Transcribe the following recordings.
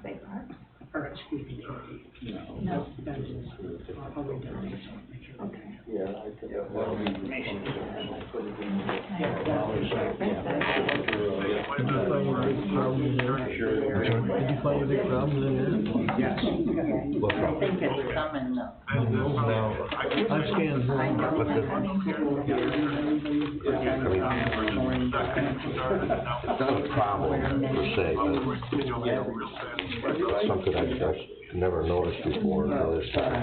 State Park? Or excuse me, no, Dungeons, I'll read that next one, make sure. Okay. Yeah, I could have more information. Put it in. Did you find a big problem in there? Yes. I think it's some in the. Now, I've scanned one. It's not a problem per se, but it's something I've never noticed before until this time.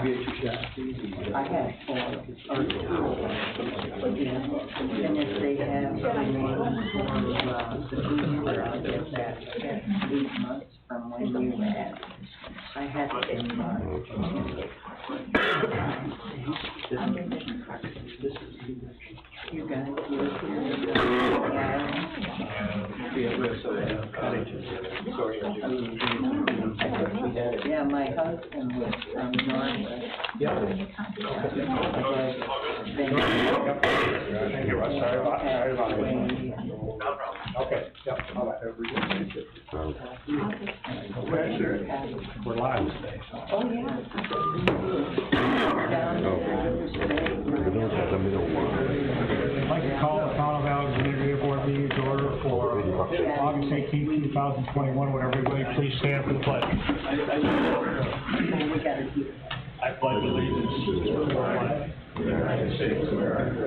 I had four. And if they have the I'll get that 8 months from when you had. I had it in March. You guys, yeah, my husband was from Norway. Thank you, Russ. Sorry about it. Okay, yep, all right. We're live today. Oh, yeah. I'd like to call the Town of Alexandria Board meeting to order for August 18th, 2021. Would everybody please stand for the pledge? I pledge allegiance to the flag of the United States of America,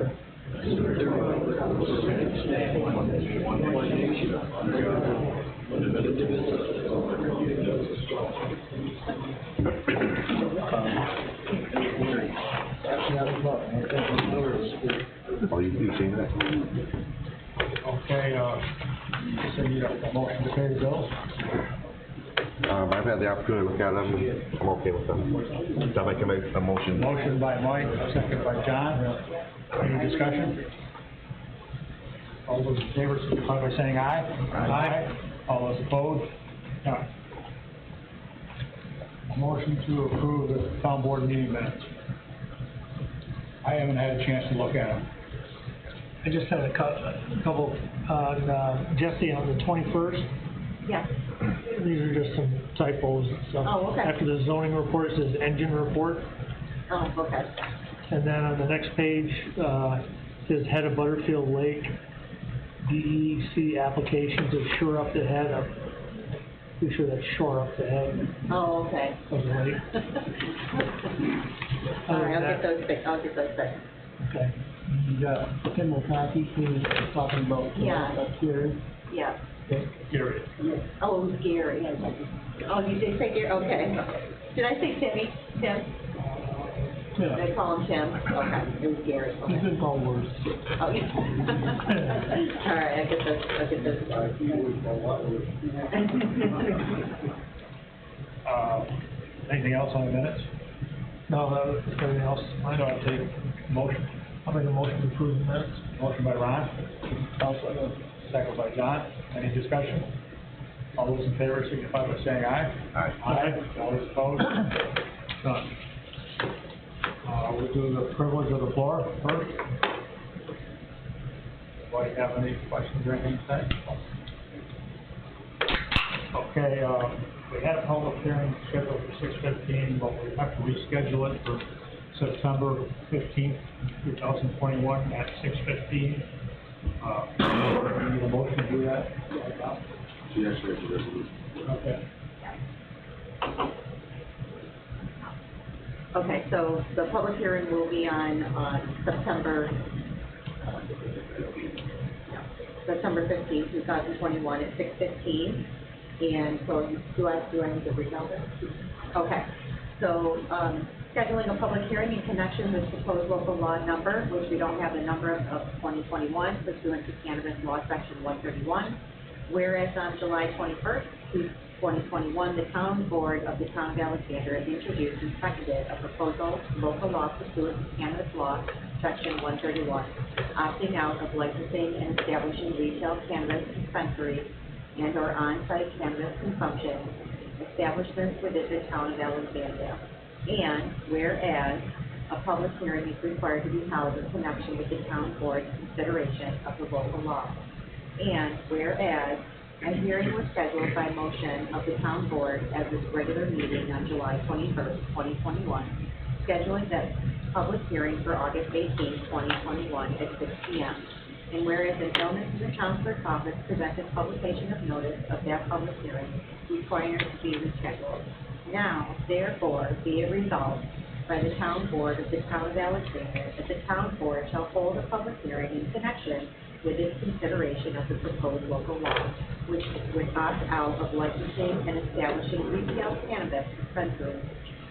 and to the republic for which it stands, one nation, under God, indivisible, with liberty and justice for all. Oh, you seen that? Okay, so you have a motion to pay the bills? I've had the opportunity to look at them, I'm okay with them. So I can make a motion. Motion by Mike, second by John. Any discussion? All those in favor, signify by saying aye. Aye. All those opposed? None. Motion to approve the town board meeting minutes. I haven't had a chance to look at them. I just had a couple on, Jesse, on the 21st. Yeah. These are just some typos and stuff. Oh, okay. After the zoning report, it says engine report. Oh, okay. And then on the next page, it says head of Butterfield Lake, DEC applications of shore up the head. I'm pretty sure that's shore up the head Oh, okay. of the lake. All right, I'll get those fixed. Okay. You got Tim McCarthy, who was talking about Yeah. up here. Yeah. Okay. Gary. Oh, it was Gary. Oh, you did say Gary? Okay. Did I say Timmy? Tim? Did I call him Tim? Okay, it was Gary. He's Okay. been called worse. Oh, yeah. All right, I'll get this. Anything else on the minutes? No, that was everything else. I know I'll take a motion. I'll make a motion to approve the minutes. Motion by Ron. Second by John. Any discussion? All those in favor signify by saying aye. Aye. Aye. All those opposed? None. We'll do the privilege of the floor first. Anybody have any questions or anything to say? Okay, we had a public hearing scheduled for 6:15, but we have to reschedule it for September 15th, 2021 at 6:15. Need a motion to do that? Yes, there's a resolution. Okay. Okay, so the public hearing will be on September 15th, 2021 at 6:15. And so do I need to read all this? Okay, so scheduling a public hearing in connection with proposed local law number, which we don't have the number of 2021, pursuant to Cannabis Law Section 131. Whereas on July 21st, 2021, the Town Board of the Town of Alexandria introduced and seconded a proposal local law pursuant to Cannabis Law Section 131, opting out of licensing and establishing retail cannabis dispensaries and or on-site cannabis consumption establishments within the Town of Alexandria. And whereas a public hearing is required to be held in connection with the Town Board's consideration of the local law. And whereas A hearing was scheduled by motion of the town board at its regular meeting on July 21st, 2021, scheduling that public hearing for August 18th, 2021 at 6 p.m. And whereas an illness in the town clerk's office prevented publication of notice of that public hearing, required to be rescheduled. Now, therefore, be it resolved by the town board of the town of Alexandria that the town board shall hold a public hearing in connection with its consideration of the proposed local law, which would opt out of licensing and establishing retail cannabis dispensaries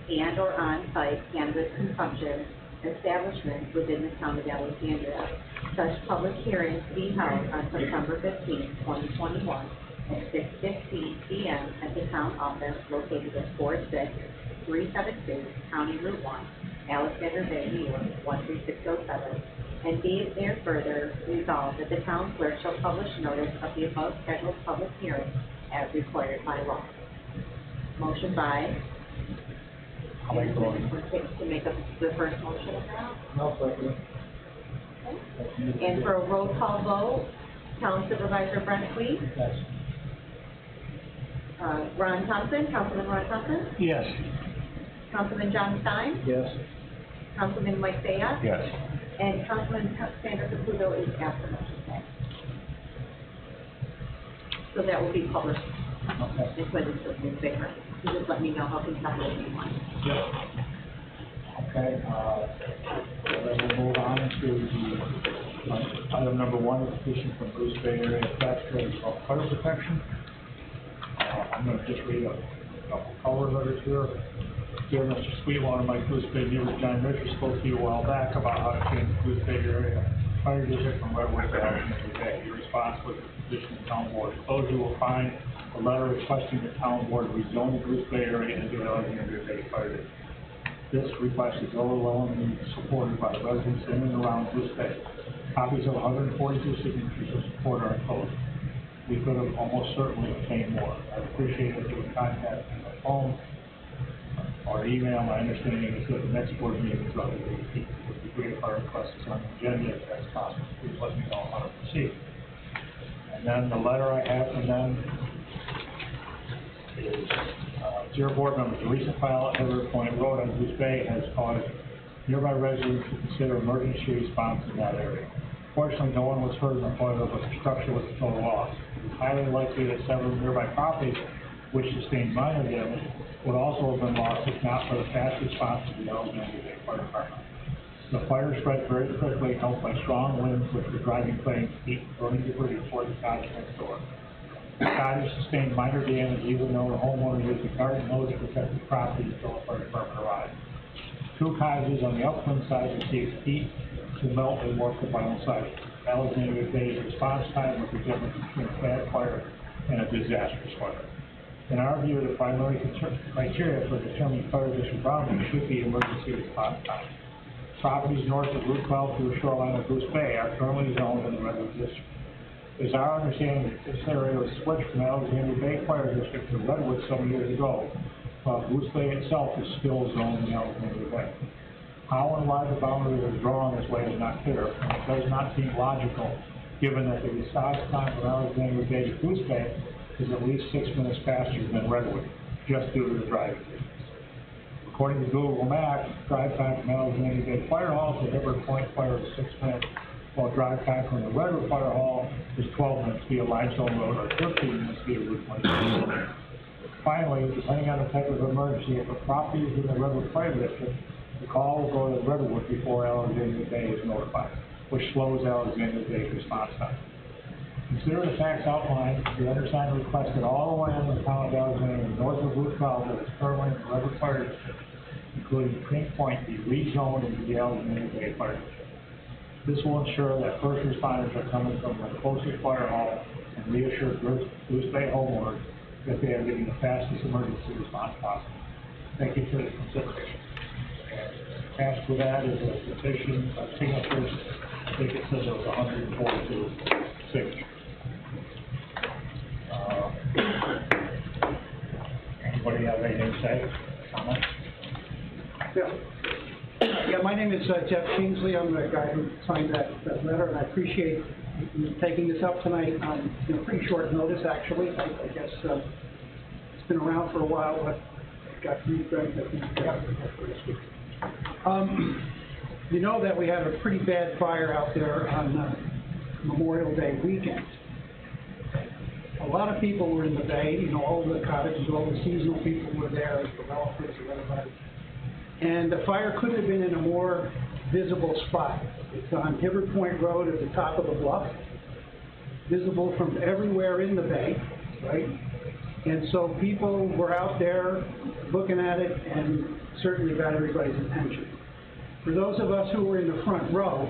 and or on-site cannabis consumption establishments within the town of Alexandria. Such public hearings to be held on September 15, 2021 at 6:15 p.m. at the town office located at 46372 County Route 1, Alexander Bay, New York, 13607. And be it there further resolved that the town clerk shall publish notice of the above scheduled public hearing as required by law. Motion by. I'll make the motion. To make up the first motion of that. No, second. And for a roll call vote, Town Supervisor Brent Sweet, Yes. Ron Thompson, Councilman Ron Thompson, Yes. Councilman John Stein, Yes. Councilman Mike Bayat, Yes. and Councilman Sandra Caputo is absent. So that will be published. Okay. It's when it's in paper. You just let me know how consecutive you want. Yep. Okay, then we'll move on to the, item number 1, the petition from Bruce Bay Area Statutory Fire Protection. I'm gonna just read a couple cover letters here. Dear Mr. Sweetwater, Mike Bruce Bay neighbor John Richards spoke to you a while back about how to change the Bruce Bay Area Fire District from Redwood to Alexandria Bay. Your response was the petition of the town board. Enclosed you will find a letter requesting the town board rezone the Bruce Bay area into Alexandria Bay Fire District. This request is overwhelmingly supported by the residents in and around Bruce Bay. Copies of 142 signatures of support are enclosed. We could have almost certainly obtained more. I appreciate that you would contact me by phone or email. My understanding is that the next board meeting is on the 18th. It would be great if our request is on the agenda if that's possible. Please let me know how to proceed. And then the letter I have from them is, dear board members, the recent fire at Everett Point Road on Bruce Bay has caused nearby residents to consider emergency response in that area. Fortunately, no one was hurt in the fire, but the structure was a total loss. It is highly likely that several nearby properties, which sustained minor damage, would also have been lost if not for the fast response of the Alexandria Bay Fire Department. The fire spread very quickly, helped by strong winds, which were driving flames, heat, and burning debris toward the cottage next door. The cottage sustained minor damage, even though the homeowner used a garden hose to protect the property until the fire department arrived. 2 cottages on the upland side received heat to melt and warp the vinyl siding. Alexandria Bay's response time was the difference between a bad fire and a disastrous fire. In our view, the primary criteria for determining fire district boundaries should be emergency response time. Properties north of Route 12 to the shoreline of Bruce Bay are currently zoned in the Redwood District. It is our understanding that this area was switched from Alexandria Bay Fire District to Redwood some years ago, while Bruce Bay itself is still zoned in Alexandria Bay. How and why the boundary was drawn this way is not clear, and it does not seem logical, given that the response time from Alexandria Bay to Bruce Bay is at least 6 minutes faster than Redwood, just due to the driving distance. According to Google Maps, drive time from Alexandria Bay Fire Hall to Everett Point Fire is 6 minutes, while drive time from the Redwood Fire Hall is 12 minutes via Limestone Road or 13 minutes via Route 26. Finally, depending on the type of emergency, if a property is in the Redwood Fire District, the call will go to Redwood before Alexandria Bay is notified, which slows Alexandria Bay's response time. Consider the facts outlined. The undersigned requested all the land in the town of Alexandria north of Route 12 that is currently in the Redwood Fire District, including Creek Point, be rezoned into the Alexandria Bay Fire District. This will ensure that first responders are coming from the closest fire hall and reassure Bruce Bay homeowners that they are getting the fastest emergency response possible. Thank you for the consideration. Attached to that is a petition of signatures. I think it says it was 142 signatures. Anybody have anything to say? Comments? Yeah, my name is Jeff Kingsley. I'm the guy who signed that letter, and I appreciate taking this up tonight on, pretty short notice, actually. I guess, it's been around for a while, but got to meet Greg, I think, you know that we had a pretty bad fire out there on Memorial Day weekend. A lot of people were in the bay, all the cottages, all the seasonal people were there, the relatives and everybody. And the fire couldn't have been in a more visible spot. It's on Hibbert Point Road at the top of the bluff, visible from everywhere in the bay, right? And so people were out there looking at it and certainly got everybody's attention. For those of us who were in the front row,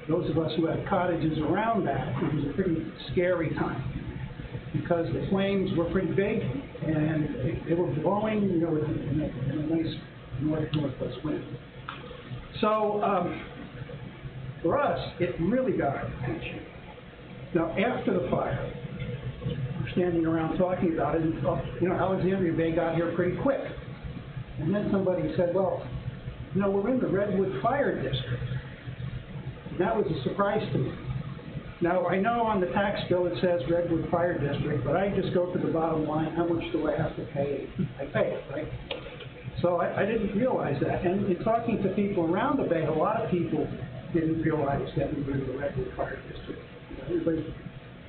those of us who had cottages around that, it was a pretty scary time because the flames were pretty big and they were blowing, in a nice northwest wind. So for us, it really got our attention. Now, after the fire, we're standing around talking about it, and Alexandria Bay got here pretty quick. And then somebody said, well, we're in the Redwood Fire District. And that was a surprise to me. Now, I know on the tax bill it says Redwood Fire District, but I just go to the bottom line, how much do I have to pay? I pay it, right? So I didn't realize that. And in talking to people around the bay, a lot of people didn't realize that we were in the Redwood Fire District. Everybody,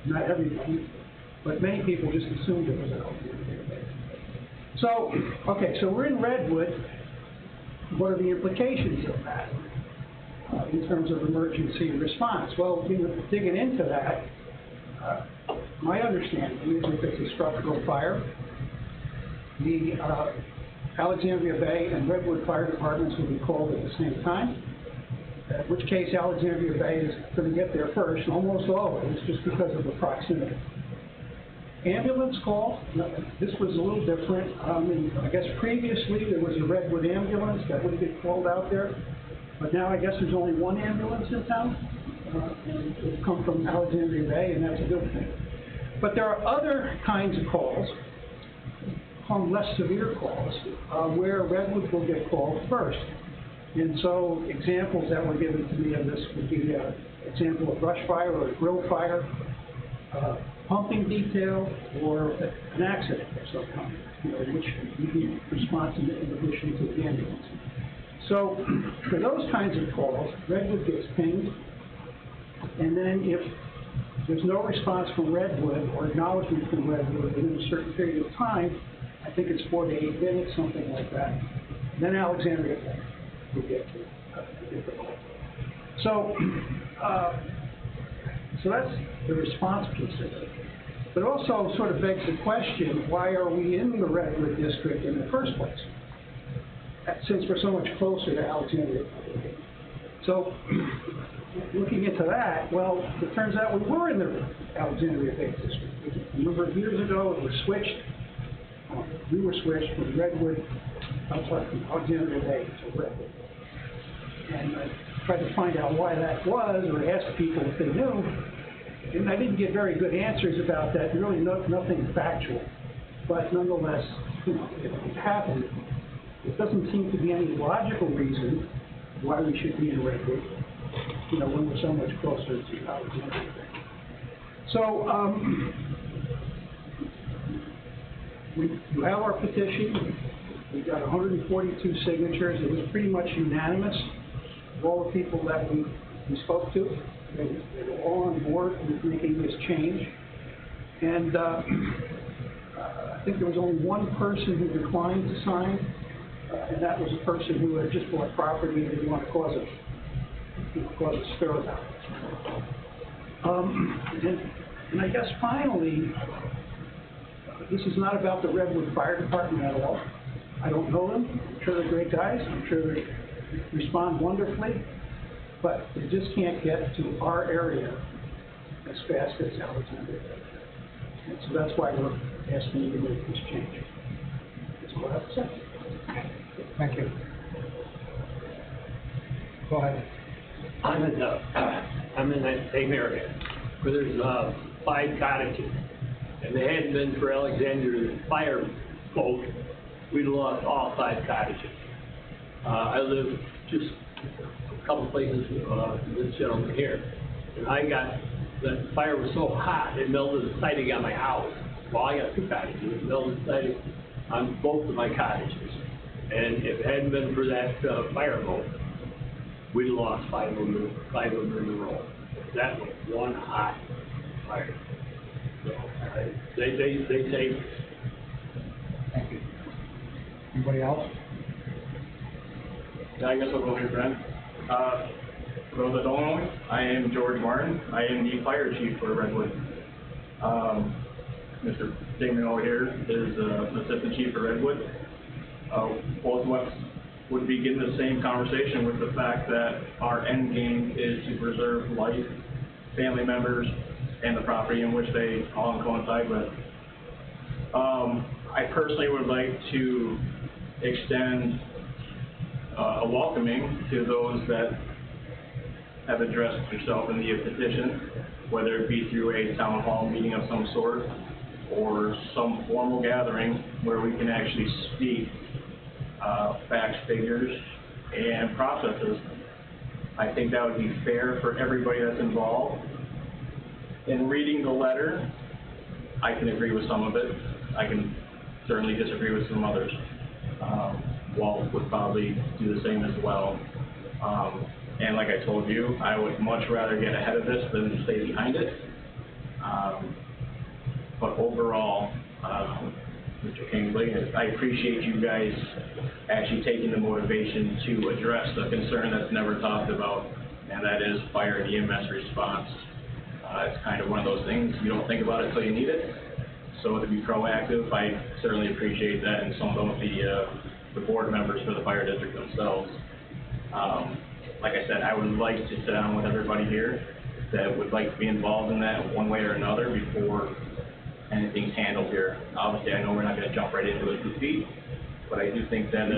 not everybody, but many people just assumed it was Alexandria Bay. So, okay, so we're in Redwood. What are the implications of that in terms of emergency response? Well, digging into that, my understanding is if it's a structural fire, the Alexandria Bay and Redwood fire departments will be called at the same time, in which case Alexandria Bay is going to get there first, almost always, just because of the proximity. Ambulance call, this was a little different. I guess previously there was a Redwood ambulance that would get called out there, but now I guess there's only one ambulance in town. And it's come from Alexandria Bay, and that's a good thing. But there are other kinds of calls, called less severe calls, where Redwood will get called first. And so examples that were given to me of this would be an example of brush fire or a grill fire, pumping detail, or an accident of some kind, which you need response in addition to the ambulance. So for those kinds of calls, Redwood gets pinged, and then if there's no response from Redwood or acknowledgement from Redwood within a certain period of time, I think it's 4 to 8 minutes, something like that, then Alexandria will get the call. So, so that's the response piece of it. But also sort of begs the question, why are we in the Redwood district in the first place? Since we're so much closer to Alexandria. So, looking into that, well, it turns out we were in the Alexandria Bay district. A number of years ago, it was switched. We were switched from Redwood, from Alexandria Bay to Redwood. And I tried to find out why that was, or asked people if they knew. And I didn't get very good answers about that, really nothing factual. But nonetheless, it happened. It doesn't seem to be any logical reason why we should be in Redwood, when we're so much closer to Alexandria. So, we have our petition. We got 142 signatures. It was pretty much unanimous of all the people that we spoke to. They were all on board with making this change. And I think there was only one person who declined to sign, and that was a person who had just bought property and didn't want to cause a stir about it. And I guess finally, this is not about the Redwood Fire Department at all. I don't know them. I'm sure they're great guys. I'm sure they respond wonderfully. But they just can't get to our area as fast as Alexandria. And so that's why we're asking you to make this change. That's what I have to say. Thank you. Go ahead. I'm in that same area where there's 5 cottages. And if it hadn't been for Alexandria fire folk, we'd have lost all 5 cottages. I live just a couple places, this gentleman here, and I got the fire was so hot, it melted the siding on my house. Well, I got 2 cottages, it melted the siding on both of my cottages. And if it hadn't been for that fire vote, we'd have lost 5 of them in a row. That was one hot fire. So, they saved us. Thank you. Anybody else? Yeah, I guess I'll go here, Brent. For those that don't know me, I am George Martin. I am the fire chief for Redwood. Mr. Damon over here is assistant chief for Redwood. Both of us would be getting the same conversation with the fact that our end game is to preserve life, family members, and the property in which they all coincide with. I personally would like to extend a welcoming to those that have addressed yourself in the petition, whether it be through a town hall meeting of some sort or some formal gathering where we can actually speak facts, figures, and processes. I think that would be fair for everybody that's involved. In reading the letter, I can agree with some of it. I can certainly disagree with some others. Walt would probably do the same as well. And like I told you, I would much rather get ahead of this than stay behind it. But overall, Mr. Kingsley, I appreciate you guys actually taking the motivation to address the concern that's never talked about, and that is fire and EMS response. It's kind of one of those things, you don't think about it until you need it. So to be proactive, I certainly appreciate that, and some of the board members for the fire district themselves. Like I said, I would like to sit down with everybody here that would like to be involved in that one way or another before anything's handled here. Obviously, I know we're not going to jump right into it 2 feet, but I do think that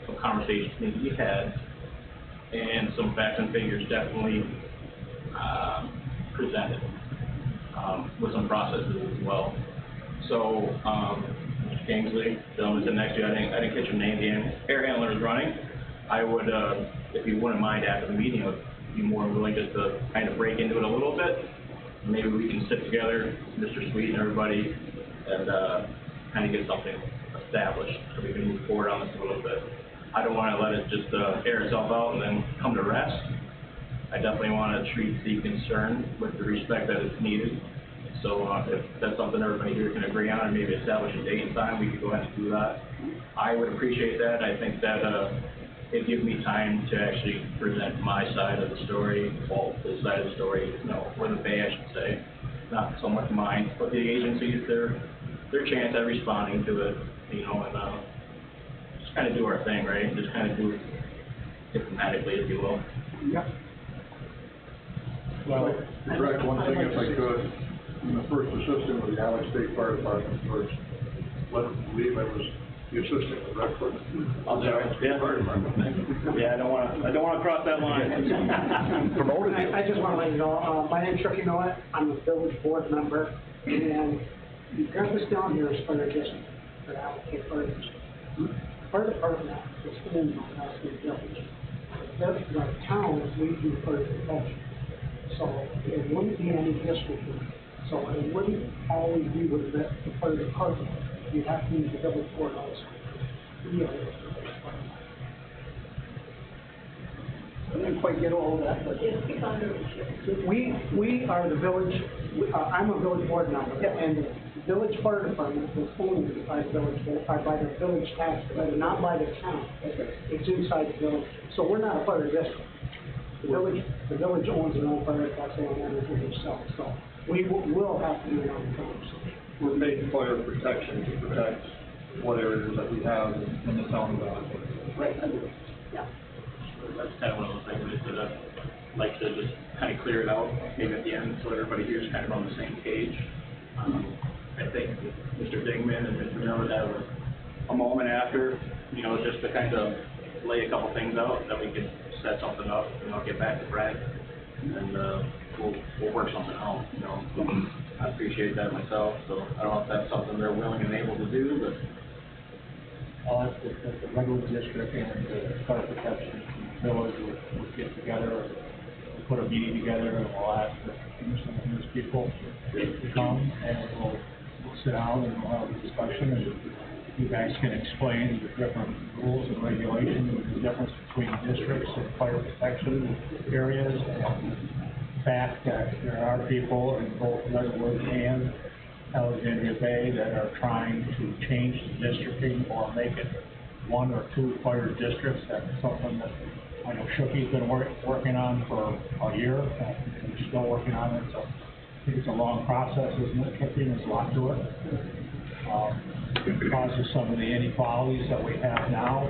some conversations need to be had, and some facts and figures definitely presented with some processes as well. So, Mr. Kingsley, gentlemen sitting next to you, I didn't catch your name. The air handler is running. I would, if you wouldn't mind after the meeting, I would be more willing just to kind of break into it a little bit. Maybe we can sit together, Mr. Sweet and everybody, and kind of get something established so we can move forward on this a little bit. I don't want to let it just air itself out and then come to rest. I definitely want to treat the concern with the respect that it's needed. So if that's something everybody here can agree on, and maybe establish a date and time, we could go ahead and do that. I would appreciate that. I think that it gives me time to actually present my side of the story, well, this side of the story, or the bay, I should say. Not so much mine, but the agencies, their chance at responding to it, and just kind of do our thing, right? Just kind of do it diplomatically, if you will. Yep. Well, correct one thing if I could. I'm the first assistant with the Alex State Fire Department, first. Let them believe I was the assistant with Redwood. I'm sorry. Yeah, I don't want to cross that line. Promoted you. I just want to let you know, my name's Chuck, you know what? I'm a village board member, and you've got this down here as fire district, for allocate fire district. Fire department is in the village. That's the town is leading fire protection. So it wouldn't be any district. So it wouldn't always be with the fire department. You'd have to use the village board also. Yeah. I didn't quite get all of that, but we are the village, I'm a village board member, and the village fire department is owned by the village, by the village tax, not by the town. It's inside the village. So we're not a fire district. The village owns their own fire tax and everything itself, so we will have to do our own conversation. We're paid fire protection to protect what areas that we have in the town of Redwood. Right, yeah. That's kind of one of those things that I'd like to just kind of clear it out, maybe at the end, so everybody here is kind of on the same page. I think Mr. Dingman and Mr. Miller have a moment after, just to kind of lay a couple things out, that we can set something up, get back to Brad, and we'll work something out, I appreciate that myself, so I don't know if that's something they're willing and able to do, but. Well, if the Redwood district and the fire protection village would get together, put a meeting together, and we'll ask some of these people to come, and we'll sit down and we'll have a discussion, and you guys can explain the different rules and regulations, and the difference between districts and fire protection areas, and the fact that there are people in both Redwood and Alexandria Bay that are trying to change the districting or make it 1 or 2 fire districts. That's something that I know Shookie's been working on for a year, and we're still working on it, so I think it's a long process, isn't it, Shookie? There's a lot to it. It causes some of the inequalities that we have now.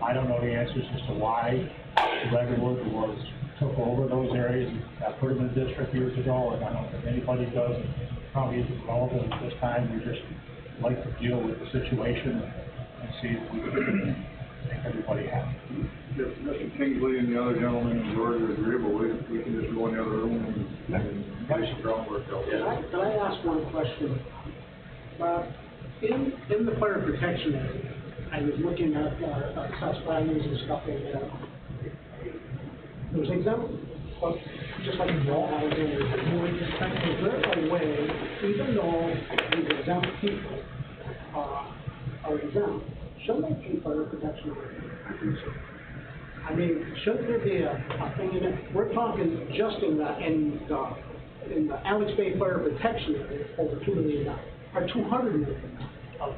I don't know the answers as to why Redwood took over those areas and got put in the district years ago, and I don't think anybody does. It probably isn't relevant at this time. We just like to deal with the situation and see if we can make everybody happy. If Mr. Kingsley and the other gentlemen in Georgia are agreeable, we can just go in the other room and get some groundwork out. Can I ask one question? In the fire protection area, I was looking at assessed values and stuff like that. There was exempt, just like in Wall Alexandria, is there a way, even though these exempt people are exempt, shouldn't they pay fire protection? I think so. I mean, shouldn't there be a thing in it? We're talking just in the Alex Bay Fire Protection area, over $2 million, or $200 million of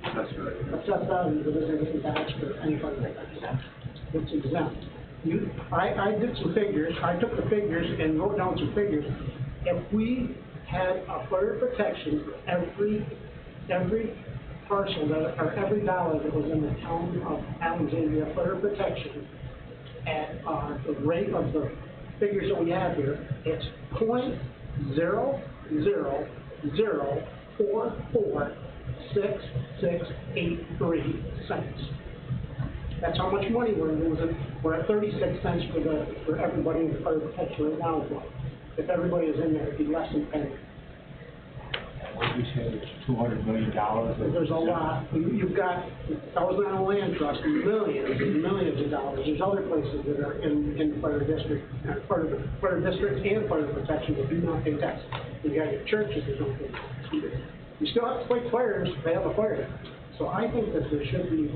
That's right. assessed value that isn't getting taxed for anybody that's exempt. I did some figures, I took the figures and wrote down some figures. If we had a fire protection for every parcel that, or every dollar that was in the town of Alexandria fire protection, at the rate of the figures that we have here, it's 0.00446683 cents. That's how much money we're losing. We're at 36 cents for everybody in the fire protection right now. If everybody is in there, it'd be less than penny. What did you say, it's $200 million? There's a lot. You've got Thousand Island Land Trust, millions and millions of dollars. There's other places that are in fire district, fire districts and fire protection that do not pay tax. You got your churches that don't pay tax. You still have to fight fires. They have a fire. So I think that there should be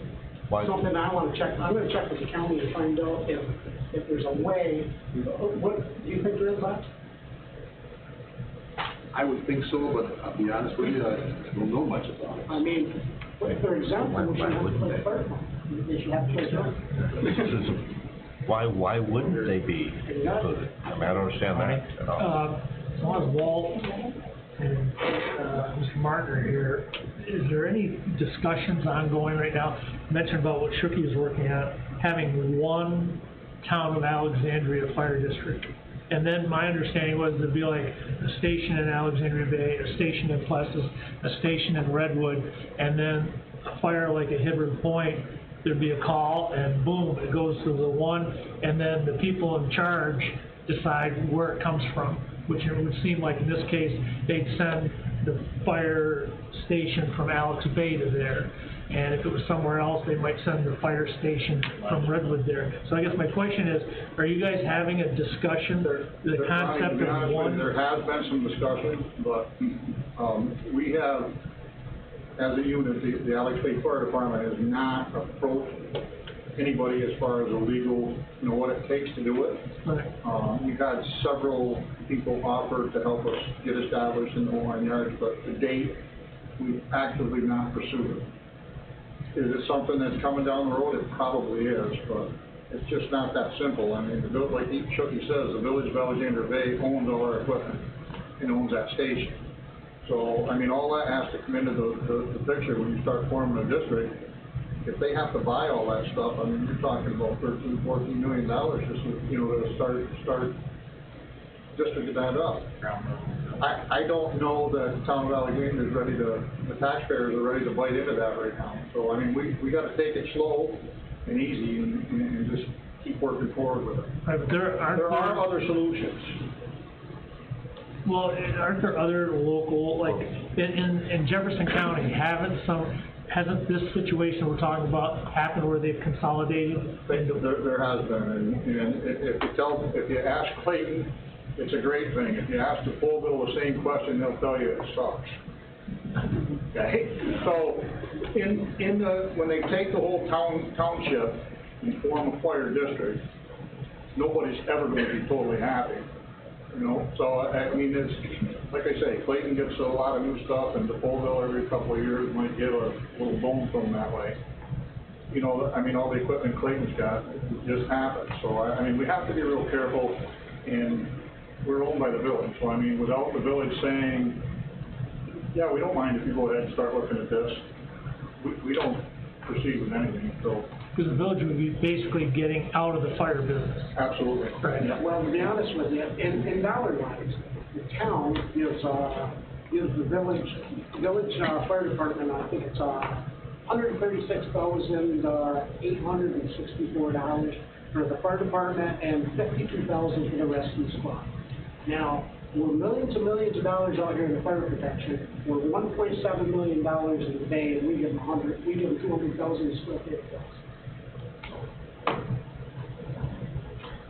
something I want to check. I'm going to check with the county and find out if there's a way. What do you think there is, Bob? I would think so, but I'll be honest with you, I don't know much about it. I mean, if they're exempt, we should have to put a fire department. They should have to put it. Why wouldn't they be included? I mean, I don't understand that at all. As long as Walt and Mr. Martin are here, is there any discussions ongoing right now? You mentioned about what Shookie is working on, having one town of Alexandria fire district. And then my understanding was there'd be like a station in Alexandria Bay, a station in Plessis, a station in Redwood, and then a fire like at Hibbard Point, there'd be a call and boom, it goes to the one, and then the people in charge decide where it comes from, which it would seem like in this case, they'd send the fire station from Alex Bay to there. And if it was somewhere else, they might send the fire station from Redwood there. So I guess my question is, are you guys having a discussion, the concept of one? There has been some discussion, but we have, as a unit, the Alex Bay Fire Department has not approached anybody as far as a legal, what it takes to do it. Right. We've had several people offer to help us get established in the whole 9 yards, but to date, we've actively not pursued it. Is it something that's coming down the road? It probably is, but it's just not that simple. I mean, like Shookie says, the village of Alexandria Bay owns all our equipment and owns that station. So, I mean, all that has to come into the picture when you start forming a district. If they have to buy all that stuff, I mean, you're talking about $13, $14 million just to start just to get that up. I don't know that the town of Alexandria is ready to, the taxpayers are ready to bite into that right now. So, I mean, we got to take it slow and easy and just keep working forward with it. Right, but there are other solutions. Well, aren't there other local, like in Jefferson County, haven't hasn't this situation we're talking about happened where they've consolidated? There has been, and if you ask Clayton, it's a great thing. If you ask the Fullville the same question, they'll tell you it sucks. Okay, so when they take the whole township and form a fire district, nobody's ever going to be totally happy. You know, so I mean, it's like I say, Clayton gets a lot of new stuff, and DeFollville every couple of years might get a little bone from that way. You know, I mean, all the equipment Clayton's got just happens. So I mean, we have to be real careful, and we're owned by the village. So I mean, without the village saying, yeah, we don't mind if you go ahead and start looking at this, we don't proceed with anything. So. Because the village would be basically getting out of the fire business. Absolutely. Right. Well, to be honest with you, in dollar wise, the town gives the village fire department, I think it's $136,864 for the fire department and $52,000 for the rescue squad. Now, we're millions and millions of dollars out here in the fire protection. We're $1.7 million in the bay, and we give them 200,000 to split their bills.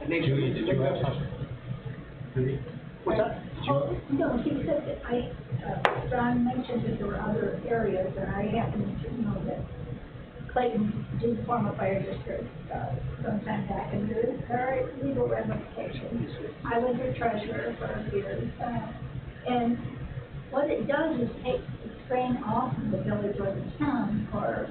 Judy, did you have something? Judy? What's that? Oh, no, he said that John mentioned that there were other areas, and I happen to know that Clayton did form a fire district sometime back, and there are legal ramifications. I was a treasurer for years, and what it does is take the strain off of the village or the town for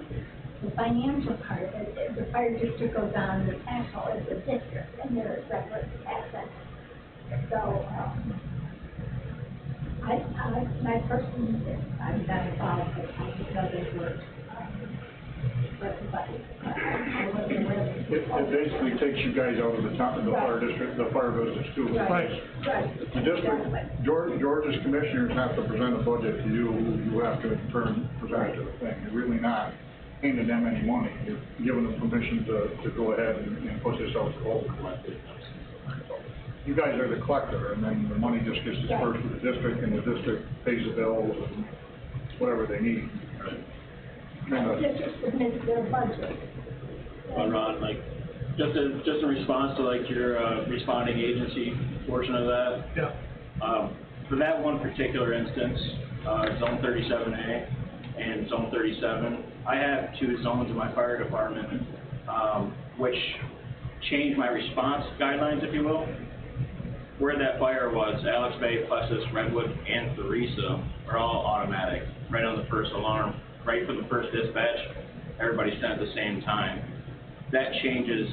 the financial part. The fire district goes on, the tax hall is a district, and they're separate assets. So, my person, I'm not involved, but I just know they work for everybody. I wasn't aware of it. It basically takes you guys out of the top of the fire district, the fire business too. Right. The district, Georgia's commissioners have to present a budget to you, who have to in turn present it to the thing. You're really not handing them any money. You're giving them permission to go ahead and push this out to all the collectors. You guys are the collector, and then the money just gets dispersed to the district, and the district pays the bills and whatever they need. The district submits their budget. Ron, like, just a response to like your responding agency portion of that. Yeah. For that one particular instance, Zone 37A and Zone 37, I have 2 zones in my fire department, which change my response guidelines, if you will. Where that fire was, Alex Bay, Plessis, Redwood, and Theresa are all automatic, right on the first alarm, right from the first dispatch. Everybody's sent at the same time. That changes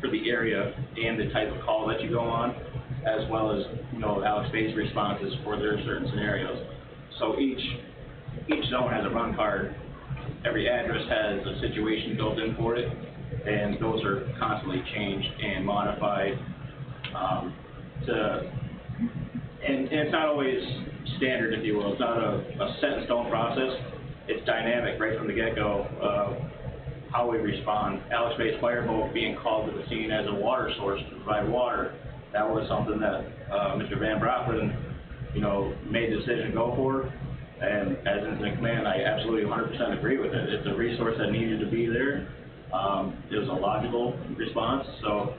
for the area and the type of call that you go on, as well as, you know, Alex Bay's responses for their certain scenarios. So each zone has a run card. Every address has a situation built in for it, and those are constantly changed and modified. And it's not always standard, if you will. It's not a set in stone process. It's dynamic right from the get-go of how we respond. Alex Bay's fireboat being called to the scene as a water source to provide water, that was something that Mr. Van Brockman, you know, made the decision to go for. And as incident command, I absolutely 100% agree with it. It's a resource that needed to be there. It was a logical response, so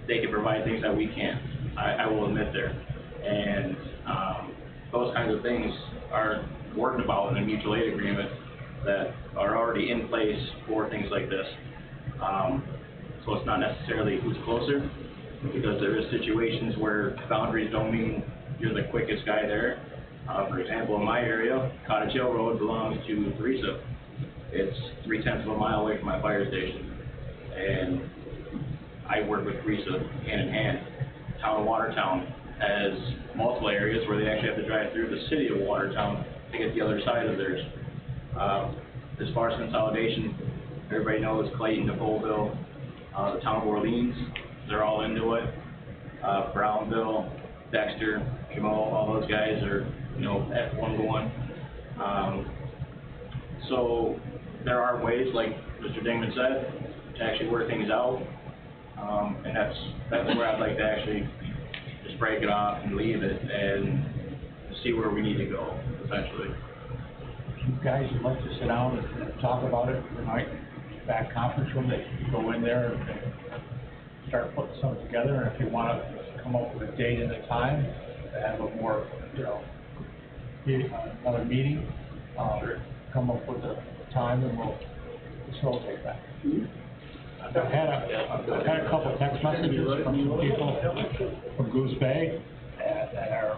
they can provide things that we can't. I will admit there. And those kinds of things are worked about in a mutual aid agreement that are already in place for things like this. So it's not necessarily who's closer, because there is situations where boundaries don't mean you're the quickest guy there. For example, in my area, Cottage Hill Road belongs to Theresa. It's 3/10 of a mile away from my fire station. And I work with Theresa hand in hand. Town of Watertown has multiple areas where they actually have to drive through the city of Watertown to get the other side of theirs. As far as consolidation, everybody knows Clayton, DeFollville, the town of Orleans, they're all into it. Brownville, Dexter, Jamal, all those guys are, you know, at 1-1. So there are ways, like Mr. Dingman said, to actually work things out. And that's where I'd like to actually just break it off and leave it and see where we need to go, essentially. guys would like to sit down and talk about it tonight, back conference room, that you can go in there and start putting something together, and if you wanna come up with a date and a time, to have a more, another meeting, come up with a time and we'll facilitate that. I've had a couple text messages from some people from Goose Bay that are,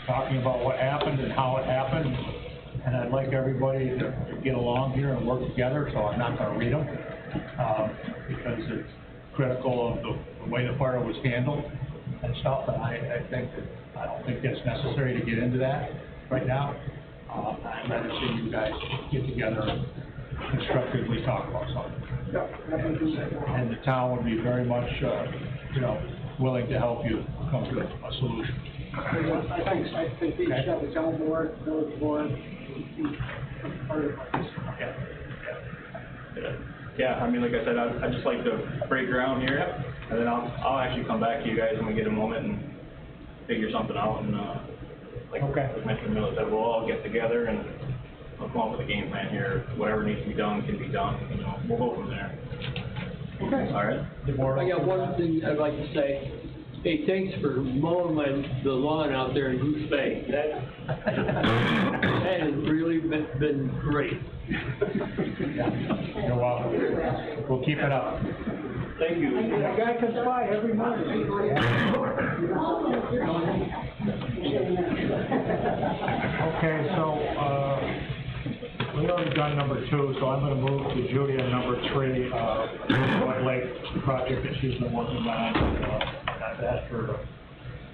talking about what happened and how it happened, and I'd like everybody to get along here and work together, so I'm not gonna read them, because it's critical of the way the fire was handled and stuff, and I don't think it's necessary to get into that right now. I'd rather see you guys get together and constructively talk about something. And the town would be very much, willing to help you come to a solution. I think each of the town board, village board, part of this. Yeah, I mean, like I said, I'd just like to break ground here, and then I'll actually come back to you guys when we get a moment and figure something out, and, like I mentioned, that we'll all get together and we'll come up with a game plan here. Whatever needs to be done can be done, we'll go from there. Okay. All right? I got one thing I'd like to say. Hey, thanks for mowing the lawn out there in Goose Bay. That has really been great. You're welcome. We'll keep it up. Thank you. The guy comes by every morning. Okay, so, we already done number 2, so I'm gonna move to Julia number 3, Redwood Lake project that she's been working on. I've asked her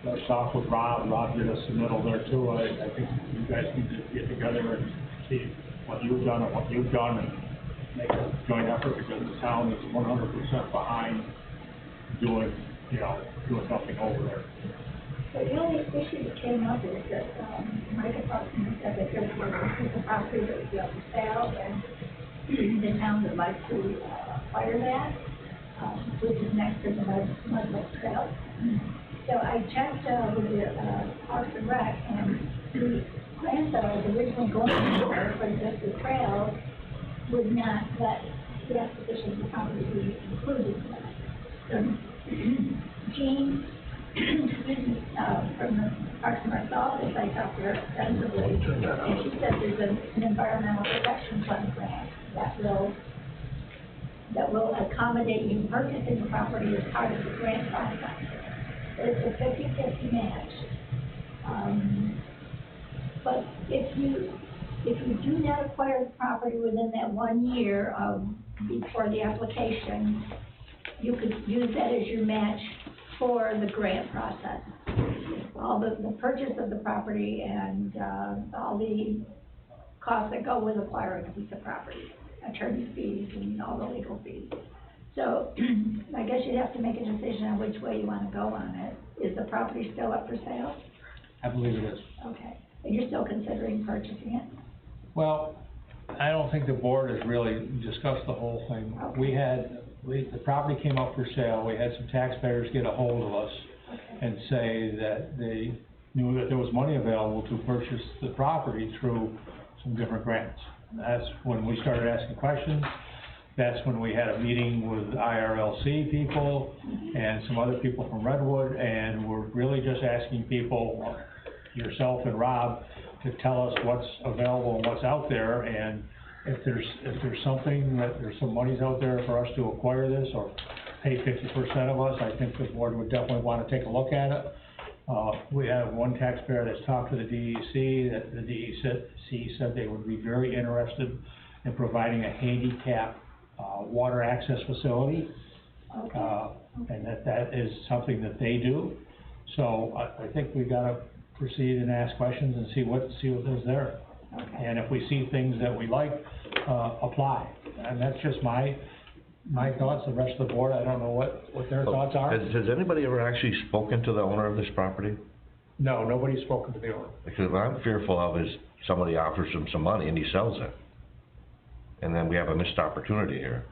to talk with Rob. Rob did a submittal there too. I think you guys need to get together and see what you've done and what you've done and make a joint effort, because the town is 100% behind doing something over there. So the only issue that came up is that, my department said that there was a piece of property that was up for sale, and the town would like to acquire that, which is next to the Mudbook Trail. So I checked, with the, Parks and Rec, and the grant that I was originally going for just the trail would not let the acquisition of the property be included in that. So, Jean, from the Parks and Rec office, I talked to her extensively, and she said there's an environmental protection fund grant that will accommodate you purchasing the property as part of the grant process. It's a 50-50 match. But if you do not acquire the property within that 1 year before the application, you could use that as your match for the grant process. All the purchase of the property and all the costs that go with acquiring a piece of property, attorney fees and all the legal fees. So I guess you'd have to make a decision on which way you want to go on it. Is the property still up for sale? I believe it is. Okay. And you're still considering purchasing it? Well, I don't think the board has really discussed the whole thing. Okay. The property came up for sale. We had some taxpayers get a hold of us and say that they knew that there was money available to purchase the property through some different grants. And that's when we started asking questions. That's when we had a meeting with IRLC people and some other people from Redwood, and we're really just asking people, yourself and Rob, to tell us what's available and what's out there, and if there's something that there's some monies out there for us to acquire this or pay 50% of us, I think the board would definitely want to take a look at it. We have one taxpayer that's talked to the DEC, that the DEC said they would be very interested in providing a handicap water access facility. Okay. And that is something that they do. So I think we gotta proceed and ask questions and see what is there. Okay. And if we see things that we like, apply. And that's just my thoughts. The rest of the board, I don't know what their thoughts are. Has anybody ever actually spoken to the owner of this property? No, nobody's spoken to the owner. Because what I'm fearful of is somebody offers him some money and he sells it. And then we have a missed opportunity here.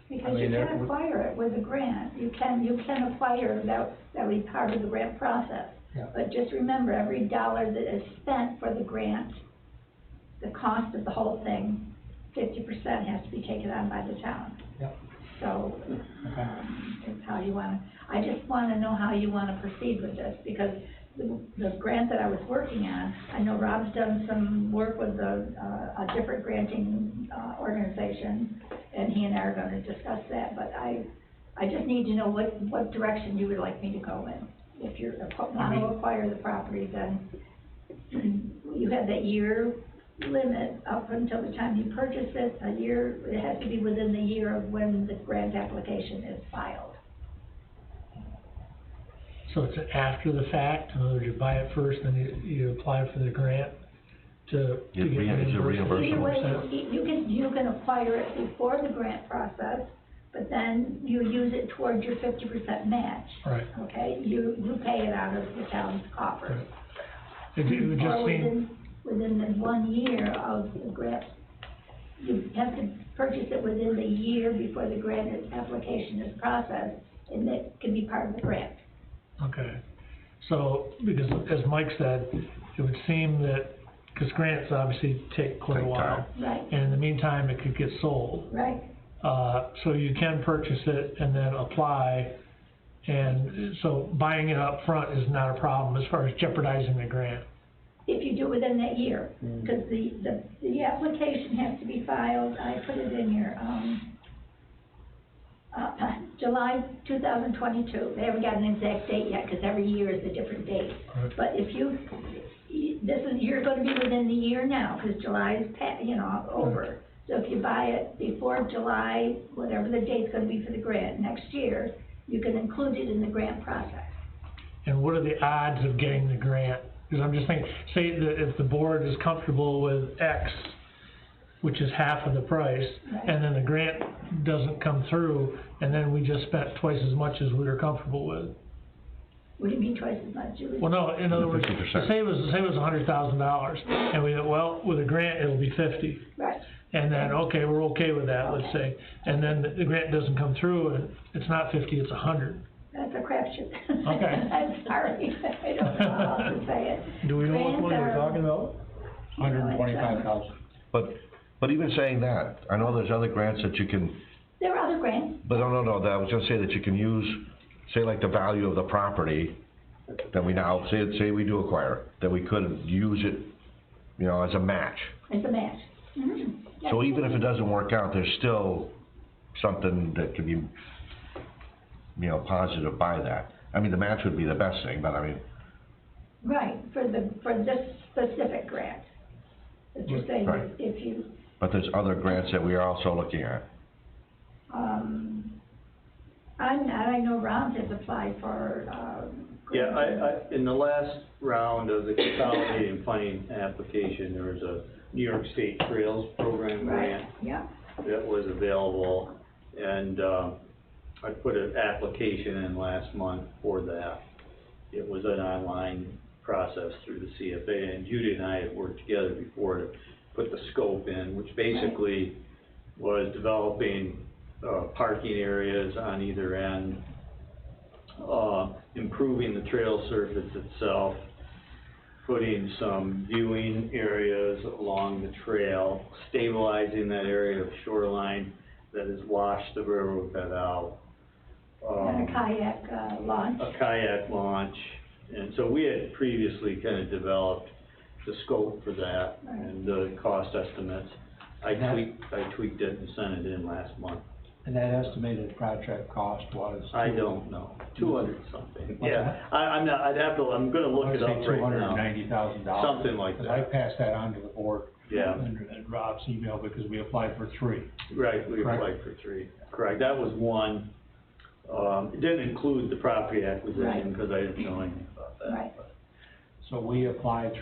Because you can acquire it with a grant. You can acquire that would be part of the grant process. Yeah. But just remember, every dollar that is spent for the grant, the cost of the whole thing, 50% has to be taken on by the town. Yep. So, Okay. it's how you wanna, I just wanna know how you wanna proceed with this, because the grant that I was working on, I know Rob's done some work with a different granting, organization, and he and I are gonna discuss that, but I just need to know what direction you would like me to go in. If you're, want to acquire the property, then you have that year limit up until the time you purchase it, a year, it has to be within the year of when the grant application is filed. So it's after the fact, in other words, you buy it first, then you apply for the grant to get Is it reimbursed? Either way, you can acquire it before the grant process, but then you use it towards your 50% match. Right. Okay, you pay it out of the town's coffers. It would just Or seem, within the 1 year of the grant, you have to purchase it within the year before the grant application is processed, and that can be part of the grant. okay. So, because as Mike said, it would seem that, because grants obviously take quite a Take while. time. Right, And in the meantime, it could get sold. right. So you can purchase it and then apply, and so buying it up front is not a problem as far as jeopardizing the grant. If you do within that year, because the application has to be filed, I put it in here, July 2022. They haven't got an exact date yet, because every year is a different date. Right. But if you're gonna be within the year now, because July is over. So if you buy it before July, whatever the date's gonna be for the grant next year, you can include it in the grant process. And what are the odds of getting the grant? Because I'm just thinking, say that if the board is comfortable with X, which is half of the price, Right. and then the grant doesn't come through, and then we just spent twice as much as we were comfortable with. What do you mean twice as much? Well, no, in other words, 50%. say it was $100,000, and we, well, with a grant, it'll be 50. Right, And then, okay, we're okay with that, let's say, and then the grant doesn't come through, and it's not 50, it's 100. that's a crapshoot. Okay. I'm sorry, I don't know how else to say it. Do we know what one we're Grants are- talking about? 125,000. But even saying that, I know there's other grants that you can, There are other grants, but no, that I was gonna say that you can use, say like the value of the property, that we now, say we do acquire, that we could use it, as a match. it's a match. Mhm. So even if it doesn't work out, there's still something that could be, positive by that. I mean, the match would be the best thing, but I mean, Right, for this specific grant. That you're saying, Right. if you, but there's other grants that we are also looking at. I know Ron has applied for, Yeah, in the last round of the consolidated funding application, there was a New York State Trails Program grant right, yeah, that was available, and, I put an application in last month for that. It was an online process through the CFA, and Judy and I had worked together before to put the scope in, which basically was developing, parking areas on either end, improving the trail surface itself, putting some viewing areas along the trail, stabilizing that area of shoreline that has washed the railroad bed out. and a kayak, launch. A kayak launch, and so we had previously kind of developed the scope for that and the cost estimates. I tweaked it and sent it in last month. And that estimated project cost was? I don't know, 200 something, What's yeah, that? I'm gonna look it up right now. $290,000. Something like Because I that. passed that on to the board. Yeah. And Rob's email, because we applied for 3. Right, we Correct. applied for 3, correct, that was one. It didn't include the property acquisition, Right. because I didn't know anything about that. Right. So we applied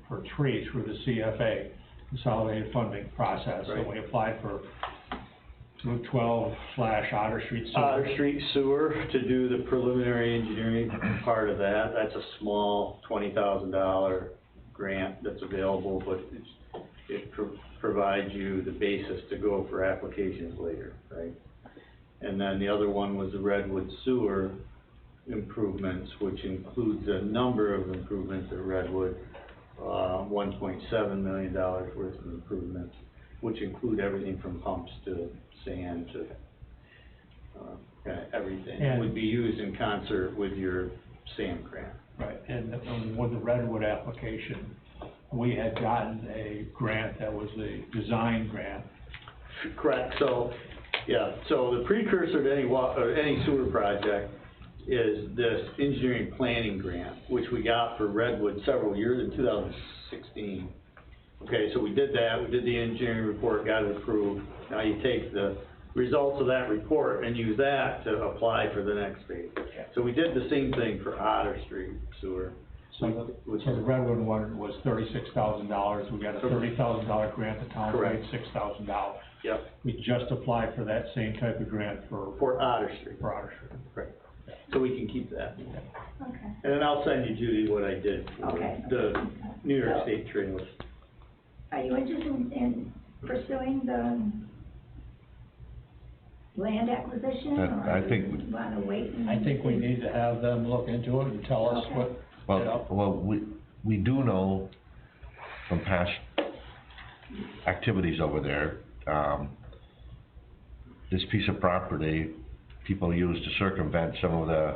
for 3 through the CFA, Consolidated Funding Process. Right. And we applied for 212/Otter Street Sewer. Otter Street Sewer to do the preliminary engineering part of that. That's a small $20,000 grant that's available, but it provides you the basis to go for applications later, right? And then the other one was the Redwood Sewer, improvements, which includes a number of improvements at Redwood, $1.7 million worth of improvements, which include everything from pumps to sand to, everything. And- Would be used in concert with your sand grant. Right, and with the Redwood application, we had gotten a grant that was a design grant. Correct, so, yeah, so the precursor to any sewer project is this engineering planning grant, which we got for Redwood several years in 2016. Okay, so we did that, we did the engineering report, got it approved. Now you take the results of that report and use that to apply for the next phase. So we did the same thing for Otter Street sewer. So the Redwood one was $36,000, we got a $30,000 grant, the town paid Correct. $6,000. Yep, We just applied for that same type of grant for Otter Street, for Otter Street. right. So we can keep that. Okay. And then I'll send you, Judy, what I did for Okay. the New York State trails. Are you interested in pursuing the land acquisition, or I think- do you wanna wait? And I think we need to have them look into it and tell us Okay. what, Well, we do know from past activities over there, this piece of property, people use to circumvent some of the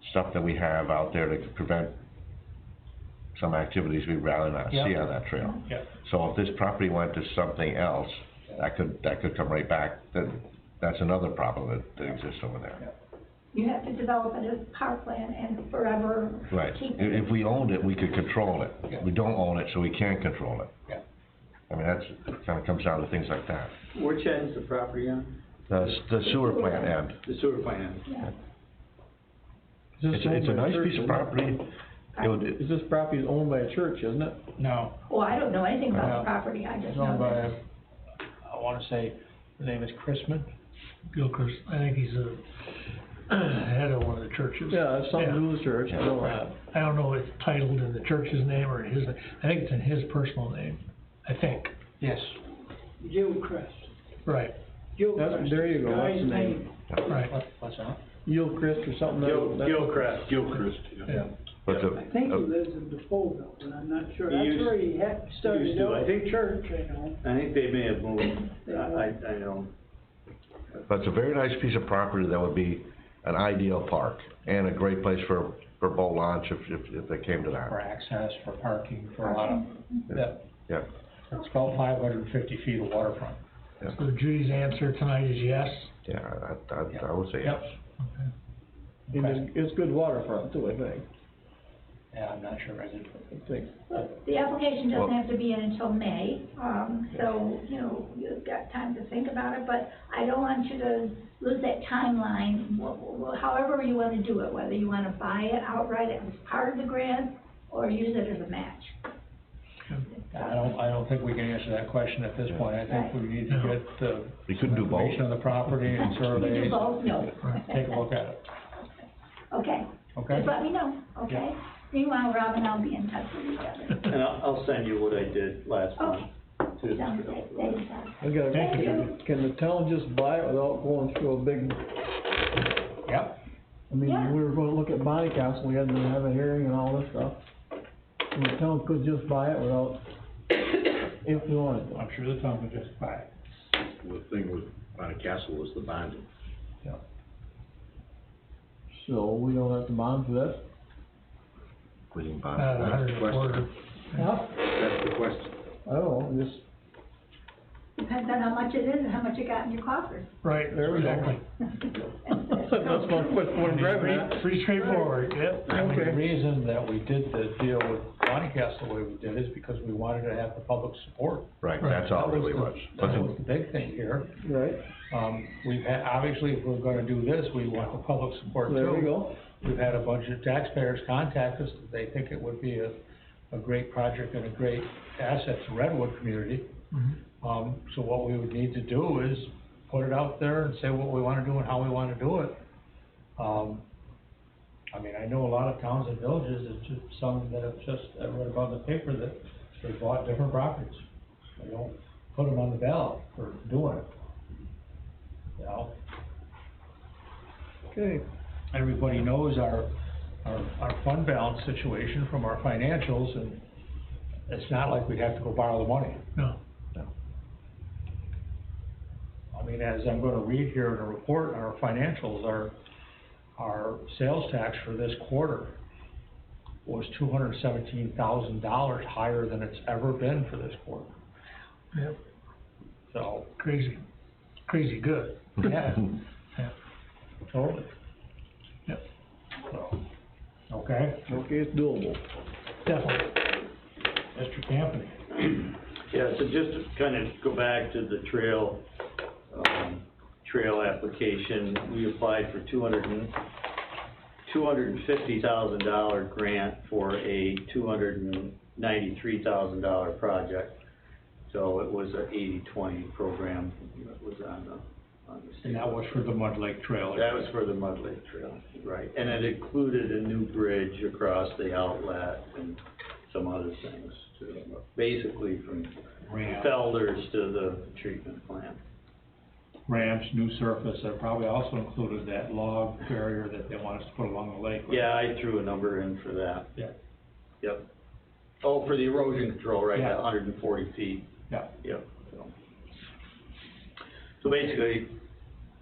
stuff that we have out there to prevent some activities we'd rather not see Yeah. on that trail. yeah. So if this property went to something else, that could come right back, then that's another problem that exists over there. You have to develop it as parkland and forever Right, keep it. if we owned it, we could control it. Yeah. We don't own it, so we can't control it. Yeah. I mean, it kinda comes down to things like that. Which end's the property on? The sewer plant end, The sewer plant. Yeah. it's a nice piece of property. It would, Is this property owned by a church, isn't it? No, Oh, I don't know anything about No. the property, I just it's know owned by, that. I wanna say, the name is Chrisman. Gilchrist, I think he's a head of one of the churches. Yeah, it's something to do with the church, I know Right. that. I don't know if it's titled in the church's name or his, I think it's in his personal name, I think. Yes. Gilchrist. Right, That's, there you go, that's the name. right. What's that? Gilchrist or something. Gilchrist. Gilchrist, Yeah. but I think he lives in Defoe, but I'm not sure. He That's used- where he had started used to, out I as think- a church, I know. I think they may have moved, I know. But it's a very nice piece of property that would be an ideal park and a great place for boat launch if they came to For that. access, for parking, for a lot of, yeah. Yeah, It's about 550 feet of waterfront. So Judy's answer tonight is yes? yeah, I would say yes. And it's good waterfront too, I think. Yeah, I'm not sure I did. I think. Well, the application doesn't Well- have to be in until May, so, you know, you've got time to think about it, but I don't want you to lose that timeline, however you wanna do it, whether you wanna buy it outright as part of the grant, or use it as a match. I don't think we can answer that question at this point. I think we need to get the We couldn't do both. information on the property and You do surveys, both? No. take a look at it, Okay. okay? Just let me know, okay? Meanwhile, Rob and I'll be in touch with each other. And I'll send you what I did last month. Okay. Sounds great, thanks, I got a Thank question. Can the town just buy it without going through a big, Yep, I mean, Yeah. we were gonna look at Bonnie Castle, we had to have a hearing and all this stuff. And the town could just buy it without, if we wanted to. I'm sure the town would just buy it. The thing with Bonnie Castle was the bonding. So we don't have to bond for that? We didn't buy About it. 140. Yeah. That's the question. I don't know, just, Depends on how much it is and how much you got in your coffers. Right, There we go. exactly. that's what I'm driving at. Pretty straightforward, yep. I mean, the Okay. reason that we did the deal with Bonnie Castle the way we did is because we wanted to have the public support. Right, that's all it really was. That was the big thing here. Right, We've had, obviously, if we're gonna do this, we want the public support too. there we go. We've had a bunch of taxpayers contact us, that they think it would be a great project and a great asset to Redwood community. So what we would need to do is put it out there and say what we wanna do and how we wanna do it. I mean, I know a lot of towns and villages, it's just some that have just, I read about in the paper that they bought different properties. They don't put them on the ballot for doing it. You know? Okay, everybody knows our fund balance situation from our financials, and it's not like we'd have to go borrow the money. No. No. I mean, as I'm gonna read here in the report, our financials, our sales tax for this quarter was $217,000 higher than it's ever been for this quarter. Yep. So, Crazy good. yeah, Yeah. totally. Yep. So, okay, Okay, it's doable. definitely. Mr. Anthony. Yeah, so just to kind of go back to the trail application, we applied for $250,000 grant for a $293,000 project. So it was a 80-20 program that was on the state. And that was for the Mud Lake Trail. That was for the Mud Lake Trail, right, and it included a new bridge across the outlet and some other things too, basically from Felders to the treatment plant. Ramps, new surface, that probably also included that log barrier that they want us to put along the lake. Right? Yeah, I threw a number in for that. Yeah. Yep. Oh, for the erosion control, right, Yeah. at 140 feet. Yeah. Yep. So basically,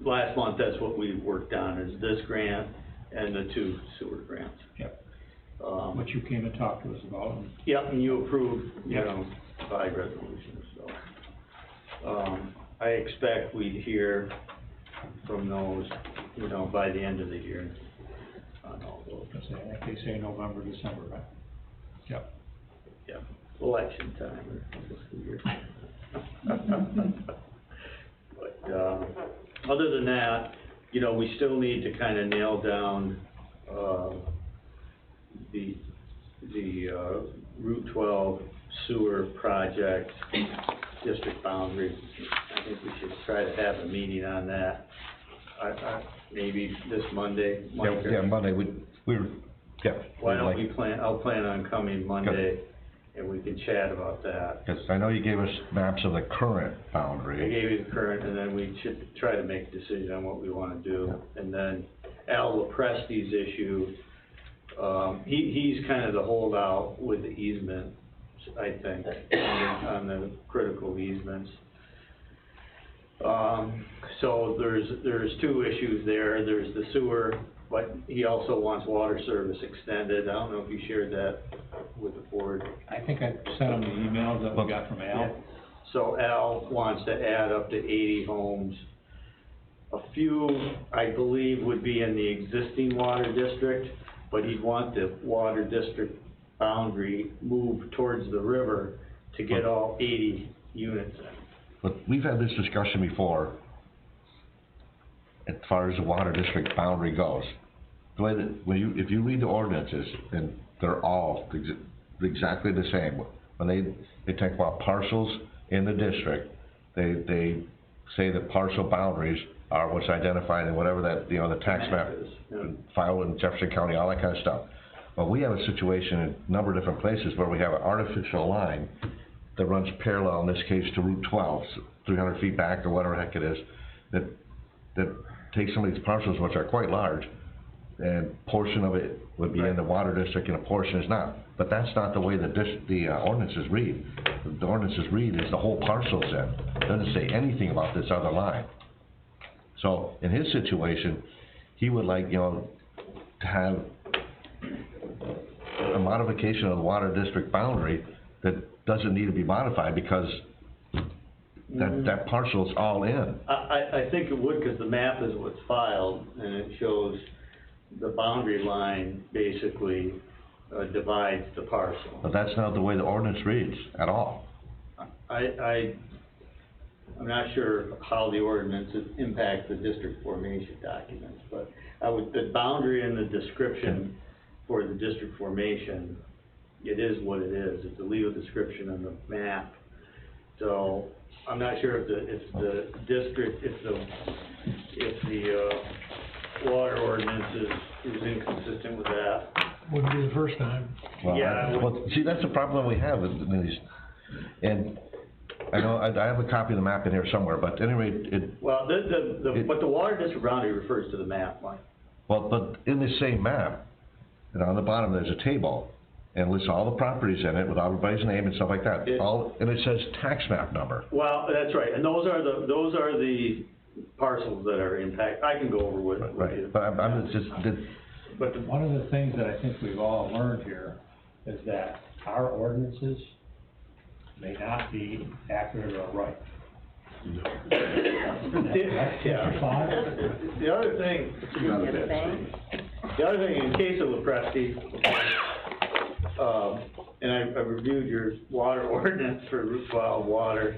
last month, that's what we worked on, is this grant and the 2 sewer grants. Yep. What you came and talked to us about. Yep, and you approved, you Yep. know, 5 resolutions, so. I expect we'd hear from those, you know, by the end of the year on all those. I think they say November, December, right? Yep. Yeah, election time or fiscal year. But, other than that, you know, we still need to kind of nail down, the Route 12 sewer project district boundaries. I think we should try to have a meeting on that. Maybe this Monday, Mike, or- Yeah, Monday, yeah. Why don't we I'll plan on coming Monday, and we can chat about that. Cause I know you gave us maps of the current I boundary. gave you the current, and then we should try to make a decision on what we wanna do. And then Al Lepresti's issue, he's kind of the holdout with the easement, I think, on the critical easements. So there's 2 issues there. There's the sewer, but he also wants water service extended. I don't know if you shared that with the board. I think I sent them the emails that we got from Al. So Al wants to add up to 80 homes. A few, I believe, would be in the existing water district, but he'd want the water district boundary moved towards the river to get all 80 units in. But we've had this discussion before, as far as the water district boundary goes. The way that, if you read the ordinances, and they're all exactly the same. When they talk about parcels in the district, they say the parcel boundaries are what's identified in whatever that, you know, the tax map is, yeah. filed in Jefferson County, all that kind of stuff. But we have a situation in a number of different places where we have an artificial line that runs parallel, in this case, to Route 12, 300 feet back or whatever the heck it is, that takes some of these parcels, which are quite large, and portion of it would be in the water district and a portion is not. But that's not the way the ordinances read. The ordinances read is the whole parcel's in. It doesn't say anything about this other line. So, in his situation, he would like, you know, to have a modification of the water district boundary that doesn't need to be modified because that parcel's all in. I think it would, because the map is what's filed, and it shows the boundary line basically divides the parcel. But that's not the way the ordinance reads at all. I'm not sure how the ordinances impact the district formation documents, but the boundary and the description for the district formation, it is what it is. It's a legal description on the map. So I'm not sure if the water ordinance is inconsistent with that. Wouldn't be the first time. Well, Yeah. Well, see, that's the problem we have with these, and I know, I have a copy of the map in here somewhere, but at any rate, Well, but the water district boundary refers to the map, Mike. Well, but in the same map, and on the bottom, there's a table, and lists all the properties in it with everybody's name and stuff like that, and it says tax map number. Well, that's right, and those are the parcels that are impact, I can go over with you. Right, but I'm just, But one of the things that I think we've all learned here is that our ordinances may not be accurate or right. Yeah. The other thing, in case of Lepresti, and I reviewed your water ordinance for Route 12 water,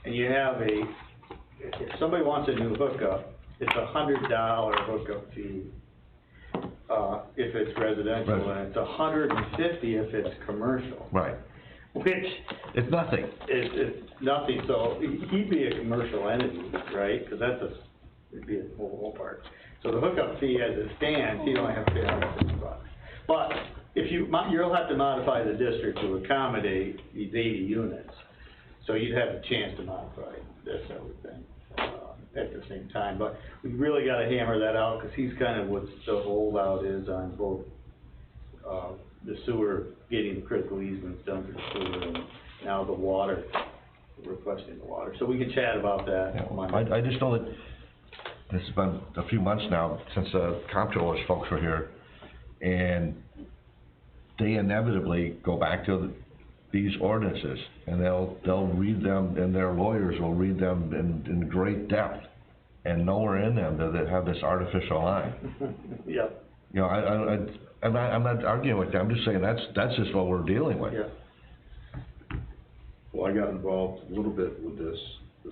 and you have if somebody wants a new hookup, it's $100 hookup fee, if it's residential, Right. and it's $150 if it's commercial. right, Which, it's nothing. it's nothing, so he'd be a commercial entity, right? Because it'd be a mobile part. So the hookup fee as it stands, he'd only have to pay $150. But if you'll have to modify the district to accommodate these 80 units. So you'd have a chance to modify this, I would think, at the same time. But we really gotta hammer that out, because he's kind of what the holdout is on both, the sewer, getting the critical easements done for the sewer, and now the water, requesting the water. So we can chat about that Monday. I just know that this has been a few months now since the comptroller's folks were here, and they inevitably go back to these ordinances, and they'll read them, and their lawyers will read them in great depth, and nowhere in them does it have this artificial line. Yep. You know, I'm not arguing with you, I'm just saying that's just what we're dealing with. Yeah. Well, I got involved a little bit with this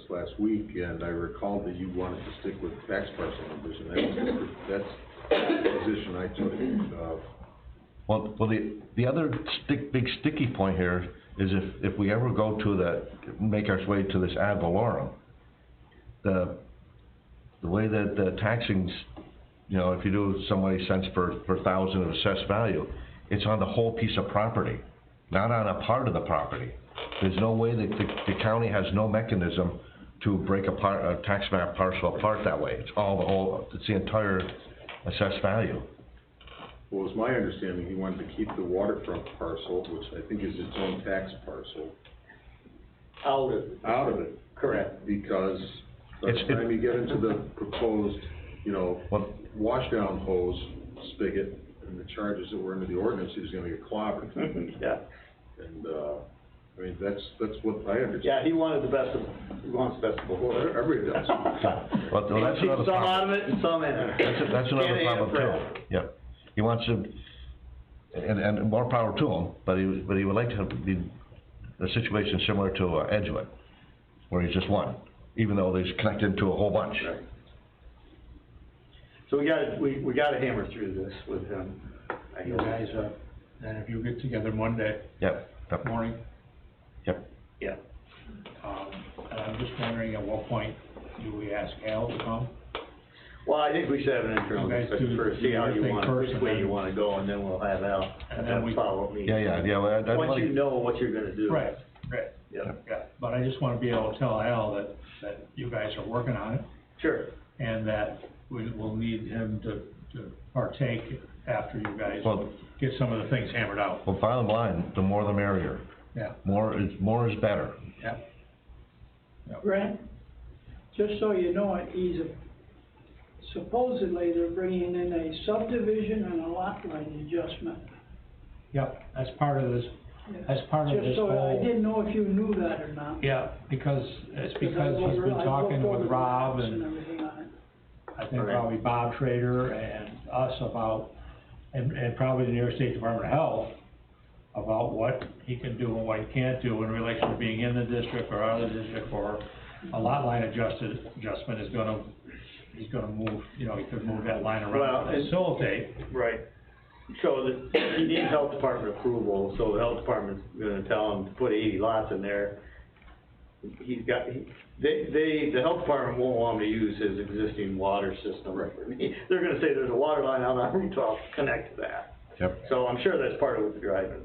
last week, and I recalled that you wanted to stick with tax parcel numbers, and that's the position I took. Well, the other big sticky point here is if we ever go to make our way to this ad valorem, the way that the taxing's, you know, if you do somebody cents per thousand of assessed value, it's on the whole piece of property, not on a part of the property. There's no way that the county has no mechanism to break a tax map parcel apart that way. It's it's the entire assessed value. Well, it's my understanding he wanted to keep the waterfront parcel, which I think is its own tax parcel, Out of it. Correct. Because by the time you get into the proposed, washdown hose spigot and the charges that were under the ordinance, he was gonna get clobbered. Yeah. And, I mean, that's what I understand. Yeah, he wants the best of both worlds. Everybody does. Well, that's another Some problem. out of it and some in it. That's another problem too. Yep. He wants to, and more power to him, but he would like to have a situation similar to Edgewood, where he's just one, even though they're connected to a whole bunch. Right. So we gotta hammer through this with him. You guys, then if you get together Monday Yep. morning, Yep. Yeah. and I'm just wondering at what point do we ask Al to come? Well, I think we should have an internal You guys discussion do first, see how your you thing want, first, which and way then- you wanna go, and then we'll have Al, And then we- follow me. Yeah. Well, Once you know what you're gonna do. Right. Yeah. Yeah, but I just wanna be able to tell Al that you guys are working on it, Sure. and that we will need him to partake after you guys Well- get some of the things hammered out. Well, bottom line, the more the merrier. Yeah. More is better. Yeah. Brent, just so you know, supposedly they're bringing in a subdivision and a lot line adjustment. Yep, that's part of this, that's part of this Just so, I whole, didn't know if you knew that or not. yeah, because I he's been talking looked with over Rob the maps and everything on it. I think Right. probably Bob Schrader and us about, and probably the New York State Department of Health, about what he can do and what he can't do in relation to being in the district or out of the district, or a lot line adjustment is he's gonna move, he could move that line Well, around to facilitate. Right. So he needs health department approval, so the health department's gonna tell him to put 80 lots in there. The health department won't want him to use his existing water system. Right. They're gonna say there's a water line out on Route 12, connect to that. Yep. So I'm sure that's part of what they're driving.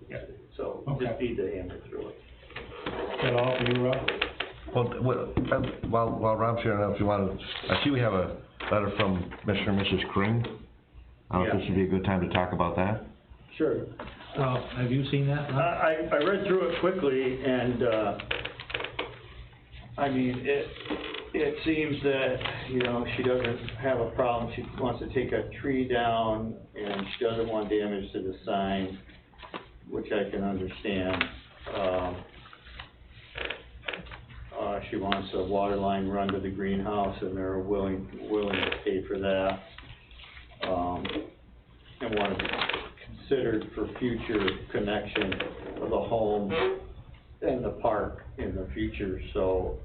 Yeah. So Okay. just need to hammer through it. Is that all for you, Rob? Well, while Rob's here, I don't know if you want to, I see we have a letter from Mr. and Mrs. Kring. I don't know if this would be a good time to talk about that. Sure. Have you seen that? I read through it quickly, and, I mean, it seems that, you know, she doesn't have a problem, she wants to take a tree down, and she doesn't want damage to the sign, which I can understand. She wants a water line run to the greenhouse, and they're willing to pay for that. And want to be considered for future connection of the home and the park in the future, so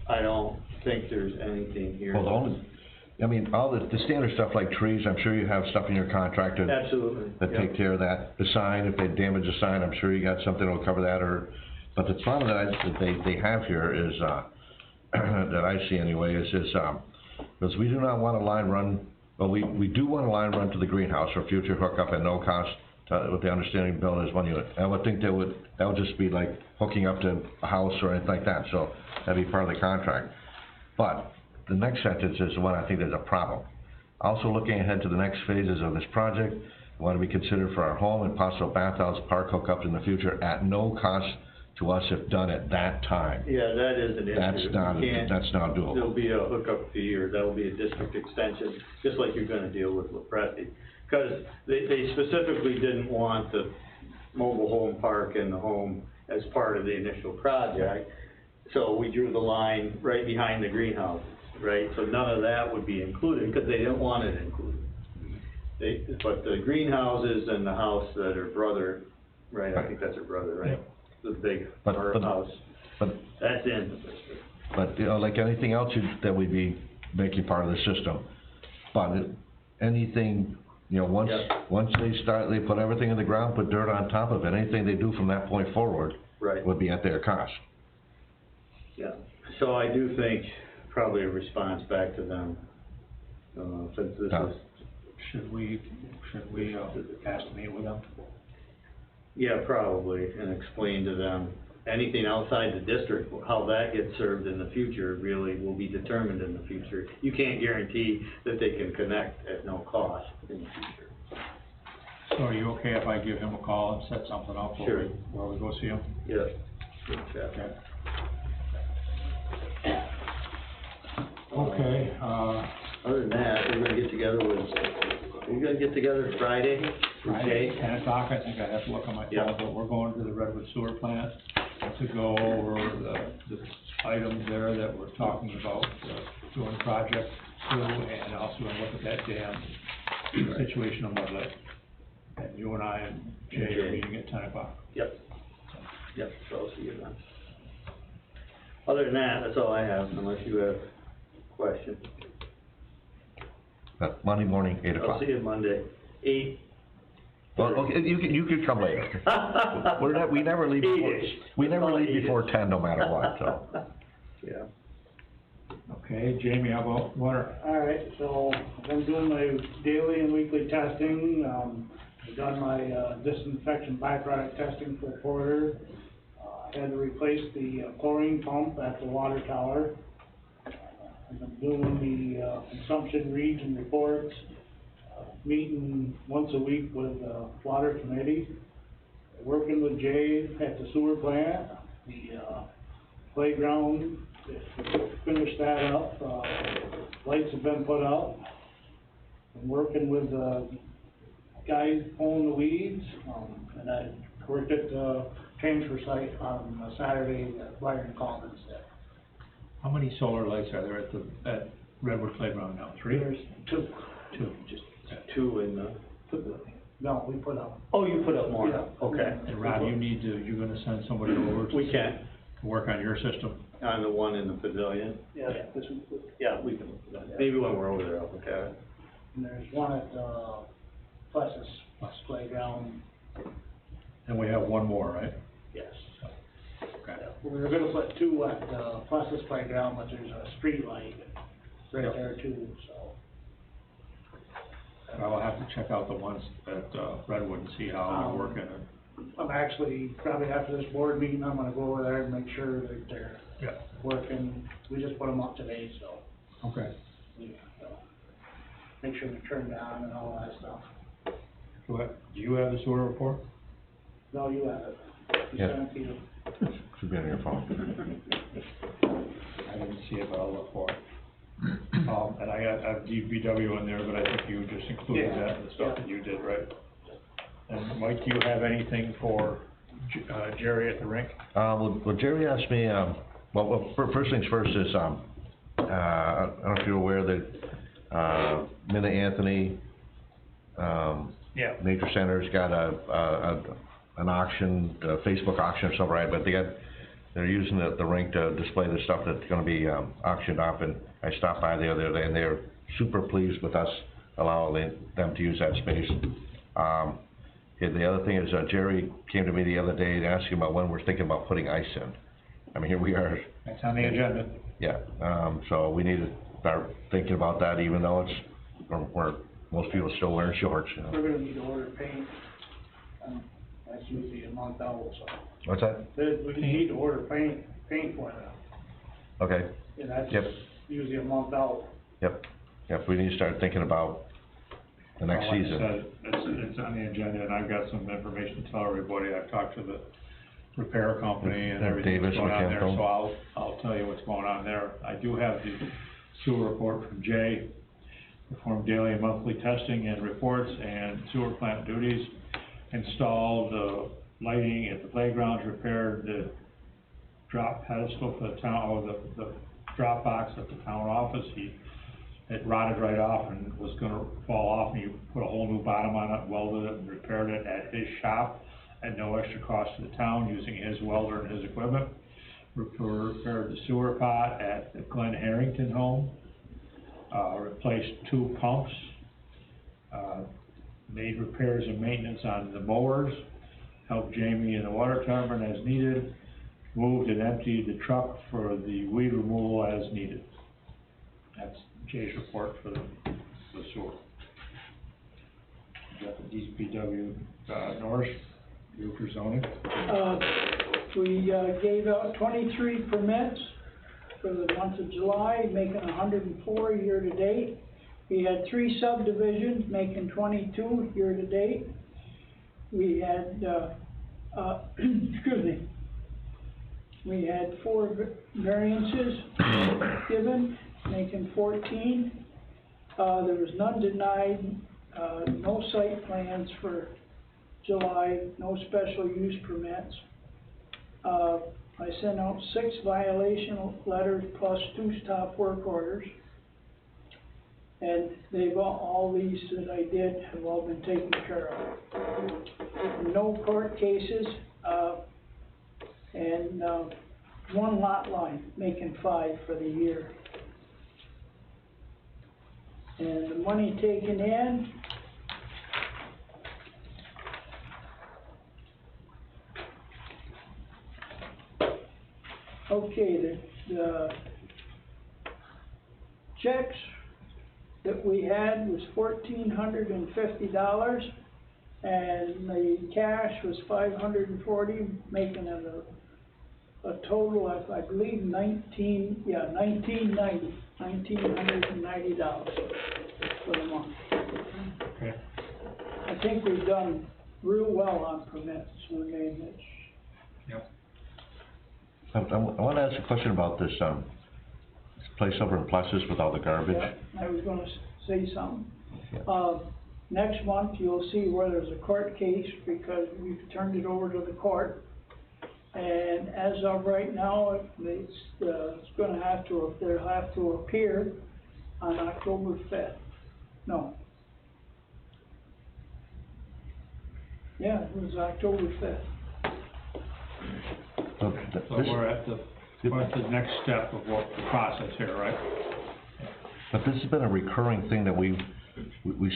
I don't think there's anything here. Well, all the standard stuff like trees, I'm sure you have stuff in your contract Absolutely. that take care of that. The sign, if they damage the sign, I'm sure you got something that'll cover that, but the problem that they have here is, that I see anyway, is because we do not want a line run, well, we do want a line run to the greenhouse for future hookup at no cost, with the understanding building is one unit. I would think that would just be like hooking up to a house or anything like that, so that'd be part of the contract. But the next sentence is the one I think there's a problem. Also looking ahead to the next phases of this project, want to be considered for our home and possible bathhouse park hookups in the future at no cost to us if done at that time. Yeah, that is an issue. That's not doable. There'll be a hookup fee, or that'll be a district extension, just like you're gonna deal with LaPresti. Because they specifically didn't want the mobile home park and the home as part of the initial project. So we drew the line right behind the greenhouses, right? So none of that would be included, because they didn't want it included. But the greenhouses and the house that her brother, right, I think that's her brother, right? The big house, that's in. But, you know, like anything else that we'd be making part of the system. But anything, you know, once they put everything in the ground, put dirt on top of it, anything they do from that point forward would be at their cost. Yeah, so I do think probably a response back to them, since this is. Should we ask to meet with them? Yeah, probably, and explain to them, anything outside the district, how that gets served in the future really will be determined in the future. You can't guarantee that they can connect at no cost in the future. So are you okay if I give him a call and set something up Sure. where we go see him? Yeah. Good chat. Okay. Okay, Other than that, we're gonna get together Friday? Friday, 10 o'clock, I think I have to look on my phone, but we're going to the Redwood sewer plant to go over the items there that we're talking about, doing project two, and also look at that dam situation on Mud Lake. And you and I and Jay are meeting at 10 o'clock. Yep, so I'll see you then. Other than that, that's all I have, unless you have questions. Monday morning, 8 o'clock. I'll see you Monday, 8. Well, okay, you can come later. We never leave before 10, no matter what, so. Yeah. Okay, Jamie, how about water? All right, so I've been doing my daily and weekly testing. I've done my disinfection byproduct testing for the quarter. I had to replace the chlorine pump at the water tower. I've been doing the consumption reads and reports, meeting once a week with the water committee, working with Jay at the sewer plant, the playground, finished that up, lights have been put up. I'm working with the guys pulling the weeds, and I worked at the transfer site on Saturday that Byron called and said. How many solar lights are there at Redwood Playground now? 3? There's 2. 2, just. 2 in the. No, we put up. Oh, you put up more? Yeah. Okay. And Rob, you're gonna send somebody over to. We can. To work on your system? On the one in the pavilion? Yeah, this one. Yeah, we can, maybe when we're over there, I'll look at it. And there's one at, Plessis Playground. And we have one more, right? Yes. Okay. We were gonna put 2 at, Plessis Playground, but there's a street light right there too, so. I will have to check out the ones at Redwood and see how they're working. I'm actually, probably after this board meeting, I'm gonna go over there and make sure that they're working. We just put them up today, so. Okay. make sure they're turned on and all that stuff. Do you have the sewer report? No, you have it. You Yeah. sent it to you. Should be on your phone. I didn't see it, but I'll look for it. And I have DPW in there, but I think you just included Yeah. that, the stuff that you did, right? And Mike, do you have anything for Jerry at the rink? Well, Jerry asked me, first things first is, I don't know if you're aware that, Minna Anthony, Yeah. Nature Center's got an auction, a Facebook auction or something, right, but they're using the rink to display the stuff that's gonna be, auctioned off, and I stopped by the other day, and they're super pleased with us allowing them to use that space. The other thing is, Jerry came to me the other day and asked him about when we're thinking about putting ice in. I mean, here we are. That's on the agenda. Yeah, so we need to start thinking about that, even though we're most people are still wearing shorts, you know. We're gonna need to order paint. That's usually a month out, so. What's that? We need to order paint for them. Okay, And that's Yep. usually a month out. yep, we need to start thinking about the next Like I season. said, it's on the agenda, and I've got some information to tell everybody. I've talked to the repair company and everything that's Davis going on there, Mechanical. so I'll tell you what's going on there. I do have the sewer report from Jay, performed daily and monthly testing and reports and sewer plant duties, installed lighting at the playgrounds, repaired the drop pedestal for the town, or the drop box at the town office. It rotted right off and was gonna fall off, and you put a whole new bottom on it, welded it, and repaired it at his shop at no extra cost to the town, using his welder and his equipment. Repaired the sewer pot at the Glen Harrington home, replaced 2 pumps, made repairs and maintenance on the mowers, helped Jamie in the water turbine as needed, moved and emptied the truck for the weed removal as needed. That's Jay's report for the sewer. You got the DPW, Norris, you for zoning? We gave out 23 permits for the month of July, making 104 year-to-date. We had 3 subdivisions, making 22 year-to-date. We had, excuse me, we had 4 variances given, making 14. There was none denied, no site plans for July, no special use permits. I sent out 6 violation letters plus 2 stop work orders. And all these that I did have all been taken care of. No court cases, and 1 lot line, making 5 for the year. And the money taken in, okay, the checks that we had was $1,450, and the cash was $540, making it a total of, I believe, $1,990 for the month. Okay. I think we've done real well on permits, Yep. I want to ask a question about this place over in Plessis with all the garbage. Yeah, I was gonna say something. Yeah. Next month, you'll see where there's a court case, because we've turned it over to the court. And as of right now, it's gonna have to, they'll have to appear on October 5th. No. Yeah, it was October 5th. So So we're at the next step of what the process here, right? But this has been a recurring thing that we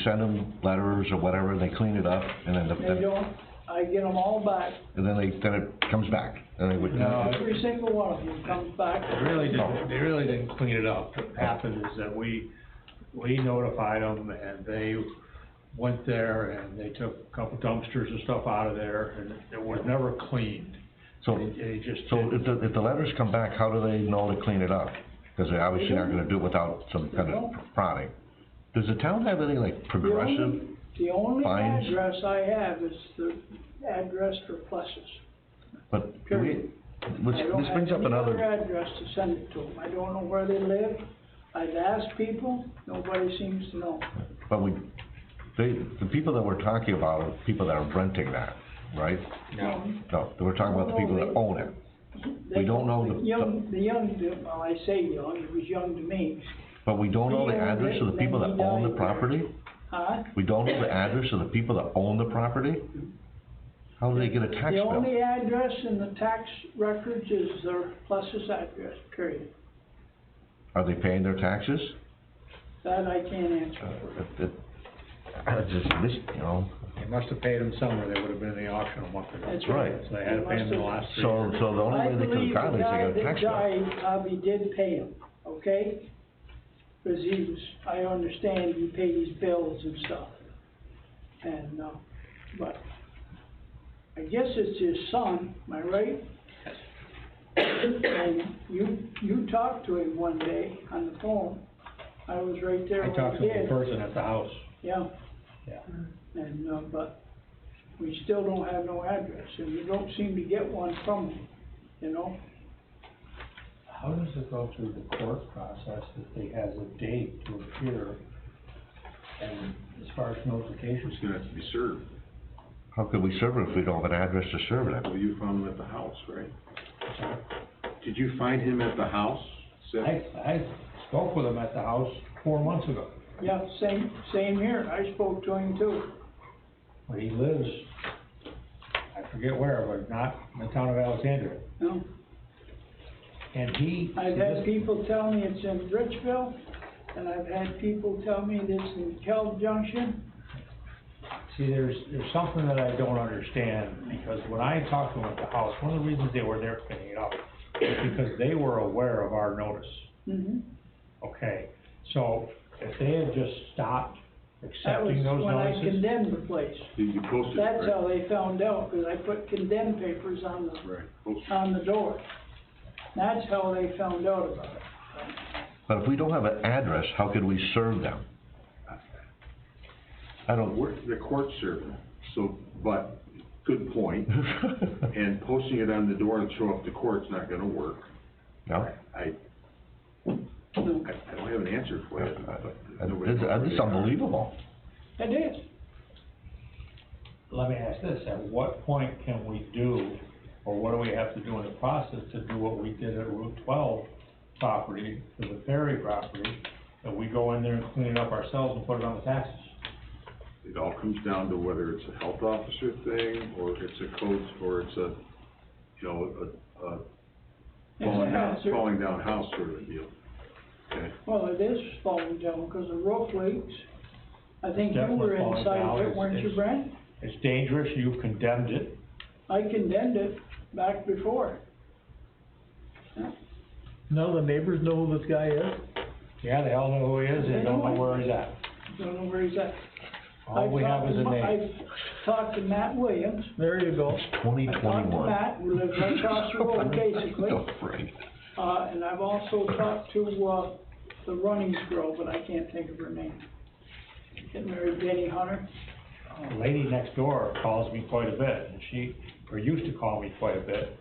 send them letters or whatever, and they clean it up, and then They don't, I get them all back. and then it comes back, and they would. No. Every single one of them comes back. They really didn't clean it up. What happened is that we notified them, and they went there and they took a couple dumpsters and stuff out of there, and it was never cleaned. So, They just so if the letters come back, how do they know to clean it up? Cause they're obviously not gonna do it without some kind of prodding. Does the town have any like progressive? The only fines? address I have is the address for pluses. But we, Period. which, I don't this brings have up any other another, address to send it to them. I don't know where they live. I've asked people, nobody seems to know. but the people that we're talking about are people that are renting that, right? No, we're talking about the people that own it. We don't know The young, well, I say young, he was young to me. But we don't know the He owned address it, of the and people then that he own the died. property? Huh? We don't know the address of the people that own the property? How do they get a tax The bill? only address in the tax records is their pluses address, period. Are they paying their taxes? That I can't answer for. I just, you know, They must have paid them somewhere, they would have been in the auction a month ago. That's right. So they had to pay them the last 3 so, years. so the only way they could have gotten it is they got a tax bill. I believe the guy that died probably did pay him, okay? Cause he was, I understand he paid his bills and stuff. And, but, I guess it's his son, am I right? And you talked to him one day on the phone. I was right there I when talked he to the did. person at the house. Yeah. Yeah. And, but we still don't have no address, and we don't seem to get one from them, you know? How does it go through the court process if they has a date to appear? And as far as notifications, It's gonna have to be served. How could we serve it if we don't have an address to serve it at? Well, you found him at the house, right? Did you find him at the house? I spoke with him at the house 4 months ago. Yeah, same here, I spoke to him too. Where he lives, I forget where, but not in the town of Alexandria. No, And he. I've had people tell me it's in Richville, and I've had people tell me it's in Kell Junction. See, there's something that I don't understand, because when I talked to them at the house, one of the reasons they were there cleaning it up is because they were aware of our notice. Mm-hmm. Okay, so if they had just stopped accepting those That was when I notices. condemned the place. You posted it, That's right? how they found out, because I put condemned papers on Right, posted. on the door. That's how they found out about it. But if we don't have an address, how could we serve them? I don't, The court served him, so, but, good point. And posting it on the door to show up to court's not gonna work. no? I don't have an answer for you, but nobody. This is unbelievable. It is. Let me ask this, at what point can we do, or what do we have to do in the process to do what we did at Route 12 property, for the Perry property, that we go in there and clean it up ourselves and put it on the taxes? It all comes down to whether it's a health officer thing, or it's a code, or it's a, you know, a falling down house sort of deal. Okay, Well, it is falling down because the roof leaks. I think you Definitely were falling inside down. of it, weren't you, Brent? It's dangerous, you condemned it. I condemned it back before. None of the neighbors know who this guy is? Yeah, they all know who he is, they don't know where he's at. Don't know where he's at. All we have is a name. I've talked to Matt Williams. There you go. It's I talked to 2021. Matt, who lives right across the road, basically. I'm afraid. And I've also talked to, the Runnings girl, but I can't think of her name. Getting married, Jenny Hunter. The lady next door calls me quite a bit, and or used to call me quite a bit,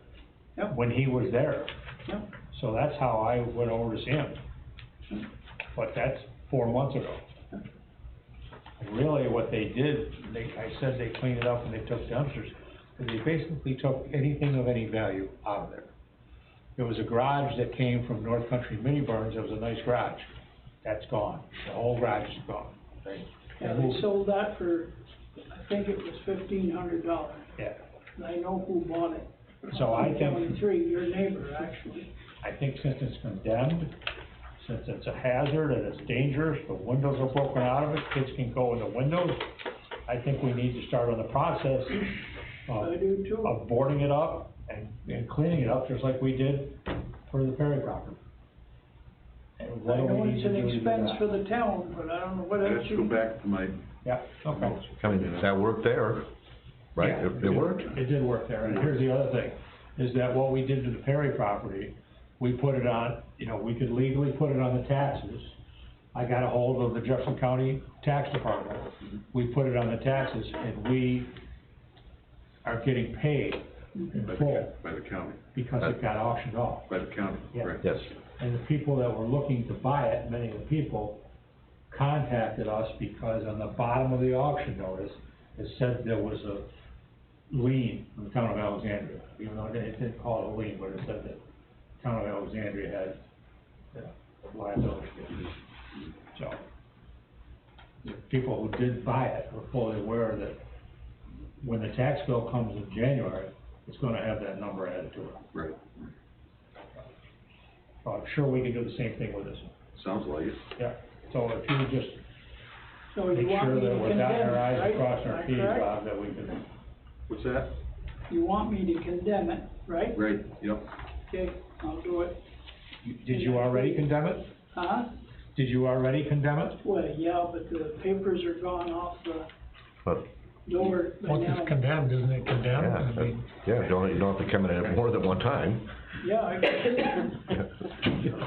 Yep. when he was there. Yep. So that's how I went over to see him. But that's 4 months ago. And really, what they did, I said they cleaned it up and they took dumpsters, and they basically took anything of any value out of there. There was a garage that came from North Country Mini Burns, it was a nice garage. That's gone, the whole garage is gone. Yeah, they sold that for, I think it was $1,500. Yeah, And I know who bought it. So I think- 23, your neighbor, actually. I think since it's condemned, since it's a hazard and it's dangerous, the windows are broken out of it, kids can go in the windows, I think we need to start on the process I do too. of boarding it up and cleaning it up, just like we did for the Perry property. And I what do know we need it's to an do to do expense that? for the town, but I don't know what else let's you. go back to my Yeah, okay. notes. I mean, that worked there, right? Yeah, It worked. It did work there, and here's the other thing, is that what we did to the Perry property we put it on, you know, we could legally put it on the taxes. I got a hold of the Jefferson County Tax Department, we put it on the taxes, and we are getting paid in full By the county, because it got auctioned off. by the county, Yeah. right? Yes. And the people that were looking to buy it, many of the people contacted us because on the bottom of the auction notice, it said there was a lien in the town of Alexandria, even though it didn't call it a lien, but it said that the town of Alexandria had, liability. So, the people who did buy it were fully aware that when the tax bill comes in January, it's gonna have that number added to it. Right. So I'm sure we can do the same thing with this one. Sounds like it. Yeah, so if you would just So make you want sure me to that we're condemn, dotting our i's right? and crossing our Am I t's, correct? Bob, that we can, What's that? You want me to condemn it, right? Right, yep. Okay, I'll do it. did you already condemn it? Huh? Did you already condemn it? Well, yeah, but the papers are gone off the But, door by Once now. it's condemned, isn't it condemned? yeah, I mean, you don't have to come in at more than one time. Yeah, I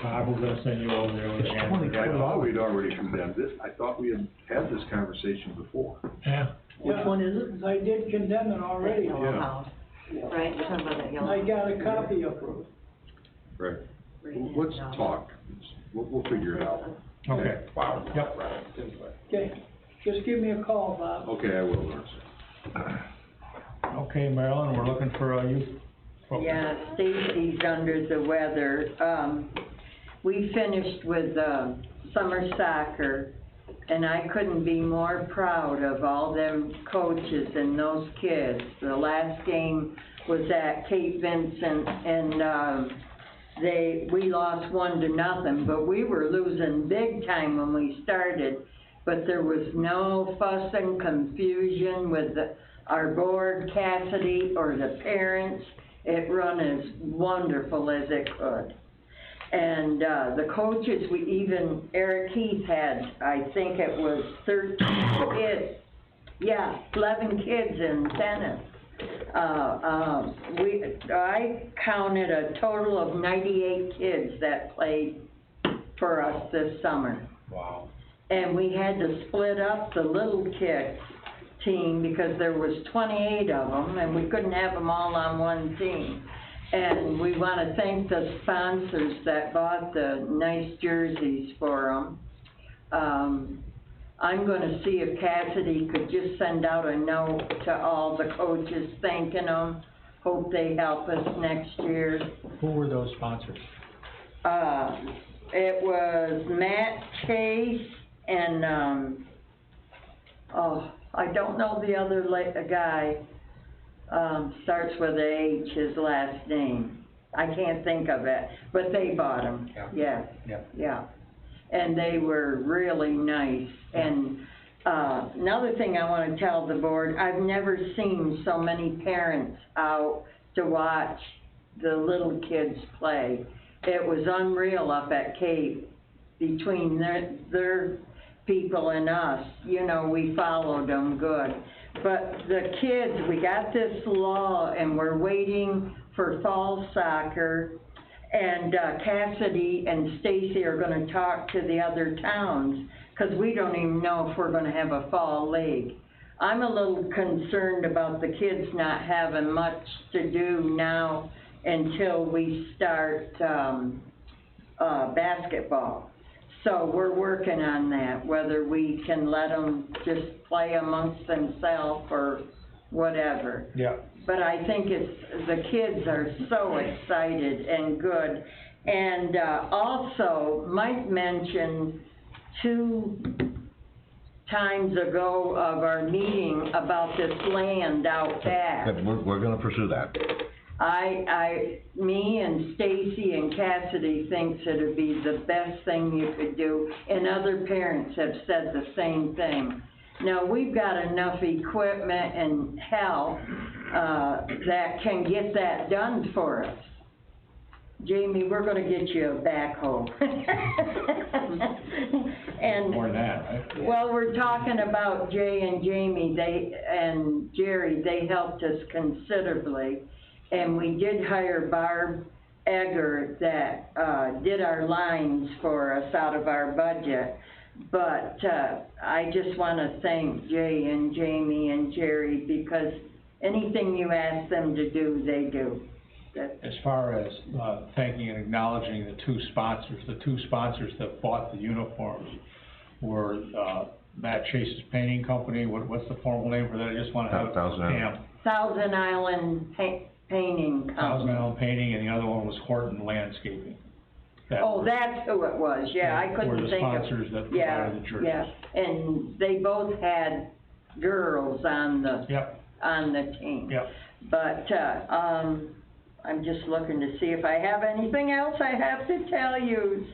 Bob, we're gonna send you over there with a hammer. I thought we'd already condemned it. I thought we had this conversation before. yeah. Which one is it? I did condemn it already. Yellow Yeah. house, right, you're talking about that yellow. I got a copy of it. Right. Right. Let's talk. We'll figure it out. Okay. Wow. Yep. Okay, just give me a call, Bob. Okay, I will, Lawrence. Okay, Marilyn, we're looking for a youth. Yeah, Stacy's under the weather. We finished with, summer soccer, and I couldn't be more proud of all them coaches and those kids. The last game was at Cape Vincent, and, we lost 1-0, but we were losing big time when we started. But there was no fuss and confusion with our board, Cassidy, or the parents. It run as wonderful as it could. And, the coaches, Eric Heath had, I think it was 13 kids. Yeah, 11 kids in tennis. I counted a total of 98 kids that played for us this summer. Wow. And we had to split up the little kid team because there was 28 of them, and we couldn't have them all on one team. And we want to thank the sponsors that bought the nice jerseys for them. I'm going to see if Cassidy could just send out a note to all the coaches thanking them. Hope they help us next year. Who were those sponsors? It was Matt Chase and, I don't know the other guy. Starts with a H, his last name. I can't think of it, but they bought them. Yeah. Yeah. And they were really nice. And, another thing I wanna tell the board, I've never seen so many parents out to watch the little kids play. It was unreal up at Cape, between their people and us, you know, we followed them good. But the kids, we got this law and we're waiting for fall soccer, and Cassidy and Stacy are gonna talk to the other towns, 'cause we don't even know if we're gonna have a fall league. I'm a little concerned about the kids not having much to do now until we start, basketball. So we're working on that, whether we can let them just play amongst themselves or whatever. Yeah. But I think the kids are so excited and good. And, also, Mike mentioned 2 times ago of our meeting about this land out back. We're gonna pursue that. Me and Stacy and Cassidy thinks it'd be the best thing you could do, and other parents have said the same thing. Now, we've got enough equipment and help, that can get that done for us. Jamie, we're gonna get you a backhoe. And. More than that, right? Well, we're talking about Jay and Jamie, and Jerry, they helped us considerably. And we did hire Barb Egger that, did our lines for us out of our budget. But, I just wanna thank Jay and Jamie and Jerry, because anything you ask them to do, they do. As far as, thanking and acknowledging the two sponsors that bought the uniforms were, Matt Chase's Painting Company. What's the formal name for that? I just wanna have Thousand Island. Pam. Thousand Island Painting Company. Thousand Island Painting, and the other one was Horton Landscaping. Oh, that's who it was, yeah, I couldn't think of. Were the sponsors that Yeah, provided the jerseys. yeah, and they both had girls on the, Yep, on the team. yep. But, I'm just looking to see if I have anything else I have to tell you.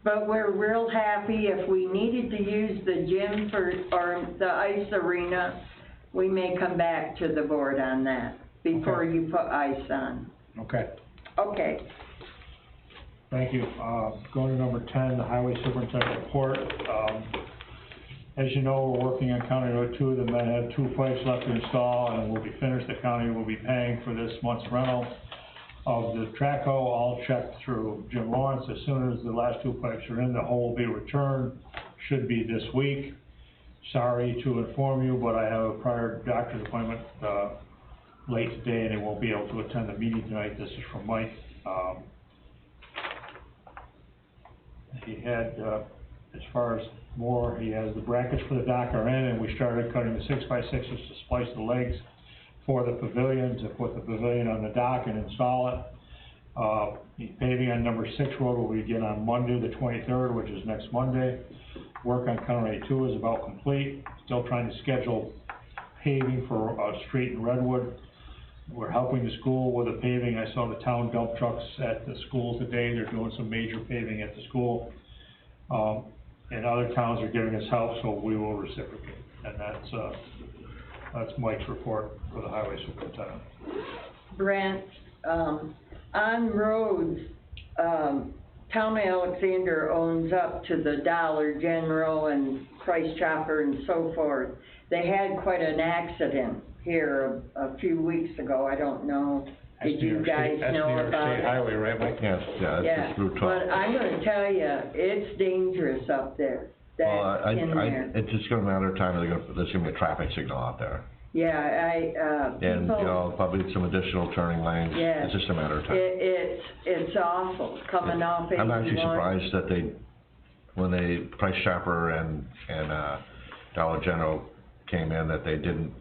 But we're real happy. If we needed to use the gym or the ice arena, we may come back to the board on that before Okay. you put ice on. Okay, Okay, thank you. Going to number 10, the highway superintendent report. As you know, we're working on County Road 2. The men have 2 pipes left to install, and will be finished. The county will be paying for this month's rental of the Traco, all checked through Jim Lawrence. As soon as the last 2 pipes are in, the hole will be returned, should be this week. Sorry to inform you, but I have a prior doctor's appointment, late today, and I won't be able to attend the meeting tonight. This is from Mike. He had, as far as more, he has the brackets for the dock are in, and we started cutting the 6x6s to splice the legs for the pavilion, to put the pavilion on the dock and install it. Paving on number 6 road will begin on Monday, the 23rd, which is next Monday. Work on County 2 is about complete. Still trying to schedule paving for a street in Redwood. We're helping the school with the paving. I saw the town dump trucks at the school today. They're doing some major paving at the school. And other towns are giving us help, so we will reciprocate. And that's Mike's report for the highway superintendent. Brent, on roads, Town of Alexandria owns up to the Dollar General and Price Chopper and so forth. They had quite an accident here a few weeks ago. I don't know, did you guys know about it? That's the State Highway, right, Mike? Yes, yeah, Yeah, it's Route 12. but I'm gonna tell you, it's dangerous up there. Well, That's in there. it's just gonna matter of time, there's gonna be a traffic signal out there. Yeah, And, you people, know, probably some additional turning lanes. Yeah. It's just a matter of time. it's awful, coming off 81. I'm actually surprised that when Price Chopper and Dollar General came in, that they didn't,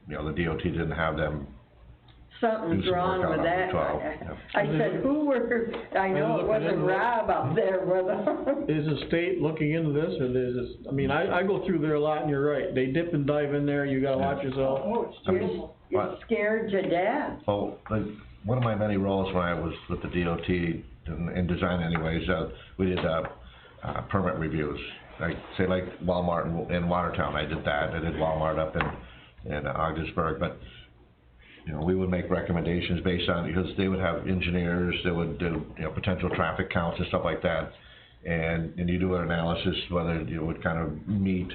you know, the DOT didn't have them. Something's do some wrong work with out on that. Route 12, yeah. I said, who were, I know it wasn't Rob up there with them. Is the state looking into this, or is this, I mean, I go through there a lot, and you're right, they dip and dive in there, you gotta watch yourself. Oh, it's terrible. You're scared to death. Oh, like, one of my many roles when I was with the DOT, in design anyways, we did, permit reviews. Like, say like Walmart in Watertown, I did that. I did Walmart up in Augsburg, but, you know, we would make recommendations based on, because they would have engineers that would do, you know, potential traffic counts and stuff like that. And you do an analysis whether you would kind of meet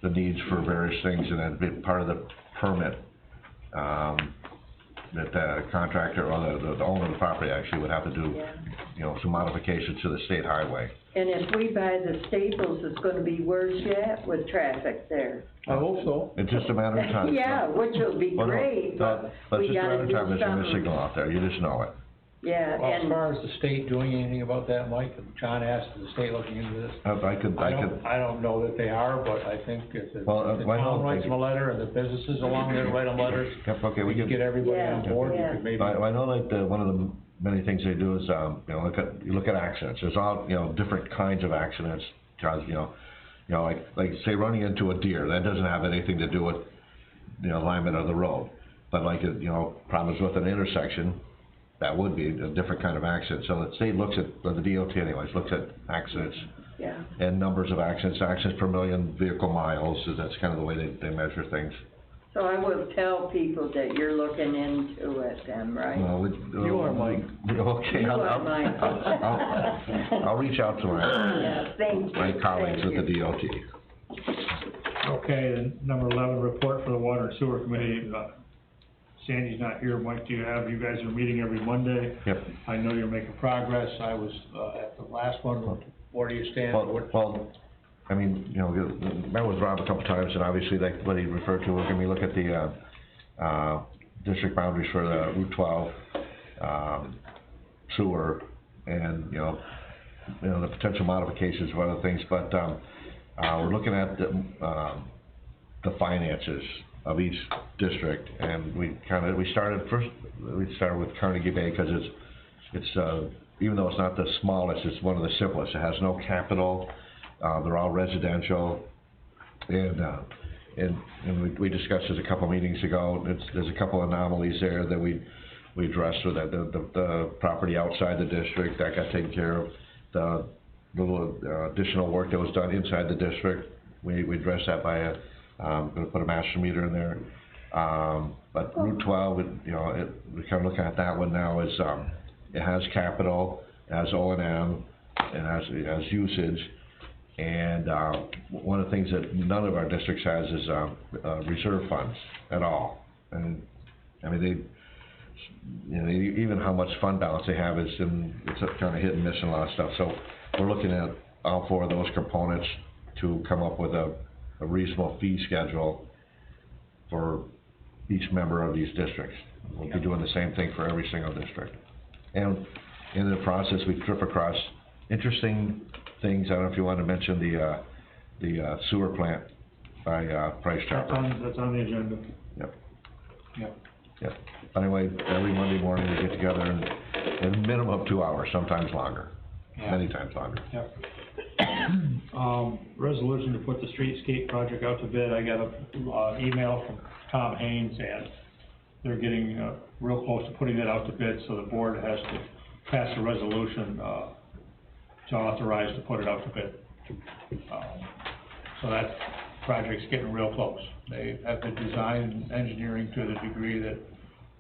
the needs for various things, and that'd be part of the permit, that the contractor or the owner of the property actually would have to do, you know, some modifications to the state highway. And if we buy the Staples, it's gonna be worse yet with traffic there. I hope so. It's just a matter of time. Yeah, which will be Well, no, great, but it's we just a matter gotta of do time, there's gonna be a something. signal out there, you just know it. Yeah, Well, as and, far as the state doing anything about that, Mike, John asked, is the state looking into this? I could, I don't know that they are, but I think if the Well, the I know town writes they- them a letter, and the businesses along there write them letters, yep, okay, we we could can, get everybody Yeah, on board, you yeah. could maybe. I know like one of the many things they do is, you know, you look at accidents, there's all, you know, different kinds of accidents, cause, you know, like say running into a deer, that doesn't have anything to do with, you know, alignment of the road. But like, you know, problems with an intersection, that would be a different kind of accident. So the state looks at, or the DOT anyways, looks at accidents yeah, and numbers of accidents per million vehicle miles, so that's kind of the way they measure things. so I will tell people that you're looking into it then, right? Well, You are Mike. Okay, You are Mike. I'll reach out to Yeah, thank you. my colleagues thank at the you. DOT. Okay, then number 11, report for the Water and Sewer Committee, Sandy's not here, Mike, you guys are meeting every Monday. Yep. I know you're making progress, I was, at the last one, where do you stand? Well, I mean, you know, met with Rob a couple times, and obviously, like what he referred to, we're gonna look at the, district boundaries for the Route 12, sewer, and, you know, the potential modifications of other things, but, we're looking at the finances of each district, and we started with Carnegie Bay, cause it's even though it's not the smallest, it's one of the simplest, it has no capital, they're all residential, and we discussed this a couple meetings ago, there's a couple anomalies there that we addressed with the property outside the district, that got taken care of, the little additional work that was done inside the district, we addressed that by gonna put a master meter in there, but Route 12, we're kinda looking at that one now as, it has capital, it has O&M, it has usage, and, one of the things that none of our districts has is, reserve funds at all, and, I mean, even how much fund balance they have it's kinda hit and miss and a lot of stuff, so we're looking at all four of those components to come up with a reasonable fee schedule for each member of these districts. We'll be doing the same thing for every single district. And in the process, we trip across interesting things. I don't know if you want to mention the sewer plant by Price Chopper. That's on the agenda. Yep. Yep. Yep. Anyway, every Monday morning we get together and in a minimum of 2 hours, sometimes longer, many times longer. Yep. Resolution to put the streetscape project out to bid. I got a email from Tom Haynes, and they're getting real close to putting it out to bid, so the board has to pass a resolution to authorize to put it out to bid. So that project's getting real close. They have the design and engineering to the degree that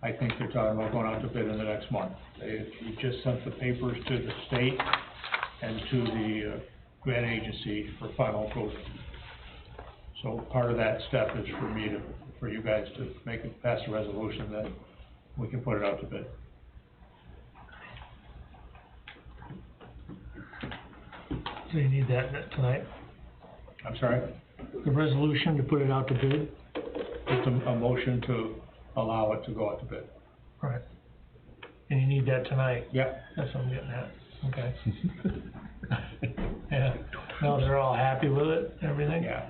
I think they're talking about going out to bid in the next month. We just sent the papers to the state and to the grant agency for final approval. So part of that step is for you guys to pass a resolution that we can put it out to bid. So you need that tonight? I'm sorry? The resolution to put it out to bid? Just a motion to allow it to go out to bid. Right. And you need that tonight? Yep. That's what I'm getting at, okay. Yeah, no, they're all happy with it, everything? Yeah,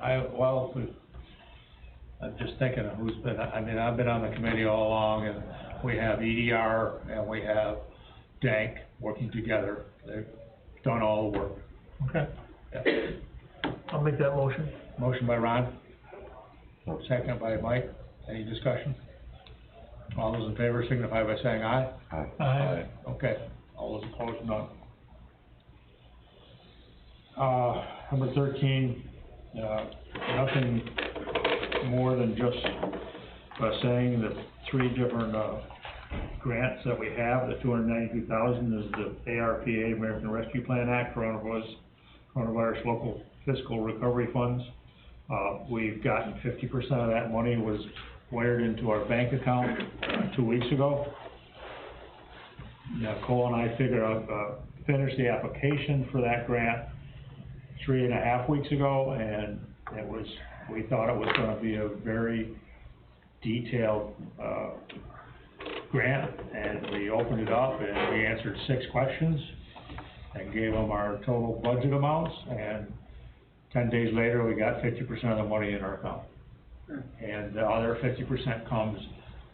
I'm just thinking of who's been, I've been on the committee all along, and we have EDR and we have DANK working together. They've done all the work. Okay, Yeah. I'll make that motion. Motion by Ron, second by Mike. Any discussion? All those in favor signify by saying aye. Aye. Aye. Okay, all those opposed, none. Number 13, nothing more than just saying that 3 different grants that we have. The $292,000 is the ARPA, American Rescue Plan Act, coronavirus local fiscal recovery funds. We've gotten 50% of that money was wired into our bank account 2 weeks ago. Now, Cole and I figured out, finished the application for that grant 3.5 weeks ago, and we thought it was gonna be a very detailed, grant, and we opened it up and we answered 6 questions and gave them our total budget amounts, and 10 days later, we got 50% of the money in our account. And the other 50% comes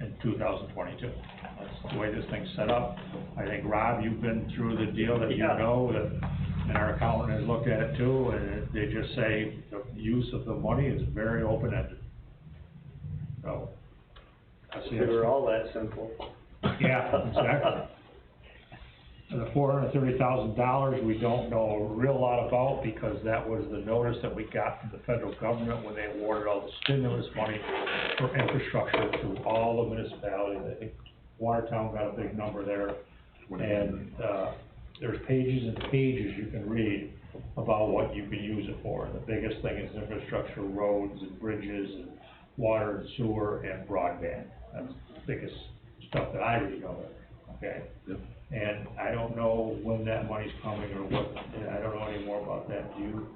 in 2022. That's the way this thing's set up. I think, Rob, you've been through the deal that you know, and our accountant has looked at it too, and they just say the use of the money is very open-ended. So, I see They were all that simple. Yeah, exactly. The $430,000 we don't know a real lot about, because that was the notice that we got from the federal government when they awarded all the stimulus money for infrastructure to all the municipalities. I think Watertown got a big number there, and there's pages and pages you can read about what you can use it for. And the biggest thing is infrastructure, roads and bridges and water and sewer and broadband. biggest stuff that I read of it, okay? Yep. And I don't know when that money's coming or what, I don't know any more about that, do you?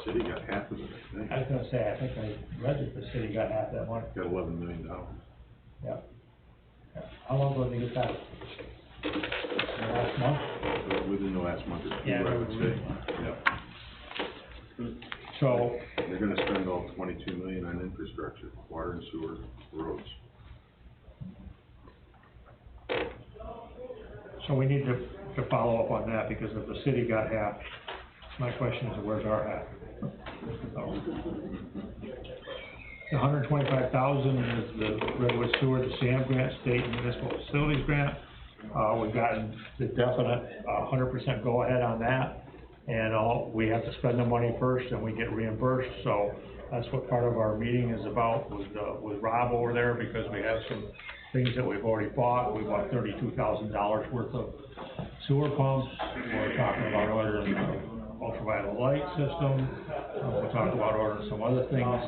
City got half of it, I think. I was gonna say, I think I read that the city got half that money. Got $11 million. Yeah. Yeah. How long ago did they get that? Last month? Within the last month or two, Yeah, I would say. Yep. So, They're gonna spend all 22 million on infrastructure, water and sewer, roads. so we need to follow up on that, because if the city got half, my question is, where's our half? So, the $125,000 is the Redwood Sewer, the SAM grant, state and municipal facilities grant. We've gotten the definite, 100% go ahead on that. And we have to spend the money first and we get reimbursed, so that's what part of our meeting is about with Rob over there, because we have some things that we've already bought. We bought $32,000 worth of sewer pumps. We're talking about ordering an ultraviolet light system. We'll talk about ordering some other things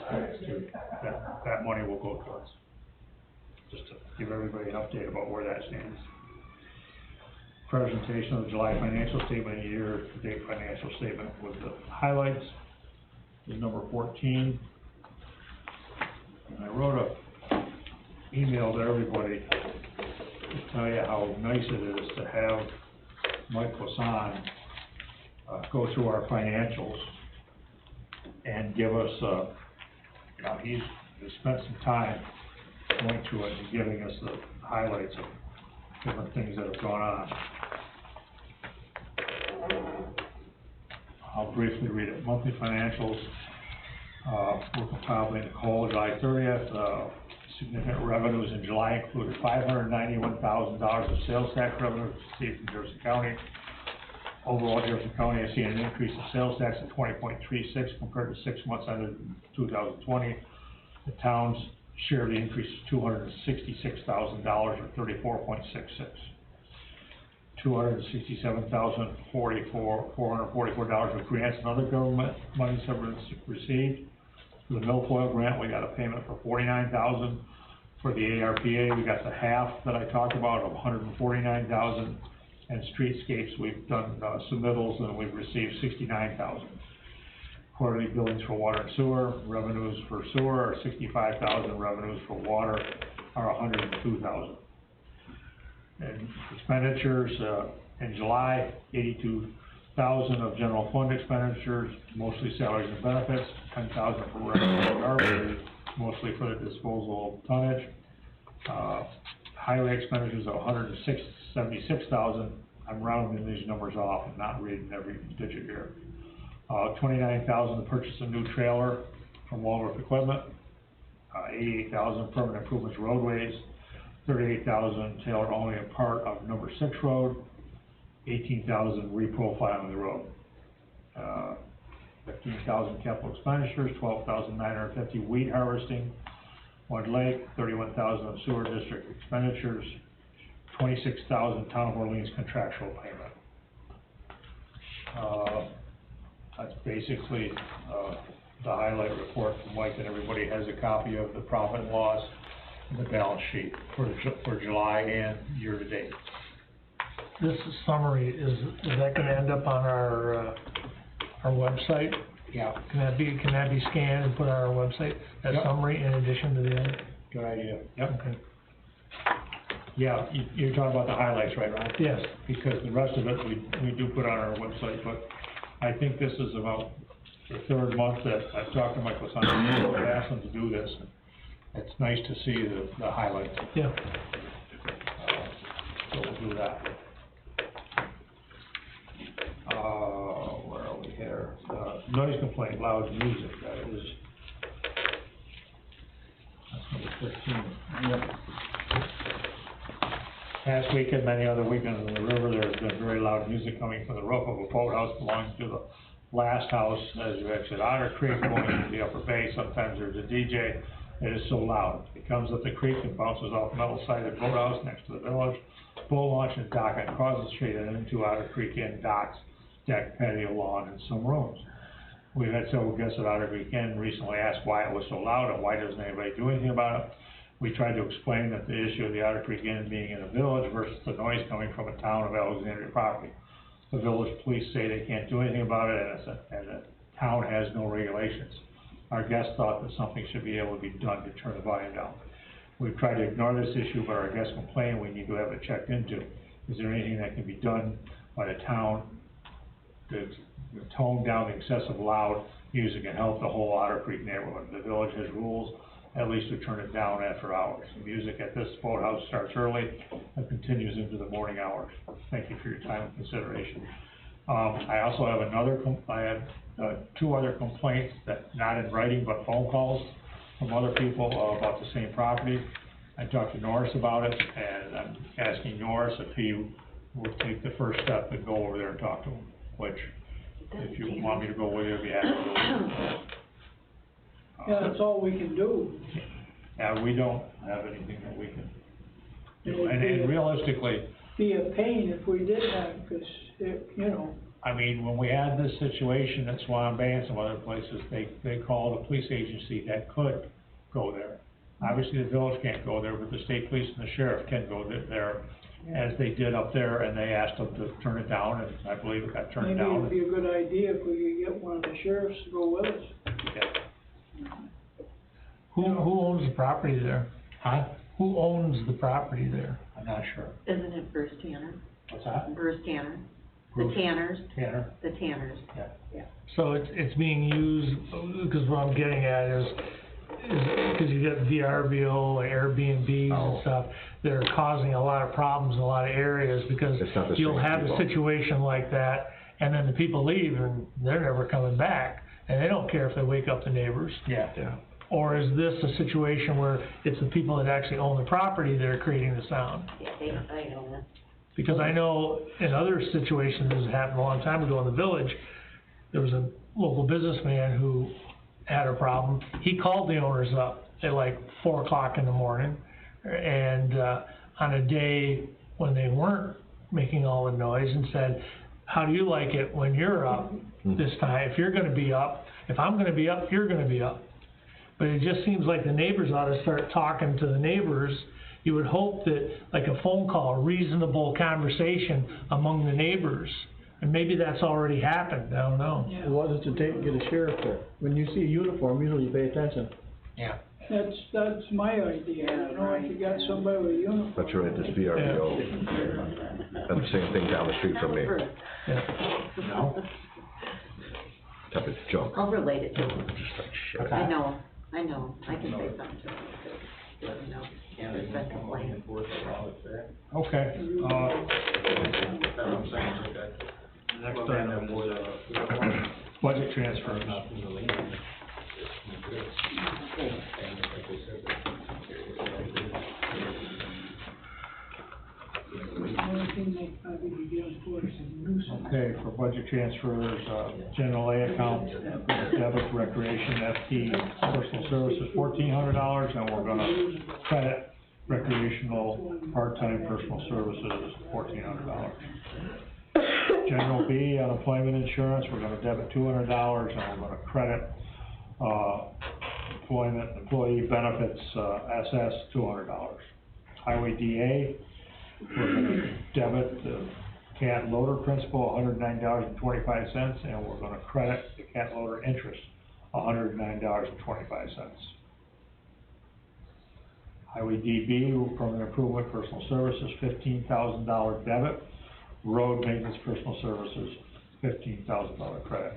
that money will go towards. Just to give everybody an update about where that stands. Presentation of the July financial statement, year-to-date financial statement with the highlights is number 14. And I wrote a email to everybody to tell you how nice it is to have Mike Wasan go through our financials and give us, he's spent some time going through it and giving us the highlights of different things that have gone on. I'll briefly read it. Monthly financials were compiled by Nicole, July 30th. Significant revenues in July included $591,000 of sales tax revenue received from Jefferson County. Overall, Jefferson County has seen an increase in sales tax of 20.36 compared to 6 months ended in 2020. The town's share of the increase is $266,000 or 34.66. $267,444 of grants and other government monies have been received. For the milfoil grant, we got a payment for $49,000. For the ARPA, we got the half that I talked about of $149,000. And streetscapes, we've done submittals and we've received $69,000. Quarterly billings for water and sewer, revenues for sewer are $65,000, revenues for water are $102,000. And expenditures, in July, $82,000 of general fund expenditures, mostly salaries and benefits, $10,000 for revenue and garbage, mostly for the disposal of tonnage. Highway expenditures of $176,000. I'm rounding these numbers off and not reading every digit here. $29,000 to purchase a new trailer from Walworth Equipment. $88,000 permanent improvements roadways. $38,000 Taylor only a part of number 6 road. $18,000 reprofiling the road. $15,000 capital expenditures. $12,950 weed harvesting. One Lake. $31,000 of sewer district expenditures. $26,000 Town of Orleans contractual payment. That's basically the highlight report from Mike, and everybody has a copy of the profit and loss and the balance sheet for July and year to date. This summary, is that gonna end up on our website? Yeah. Can that be scanned and put on our website, that Yep. summary in addition to the other? Good idea. Yep. Okay. Yeah, you're talking about the highlights, right, Ron? Yes. Because the rest of it, we do put on our website, but I think this is about the 3rd month that I've talked to Michael Son, I've asked him to do this. It's nice to see the highlights. Yeah. So we'll do that. Where are we here? Noise complaint, loud music, that is. That's number 15. Yep. Past weekend, many other weekends in the river, there's been very loud music coming from the roof of a boathouse belonging to the last house as you exit Otter Creek going into the upper bay. Sometimes there's a DJ. It is so loud. It comes up the creek and bounces off metal-sided boathouse next to the village, boat launch and dock on Cross Street and into Otter Creek Inn docks, deck, patio, lawn, and some rooms. We've had several guests at Otter Creek Inn recently asked why it was so loud and why doesn't anybody do anything about it. we tried to explain that the issue of the Otter Creek Inn being in a village versus the noise coming from a town of Alexandria property. The village police say they can't do anything about it, and the town has no regulations. Our guests thought that something should be able to be done to turn the volume down. We've tried to ignore this issue, but our guests complain we need to have it checked into. Is there anything that can be done by the town to tone down the excessive loud music and help the whole Otter Creek neighborhood? The village has rules, at least to turn it down after hours. The music at this boathouse starts early and continues into the morning hours. Thank you for your time and consideration. I also have two other complaints that, not in writing, but phone calls from other people about the same property. I talked to Norris about it, and I'm asking Norris if he would take the first step and go over there and talk to him, which, if you want me to go with you, I'd be happy to go with you. Yeah, that's all we can do. Yeah, we don't have anything that we can do, and realistically, Be a pain if we did that, because, you know, I mean, when we had this situation at Swan Bay and some other places, they called a police agency that could go there. Obviously, the village can't go there, but the state police and the sheriff can go there, as they did up there, and they asked them to turn it down, and I believe it got turned maybe down. it'd be a good idea if we could get one of the sheriffs to go with us. Yeah. Who owns the property there? Huh? Who owns the property there? I'm not sure. Isn't it Bruce Tanner? What's that? Bruce Tanner? The Bruce Tanners? Tanner? The Tanners. Yeah. So it's being used, because what I'm getting at is because you get VRBO, Airbnbs and stuff, that are causing a lot of problems in a lot of areas, because It's not the you'll same have a people. situation like that, and then the people leave and they're never coming back, and they don't care if they wake up the neighbors. Yeah. Yeah. Or is this a situation where it's the people that actually own the property that are creating the sound? Yeah, I know that. Because I know in other situations, this happened a long time ago in the village, there was a local businessman who had a problem. He called the owners up at like 4 o'clock in the morning, and on a day when they weren't making all the noise, and said, how do you like it when you're up this time? If you're gonna be up, if I'm gonna be up, you're gonna be up. But it just seems like the neighbors ought to start talking to the neighbors. You would hope that, like a phone call, a reasonable conversation among the neighbors, and maybe that's already happened, I don't know. What does it take to get a sheriff there? When you see a uniform, usually you pay attention. Yeah. That's my idea, you know, if you got somebody with a uniform. But you're at this VRBO, and the same thing down the street from me, No? type of junk. I'll relate it to him. Just like shit. I know, I can say something to him, too. Let him know, yeah, there's been complaining. Okay, next item is, budget transfers. The only thing they probably be doing for us is nuisance. Okay, for budget transfers, general A account, debit recreation, FT, personal services, $1,400, and we're gonna credit recreational, part-time personal services, $1,400. General B, unemployment insurance, we're gonna debit $200, and we're gonna credit, employee benefits, SS, $200. Highway DA, we're gonna debit the cat loader principal, $109.25, and we're gonna credit the cat loader interest, $109.25. Highway DB, permanent improvement, personal services, $15,000 debit. Road maintenance, personal services, $15,000 credit.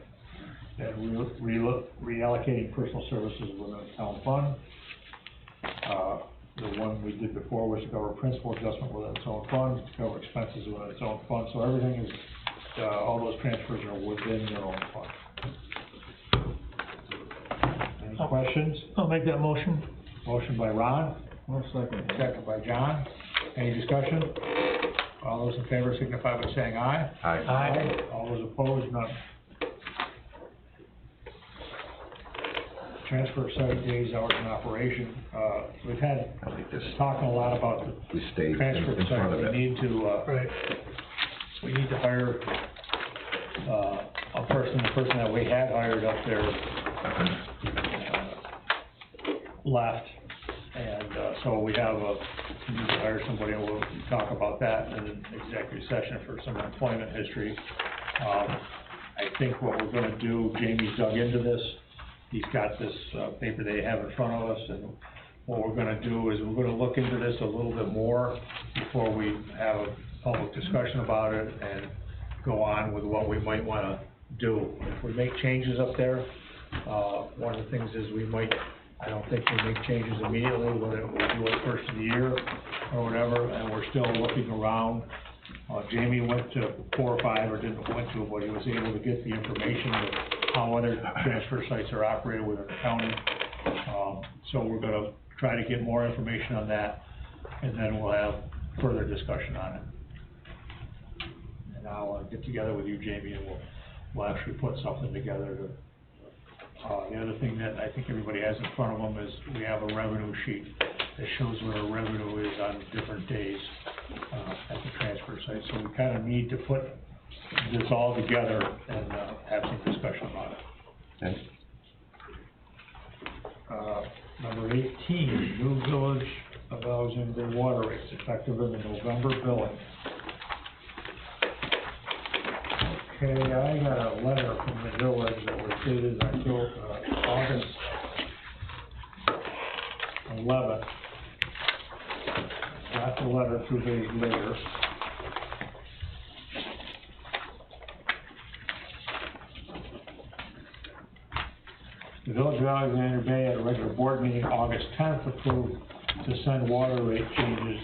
And reallocating personal services within the town fund. The one we did before was to cover principal adjustment within its own fund, to cover expenses within its own fund, so everything is, all those transfers are within their own fund. Any questions? I'll make that motion. Motion by Ron, 1 second. second by John. Any discussion? All those in favor signify by saying aye. Aye. Aye. All those opposed, none. Transfer of 7 days, hours in operation, we've had, I think this, talking a lot about the we stayed transfer in front of site. it. We need to hire, the person that we had hired up there, left, and, so we have we need to hire somebody, and we'll talk about that in an executive session for some employment history. I think what we're gonna do, Jamie's dug into this, he's got this, paper they have in front of us, and what we're gonna do is we're gonna look into this a little bit more before we have a public discussion about it and go on with what we might wanna do. If we make changes up there, one of the things is I don't think we make changes immediately, we'll do it first of the year or whatever, and we're still looking around. Jamie went to 4 or 5, or didn't went to, but he was able to get the information of how other transfer sites are operated within the county. So we're gonna try to get more information on that, and then we'll have further discussion on it. And I'll get together with you, Jamie, and we'll actually put something together to, the other thing that I think everybody has in front of them is we have a revenue sheet that shows what our revenue is on different days, at the transfer site. So we kinda need to put this all together and, have some discussion about it. Okay. Number 18, new Village of Alexandria water rates effective in the November billing. Okay, I got a letter from the village that was dated August 11th. Got the letter 2 days later. The Village of Alexandria Bay at a regular board meeting August 10th approved to send water rate changes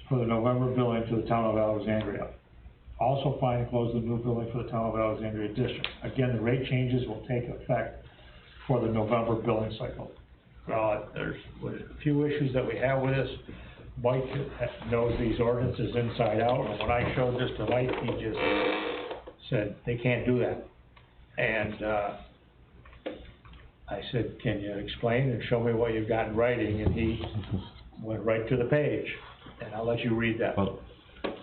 for the November billing to the town of Alexandria. Also find and close the new billing for the town of Alexandria district. Again, the rate changes will take effect for the November billing cycle. There's a few issues that we have with this. Mike knows these ordinances inside out, and when I showed this to Mike, he just said, they can't do that. And, I said, can you explain and show me what you've got in writing? And he went right to the page, and I'll let you read that. Well,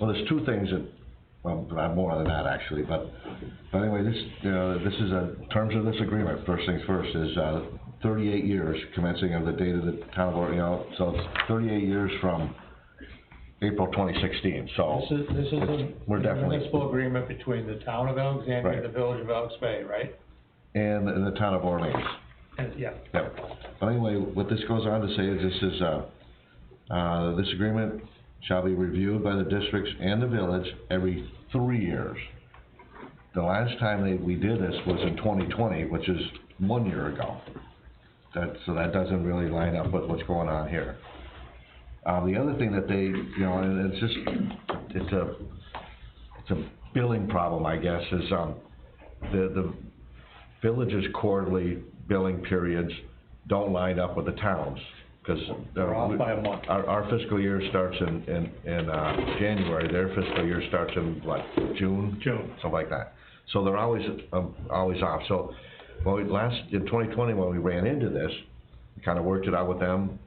there's 2 things that, well, more than that actually, but anyway, this is terms of this agreement, first things first, is, 38 years commencing of the date of the town of, so it's 38 years from April 2016, so. This is we're definitely. municipal agreement between the town of Alexandria Right. and the Village of Alex Bay, right? And the town of Orleans. And, yeah. Yep. But anyway, what this goes on to say is this is, this agreement shall be reviewed by the districts and the village every 3 years. The last time we did this was in 2020, which is 1 year ago. So that doesn't really line up with what's going on here. The other thing that they, and it's a billing problem, I guess, is, the village's quarterly billing periods don't line up with the towns, because They're off by a month. Our fiscal year starts in January, their fiscal year starts in what, June? June. Something like that. So they're always off. So in 2020, when we ran into this, we kinda worked it out with them,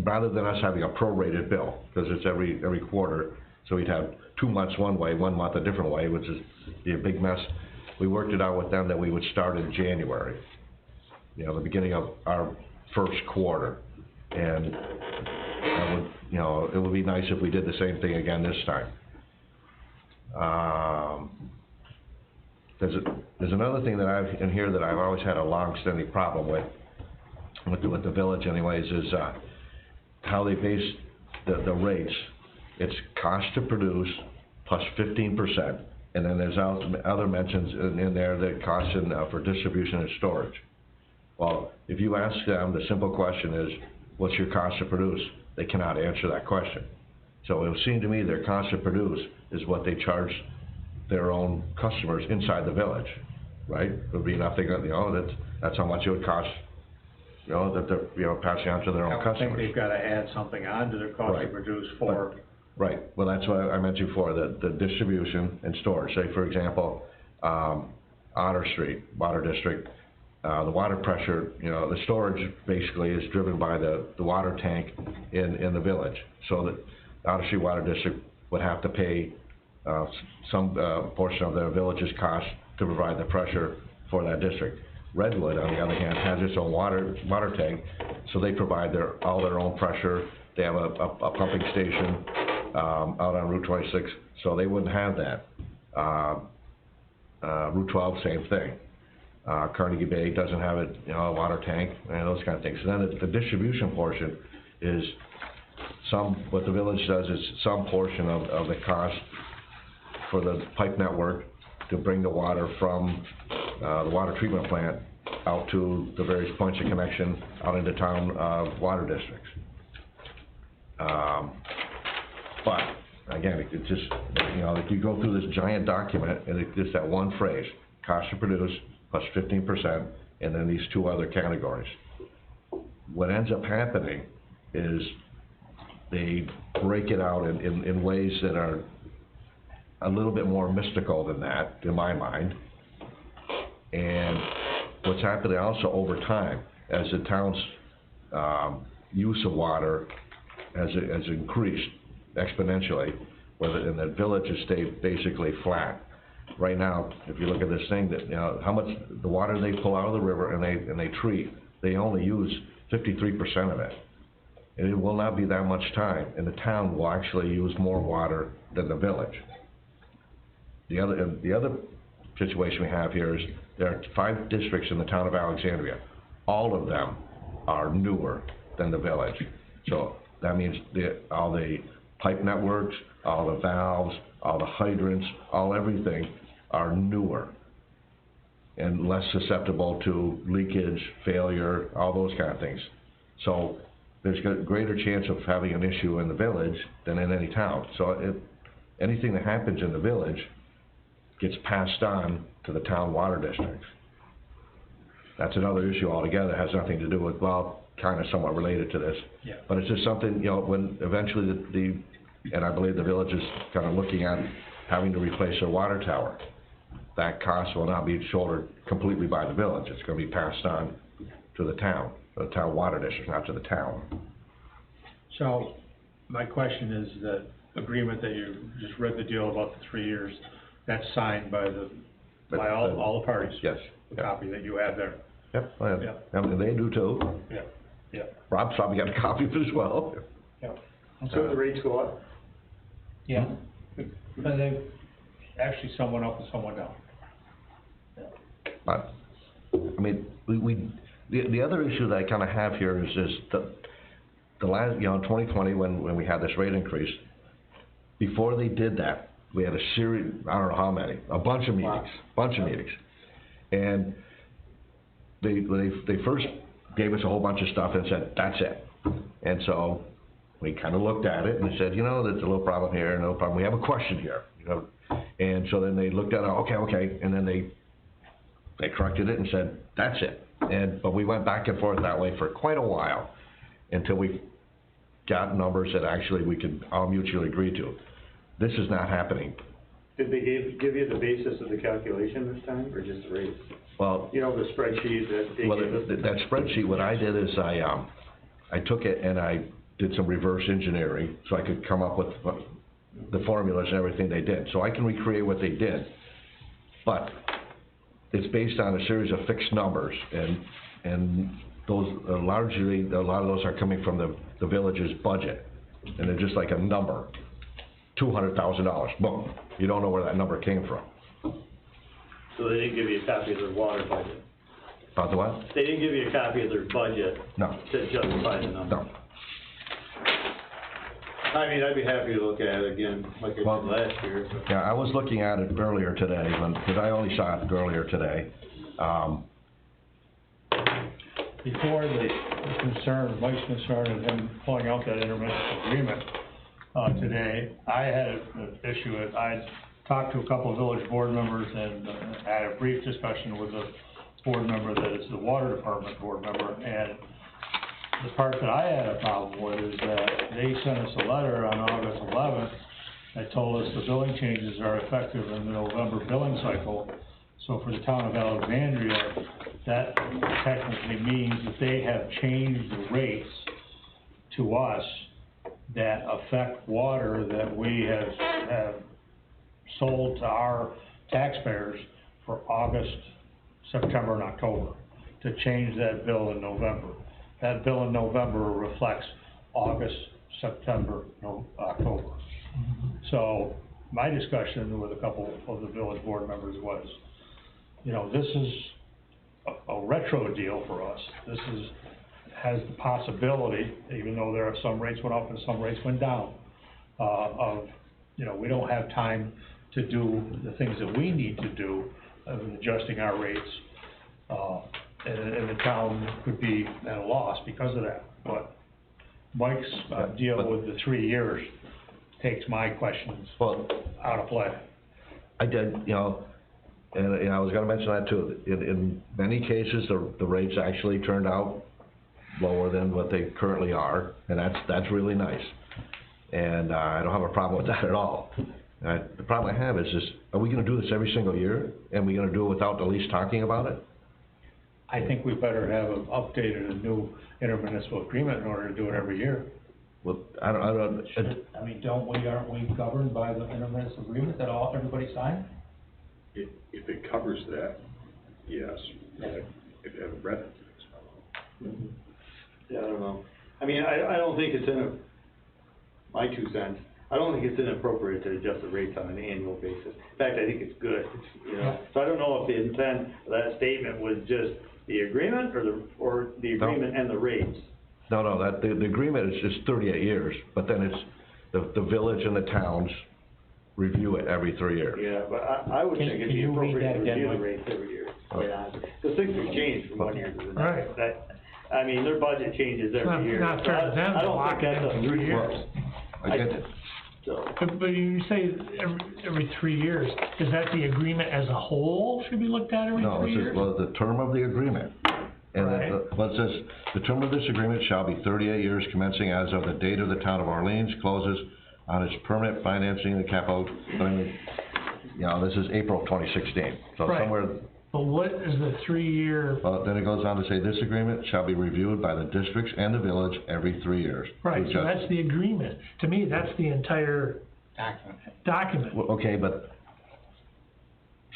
rather than us having a prorated bill, because it's every quarter, so we'd have 2 months one way, 1 month a different way, which is be a big mess. We worked it out with them that we would start in January, the beginning of our first quarter. And it would be nice if we did the same thing again this time. There's another thing that I've in here that I've always had a long-standing problem with the village anyways, is how they base the rates. It's cost to produce plus 15%, and then there's other mentions in there that cost for distribution and storage. Well, if you ask them, the simple question is, what's your cost to produce? They cannot answer that question. So it would seem to me their cost to produce is what they charge their own customers inside the village, right? It would be nothing, that's how much it would cost, that they're, passing on to their own customers. I think they've gotta add something on to their cost to produce for. Right, well, that's what I mentioned before, the distribution and storage. Say, for example, Otter Street, Water District, the water pressure, the storage basically is driven by the water tank in the village. So the Otter Street Water District would have to pay some portion of their village's cost to provide the pressure for that district. Redwood, on the other hand, has its own water tank, so they provide all their own pressure. They have a pumping station, out on Route 26, so they wouldn't have that. Route 12, same thing. Carnegie Bay doesn't have a water tank, and those kind of things. So then the distribution portion is what the village does is some portion of the cost for the pipe network to bring the water from, the water treatment plant out to the various points of connection out into town, water districts. But, again, it just, like you go through this giant document, and it's just that one phrase, cost to produce plus 15%, and then these two other categories. What ends up happening is they break it out in ways that are a little bit more mystical than that, in my mind. And what's happening also over time, as the town's use of water has increased exponentially, and the village has stayed basically flat. Right now, if you look at this thing, that how much the water they pull out of the river and they treat, they only use 53% of it. And it will not be that much time, and the town will actually use more water than the village. The other situation we have here is there are 5 districts in the town of Alexandria. All of them are newer than the village. So that means all the pipe networks, all the valves, all the hydrants, everything are newer and less susceptible to leakage, failure, all those kind of things. So there's a greater chance of having an issue in the village than in any town. So anything that happens in the village gets passed on to the town water districts. That's another issue altogether. It has nothing to do with, well, kind of somewhat related to this. Yeah. But it's just something, when eventually and I believe the village is kind of looking at having to replace their water tower. That cost will not be shouldered completely by the village. It's going to be passed on to the town water district, not to the town. So, my question is that agreement that you just read the deal about the 3 years, that's signed by all the parties? Yes. The copy that you have there? Yep, I have. Yeah. And they do too. Yeah. Rob's probably got a copy of it as well. Yeah. So the rates go up? Yeah. And they, actually someone up and someone down. But, I mean, the other issue that I kind of have here is the last, in 2020 when we had this rate increase, before they did that, we had a series, I don't know how many, a bunch of meetings. And they first gave us a whole bunch of stuff and said, that's it. And so we kind of looked at it and said, there's a little problem here, no problem, we have a question here, And so then they looked at it, okay, and then they corrected it and said, that's it. But we went back and forth that way for quite a while until we got numbers that actually we could all mutually agree to. This is not happening. Did they give you the basis of the calculation this time, or just the rates? Well, the spreadsheet that they gave us? That spreadsheet, what I did is I took it and I did some reverse engineering so I could come up with the formulas and everything they did. So I can recreate what they did, but it's based on a series of fixed numbers, and those largely, a lot of those are coming from the village's budget, and they're just like a number, $200,000, boom. You don't know where that number came from. So they didn't give you a copy of their water budget? About the what? They didn't give you a copy of their budget? No. To justify the number? No. I mean, I'd be happy to look at it again, like I did last year. But. Yeah, I was looking at it earlier today, because I only saw it earlier today. Before the concern, Mike's concern of him pulling out that intermunicipal agreement, today, I had an issue. I talked to a couple of village board members and had a brief discussion with a board member that is the water department board member, and the part that I had a problem with is that they sent us a letter on August 11th that told us the billing changes are effective in the November billing cycle. So for the town of Alexandria, that technically means that they have changed the rates to us that affect water that we have sold to our taxpayers for August September and October, to change that bill in November. That bill in November reflects August, September, October. So, my discussion with a couple of the village board members was, you know, this is a retro deal for us. This has the possibility, even though there are some rates went up and some rates went down, of, you know, we don't have time to do the things that we need to do of adjusting our rates, and the town could be at a loss because of that. But Mike's deal with the 3 years takes my questions out of play. I did, you know, and I was gonna mention that too. In many cases, the rates actually turned out lower than what they currently are, and that's really nice. And I don't have a problem with that at all. The problem I have is are we gonna do this every single year? And we gonna do it without at least talking about it? I think we better have an updated, a new intermunicipal agreement in order to do it every year. Well, I don't, Aren't we governed by the intermunicipal agreement that everybody signed? If it covers that, yes. If you haven't read it. Yeah, I don't know. I mean, I don't think it's my 2 cents, I don't think it's inappropriate to adjust the rates on an annual basis. In fact, I think it's good, you know. So I don't know if the intent of that statement was just the agreement or the agreement and the rates. No, the agreement is just 38 years, but then it's the village and the towns review it every 3 years. Yeah, but I would think it'd be appropriate to review the rates every year, quite honestly. Because things have changed from one year to the next. Right. I mean, their budget changes every year. Not fair to them I to don't lock think it that's in a 3 years. I get it. So, But you say every 3 years, is that the agreement as a whole should be looked at every 3 No, it years? says, well, the term of the agreement. And Right. it says, the term of this agreement shall be 38 years commencing as of the date of the town of Orleans closes on its permanent financing the capital, you know, this is April 2016, so Right. somewhere, But what is the 3-year, then it goes on to say, this agreement shall be reviewed by the districts and the village every 3 years. right, Which so is- that's the agreement. To me, that's the entire document. Well, okay, but,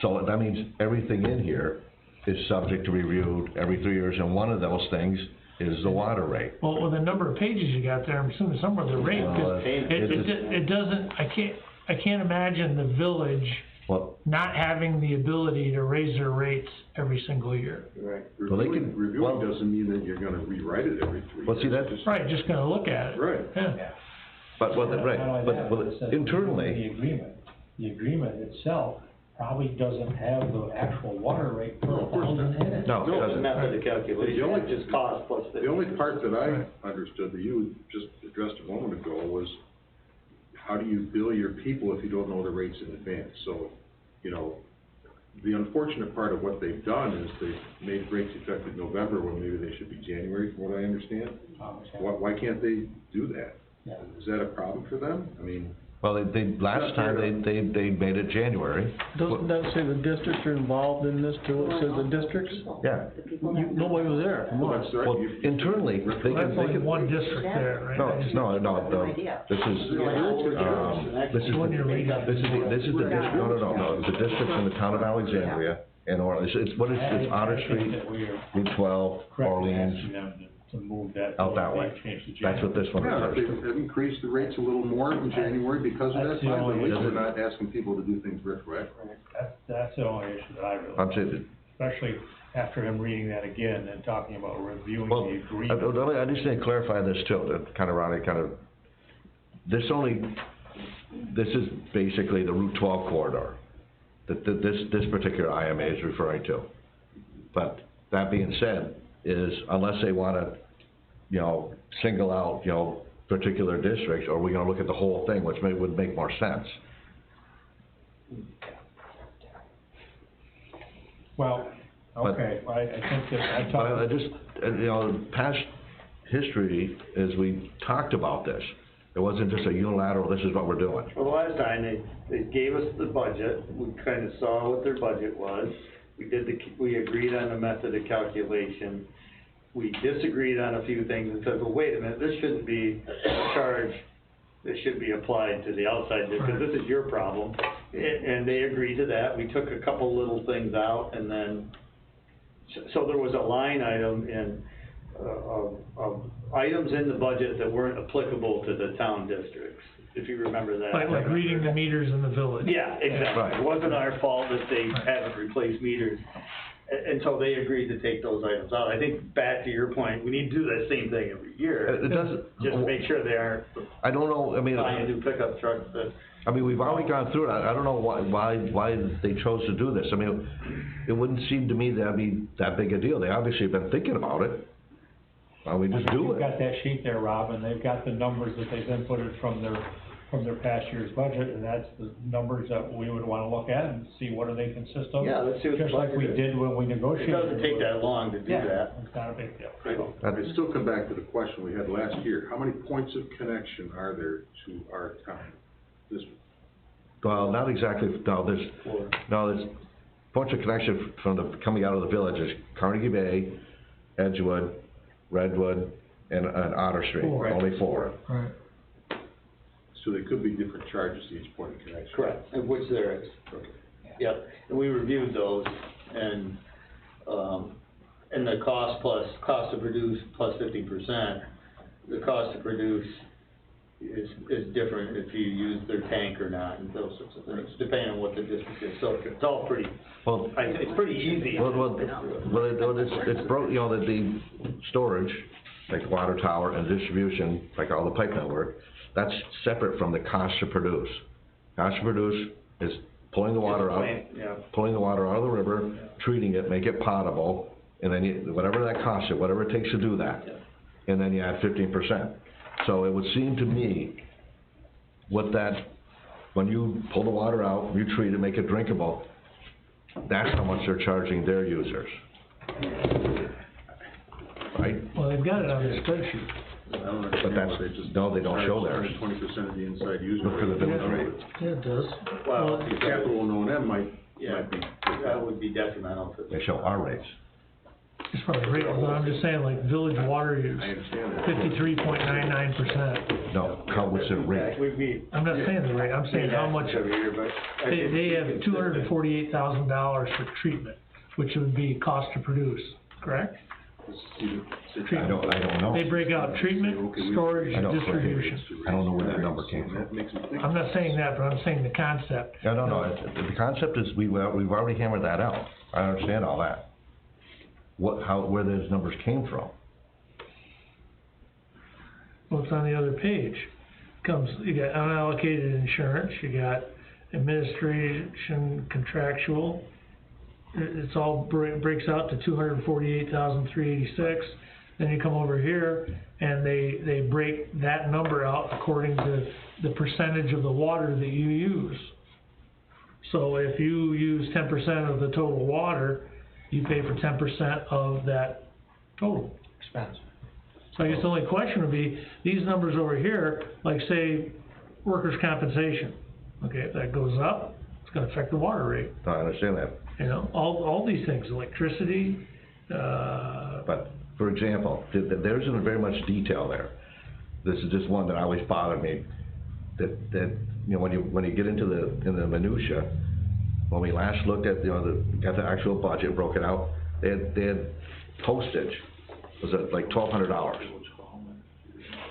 so that means everything in here is subject to reviewed every 3 years, and one of those things is the water rate. Well, with the number of pages you got there, I'm assuming somewhere the rate, Well, because it it doesn't, I can't imagine the village Well, not having the ability to raise their rates every single year. right. Well, they can- Reviewing well- doesn't mean that you're gonna rewrite it every 3 years. well, see, that's, Right, just gonna look at it. Right. Yeah. but, well, right, Not only but, that, well, it says internally, the agreement itself probably doesn't have the actual water rate per thousand in it. no, it No, the doesn't. method of calculation, The only- it's just cost plus The only part that I understood that you just addressed a moment ago was, how do you bill your people if you don't know the rates in advance? So, you know, the unfortunate part of what they've done is they've made rates effective November when maybe they should be January, from what I understand. Why can't they do that? Yeah. Is that a problem for them? I mean, Well, last time, they made it January. Doesn't that say the districts are involved in this too? It says the districts? Yeah, Nobody was there, come on. that's right. well, internally, they That's can, only one district there, right? no, this is, this is, When you're reading. this is the district, no, the districts in the town of Alexandria, and it's Otter Street, Route 12, Orleans, Asking them to move that. out that way. Change to That's what this one Yeah, if refers they to. have increased the rates a little more in January because of that, That's the fine, but at only least issue. we're not asking people to do things retroactively. That's the only issue that I really. I'm saying, Especially after him reading that again and talking about reviewing well, the agreement. I just need to clarify this too, that kind of, Ronnie, this is basically the Route 12 corridor that this particular IMA is referring to. But that being said, is unless they wanna, you know, single out, you know, particular districts, or we're gonna look at the whole thing, which would make more sense. Well, okay, I think that, I But I talked, just, you know, past history is we talked about this. It wasn't just a unilateral, this is what we're doing. Well, the last time, they gave us the budget, we kind of saw what their budget was. We agreed on the method of calculation. We disagreed on a few things and said, well, wait a minute, this shouldn't be a charge, this should be applied to the outside, because this is your problem. And they agreed to that. We took a couple little things out, and then so there was a line item in, of items in the budget that weren't applicable to the town districts, if you remember that. Like reading the meters in the village. Yeah, exactly. Right. It wasn't our fault that they haven't replaced meters. And so they agreed to take those items out. I think, back to your point, we need to do that same thing every year. It doesn't. Just to make sure they aren't I don't know, I mean. buying new pickup trucks that. I mean, we've already gone through it, I don't know why they chose to do this, I mean, it wouldn't seem to me that'd be that big a deal, they obviously have been thinking about it. Why don't we just do You've it? got that sheet there, Rob, and they've got the numbers that they've inputted from their past year's budget, and that's the numbers that we would wanna look at and see what do they consist of. Yeah, let's see what the Just like we budget is. did when we It negotiated. doesn't take that long to do Yeah, that. it's not a big deal. I still come back to the question we had last year, how many points of connection are there to our town? This, Well, not exactly, there's points of connection from coming out of the village is Carnegie Bay, Edgewood, Redwood, and Otter Street, only 4. Right. so there could be different charges to each point of connection. Correct, of which there is. Yep, and we reviewed those, and the cost to produce plus 50%, the cost to produce is different if you use their tank or not, and those sorts of things, depending on what the district is, so it's all pretty, Well, it's pretty easy. it's broke, you know, the storage, like water tower and distribution, like all the pipe network, that's separate from the cost to produce. Cost to produce is pulling the water out, pulling the water out of the river, treating it, make it potable, and then whatever that costs you, whatever it takes to do that, and then you add 15%. So it would seem to me, with that, when you pull the water out, you treat it, make it drinkable, that's how much they're charging their users. Right? Well, they've got it on their spreadsheet. I don't But understand that's, why they just. no, they don't show theirs. 20% of the inside user. Look for the village rate. rate. Yeah, it does. Well, The capital and O&M might be. that would be detrimental to. They show our rates. It's probably great, but I'm just saying, like, village water use, I understand that. 53.99%. No, what's the rate? I'm not saying the rate, I'm saying how much, Every year, but. they have $248,000 for treatment, which would be cost to produce, correct? I don't know. They break out treatment, storage, I know. distribution. I don't know where that number came from. That makes me think. I'm not saying that, but I'm saying the concept. No, the concept is, we've already hammered that out, I understand all that. Where those numbers came from. Well, it's on the other page. You got unallocated insurance, you got administration contractual. It's all breaks out to $248,386. Then you come over here and they break that number out according to the percentage of the water that you use. So if you use 10% of the total water, you pay for 10% of that total expense. So I guess the only question would be, these numbers over here, like say, workers' compensation, okay, if that goes up, it's gonna affect the water rate. I understand that. You know, all these things, electricity, But, for example, there isn't very much detail there. This is just one that always bothered me, that, you know, when you get into the minutia, when we last looked at, got the actual budget, broke it out, they had postage, was it like $1,200?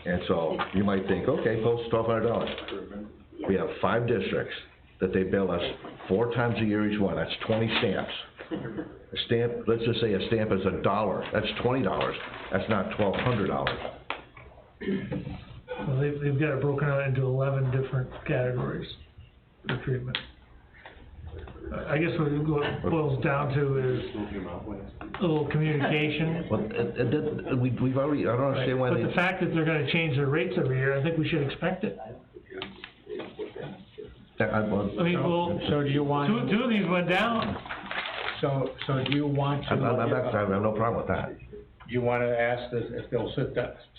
And so, you might think, okay, post $1,200. We have 5 districts that they bill us 4 times a year each one, that's 20 stamps. A stamp, let's just say a stamp is $1, that's $20, that's not $1,200. well, they've got it broken out into 11 different categories for treatment. I guess what it boils down to is a little communication. Well, we've already, I don't understand why But they. the fact that they're gonna change their rates every year, I think we should expect it. I mean, well, So do you want? two of these went down. So do you want to? I have no problem with that. Do you wanna ask if they'll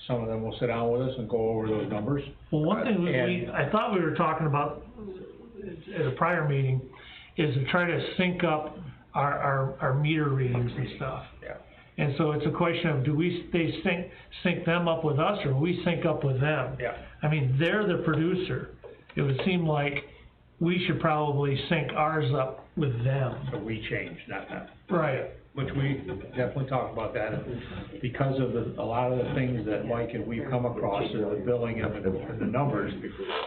some of them will sit down with us and go over those numbers? Well, one thing I thought we were talking about at a prior meeting is to try to sync up our meter readings and stuff. Yeah. And so it's a question of, they sync them up with us, or we sync up with them? Yeah. I mean, they're the producer. It would seem like we should probably sync ours up with them. So we change, not them. Right. which we definitely talked about that, because of a lot of the things that Mike and we've come across in the billing and the numbers,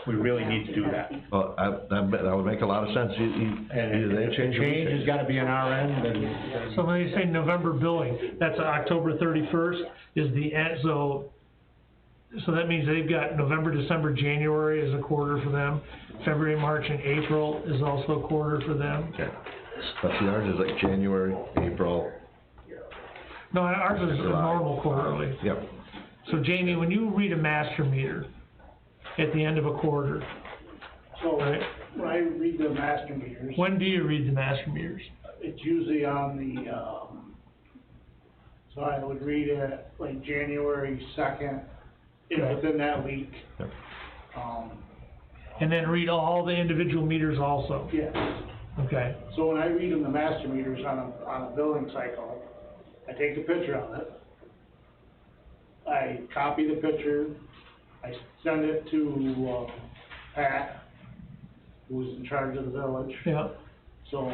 we really need to do that. Well, that would make a lot of sense, either they And change or we change has change. gotta be on our end, and So when you say November billing, that's October 31st is the end, so that means they've got November, December, January is a quarter for them, February, March, and April is also a quarter for them. Okay. But see, ours is like January, April, No, ours is a normal quarterly. yep. So Jamie, when you read a master meter at the end of a quarter, So, right, when I read the master meters, when do you read the master meters? it's usually on the, so I would read it like January 2nd, Okay. within that week. Yep. And then read all the individual meters also, Yes. okay? So when I read them, the master meters on a billing cycle, I take a picture of it. I copy the picture, I send it to, Pat, who's in charge of the village. Yeah, So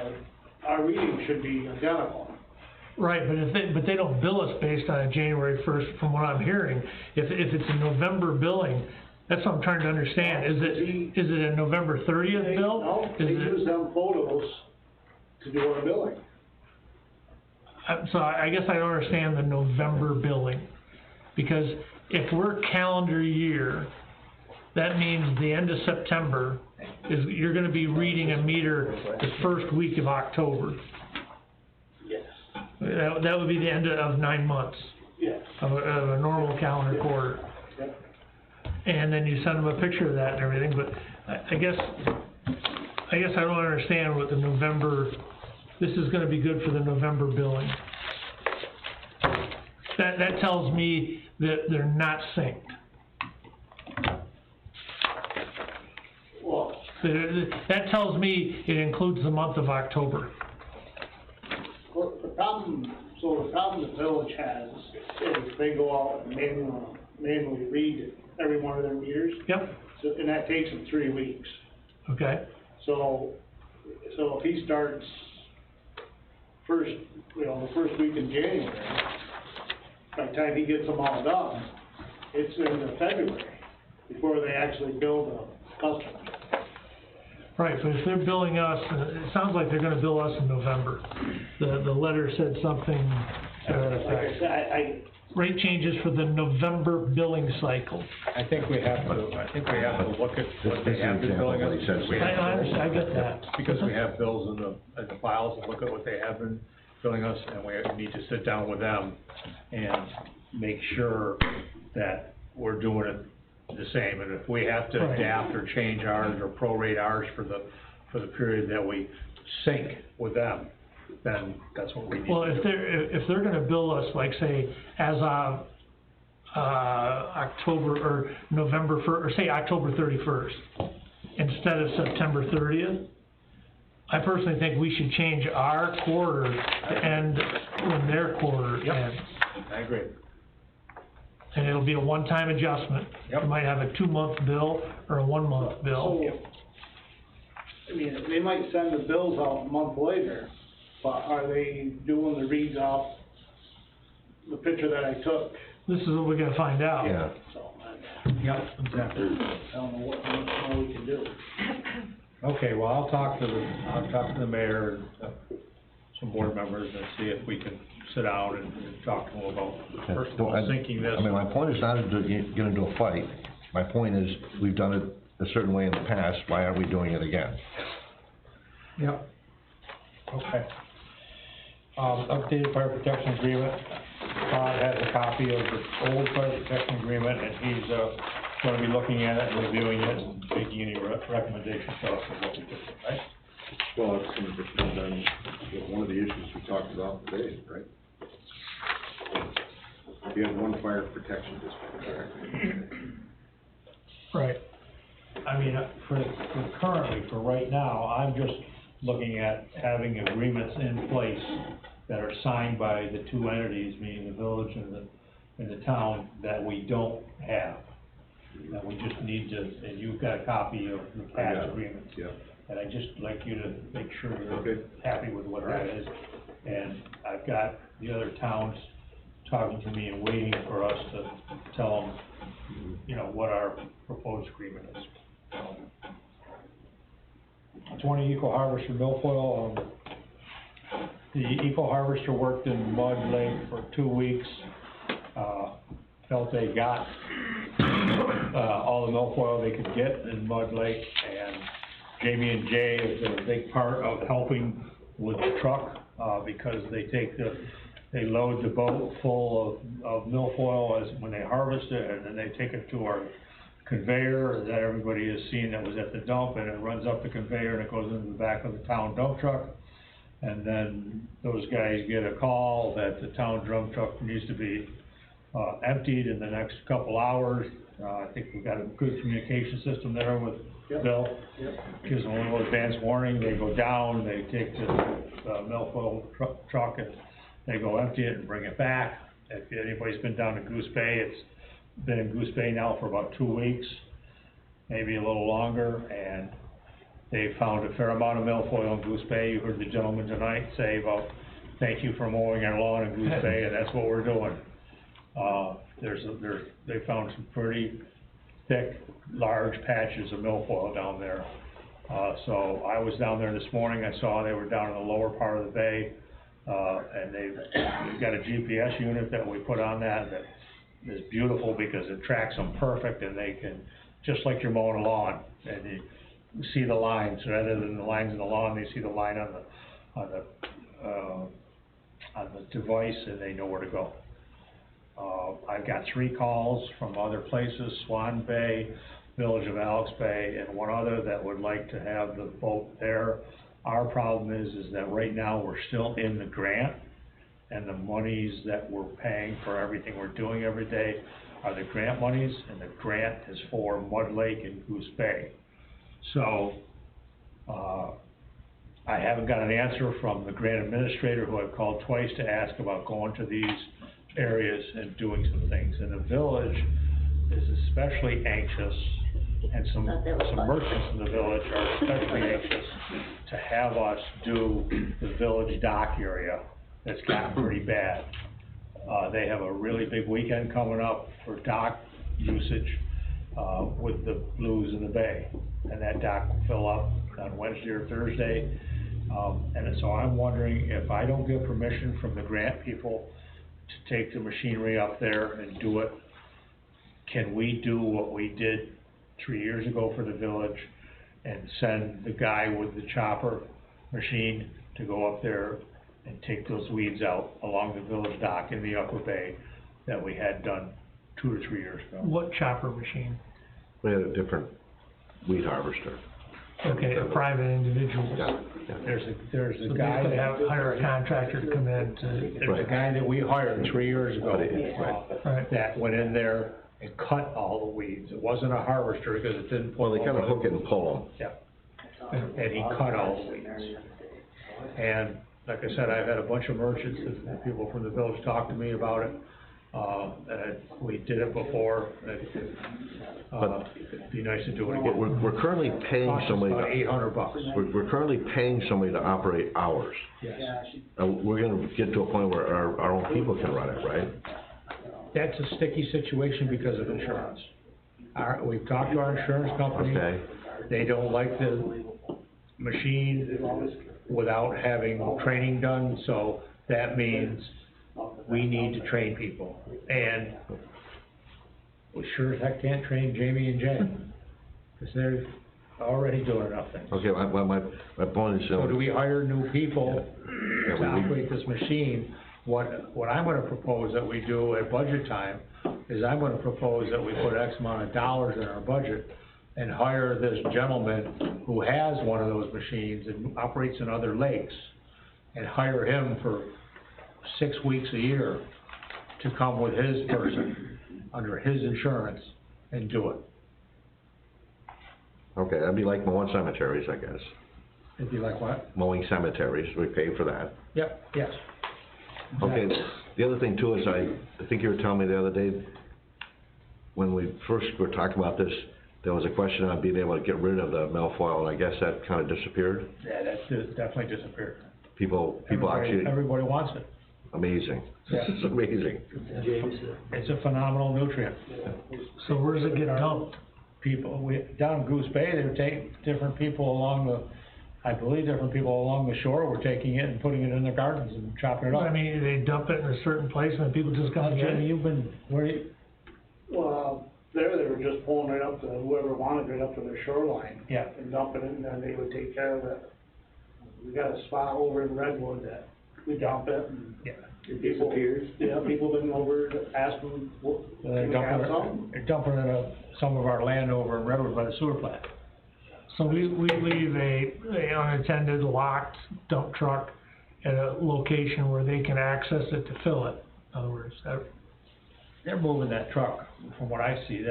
our reading should be identical. right, but they don't bill us based on a January 1st, from what I'm hearing. If it's a November billing, that's what I'm trying to understand, is it a November 30th bill? No, they Is it- use them photos to do our billing. So I guess I don't understand the November billing, because if we're calendar year, that means the end of September is, you're gonna be reading a meter the first week of October. Yes. That would be the end of 9 months Yes. of a normal calendar quarter. Yep. And then you send them a picture of that and everything, but I guess I don't understand what the November, this is gonna be good for the November billing. That tells me that they're not synced. Well, That tells me it includes the month of October. the problem the village has is they go out and manually read every one of their meters. Yep, So, and that takes them 3 weeks. okay, So if he starts the first week in January, by the time he gets them all done, it's in February, before they actually bill the customer. right, but if they're billing us, it sounds like they're gonna bill us in November. The letter said something to that Like I effect. said, Rate changes for the November billing cycle. I think we have to look at what they This is have an been example billing of what us. he says. We have- I understand, I get that. Because we have bills in the files, and look at what they have been billing us, and we need to sit down with them and make sure that we're doing it the same, and if we have to Right. adapt or change ours or prorate ours for the period that we sync with them, then that's what we need. Well, to if do. they're gonna bill us, like, say, as of, October or November or say October 31st, instead of September 30th, I personally think we should change our quarter to end when their quarter Yep. ends. I agree. And it'll be a one-time adjustment. Yep. You might have a 2-month bill or a 1-month bill. So, I mean, they might send the bills out a month later, but are they doing the reads off the picture that I took? This is what we're gonna find out. Yeah. So, Yep, exactly. I don't know what more we can do. Okay, well, I'll talk to the mayor and some board members and see if we can sit down and talk to them about, first of all, syncing this. I mean, my point is not to get into a fight. My point is, we've done it a certain way in the past, why aren't we doing it again? Yep. Okay. Updated fire protection agreement. Todd has a copy of the old fire protection agreement, and he's, gonna be looking at it and reviewing it and making any recommendations to us of what we do, right? Well, it's gonna depend on one of the issues we talked about today, right? We have one fire protection district, correct? Right. I mean, for currently, for right now, I'm just looking at having agreements in place that are signed by the two entities, meaning the village and the town, that we don't have. That we just need to, and you've got a copy of the past agreements. Yeah. And I'd just like you to make sure Okay. you're happy with what that is. And I've got the other towns talking to me and waiting for us to tell them, you know, what our proposed agreement is. 20 Eco Harvester milfoil, the Eco Harvester worked in Mud Lake for 2 weeks, felt they got, all the milfoil they could get in Mud Lake, and Jamie and Jay is a big part of helping with the truck, because they load the boat full of milfoil as, when they harvest it, and then they take it to our conveyor that everybody has seen that was at the dump, and it runs up the conveyor and it goes into the back of the town dump truck. And then those guys get a call that the town drum truck needs to be emptied in the next couple hours. I think we've got a good communication system there with Bill. Gives them a little advance warning, they go down, they take the milfoil truck and they go empty it and bring it back. If anybody's been down to Goose Bay, it's been in Goose Bay now for about 2 weeks, maybe a little longer, and they found a fair amount of milfoil in Goose Bay. You heard the gentleman tonight say about, thank you for mowing our lawn in Goose Bay, and that's what we're doing. They found some pretty thick, large patches of milfoil down there. So I was down there this morning, I saw they were down in the lower part of the bay, and we've got a GPS unit that we put on that is beautiful because it tracks them perfect, and they can, just like you're mowing a lawn, and you see the lines, rather than the lines in the lawn, they see the line on the device, and they know where to go. I've got 3 calls from other places, Swan Bay, Village of Alex Bay, and one other that would like to have the boat there. Our problem is that right now we're still in the grant, and the monies that we're paying for everything we're doing every day are the grant monies, and the grant is for Mud Lake and Goose Bay. So, I haven't got an answer from the grant administrator, who I've called twice to ask about going to these areas and doing some things. And the village is especially anxious, and some merchants in the village are especially anxious to have us do the village dock area that's gotten pretty bad. They have a really big weekend coming up for dock usage, with the blues in the bay, and that dock will fill up on Wednesday or Thursday. And so I'm wondering, if I don't get permission from the grant people to take the machinery up there and do it, can we do what we did 3 years ago for the village and send the guy with the chopper machine to go up there and take those weeds out along the village dock in the upper bay that we had done 2 or 3 years ago? What chopper machine? We had a different weed harvester. Okay, a private individual. Yeah. There's a So guy they that, have to hire a contractor to come in to. there's a guy that we hired 3 years ago, Right. that went in there and cut all the weeds. It wasn't a harvester because it didn't pull. Well, they kinda hook it and pull them. Yeah. And he cut all the weeds. And like I said, I've had a bunch of merchants and people from the village talk to me about it. And we did it before, it'd be nice to do it again. We're currently paying Costs us somebody, about $800. we're currently paying somebody to operate ours. Yes. We're gonna get to a point where our own people can run it, right? That's a sticky situation because of insurance. We've talked to our insurance company. Okay. They don't like the machine without having training done, so that means we need to train people. And we sure as heck can't train Jamie and Jay, because they're already doing enough things. Okay, my point is. So do we hire new people Yeah, to we- operate this machine? What I'm gonna propose that we do at budget time is I'm gonna propose that we put X amount of dollars in our budget and hire this gentleman who has one of those machines and operates in other lakes, and hire him for 6 weeks a year to come with his person under his insurance and do it. Okay, that'd be like mowing cemeteries, I guess. It'd be like what? Mowing cemeteries, we pay for that. Yep, yes. Okay, the other thing too is, I think you were telling me the other day, when we first were talking about this, there was a question on being able to get rid of the milfoil, and I guess that kinda disappeared. Yeah, that definitely disappeared. People Everybody- actually, Everybody wants it. amazing. Yeah. It's amazing. It's a phenomenal nutrient. So where does it get dumped? Down Goose Bay, they were taking, different people along the shore were taking it and putting it in their gardens and chopping it up. I mean, they dump it in a certain place and people just come get Jimmy, it? you've been, Well, they were just pulling it up to whoever wanted it up to their shoreline. Yeah. And dumping it, and then they would take care of it. We got a spot over in Redwood that we dump it, and yeah. it disappears. Yeah, people been over asking, what, They're can we have dumping some? it, they're dumping it in some of our land over in Redwood by the sewer plant. So we leave a unattended, locked dump truck at a location where they can access it to fill it, in other words, They're moving that truck, from what I see,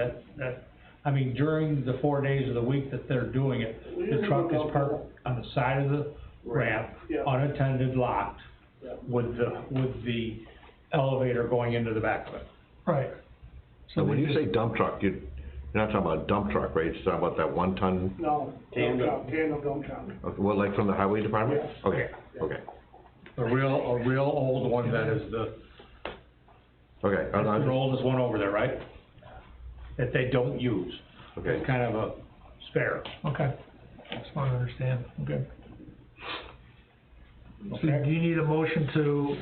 I mean, during the 4 days of the week that they're doing it, the truck is parked on the side of the ramp, Yeah. unattended, locked, Yeah. with the elevator going into the back of it. right. So when they you just- say dump truck, you're not talking about a dump truck, right? You're talking about that 1 ton, No, Tandem. tandem dump truck. okay, well, like from the highway department? Yes. Okay, okay, A real old one that is the okay. the oldest one over there, right? That they don't use. Okay. It's kind of a spare. Okay, just want to understand, okay. So Okay. do you need a motion to,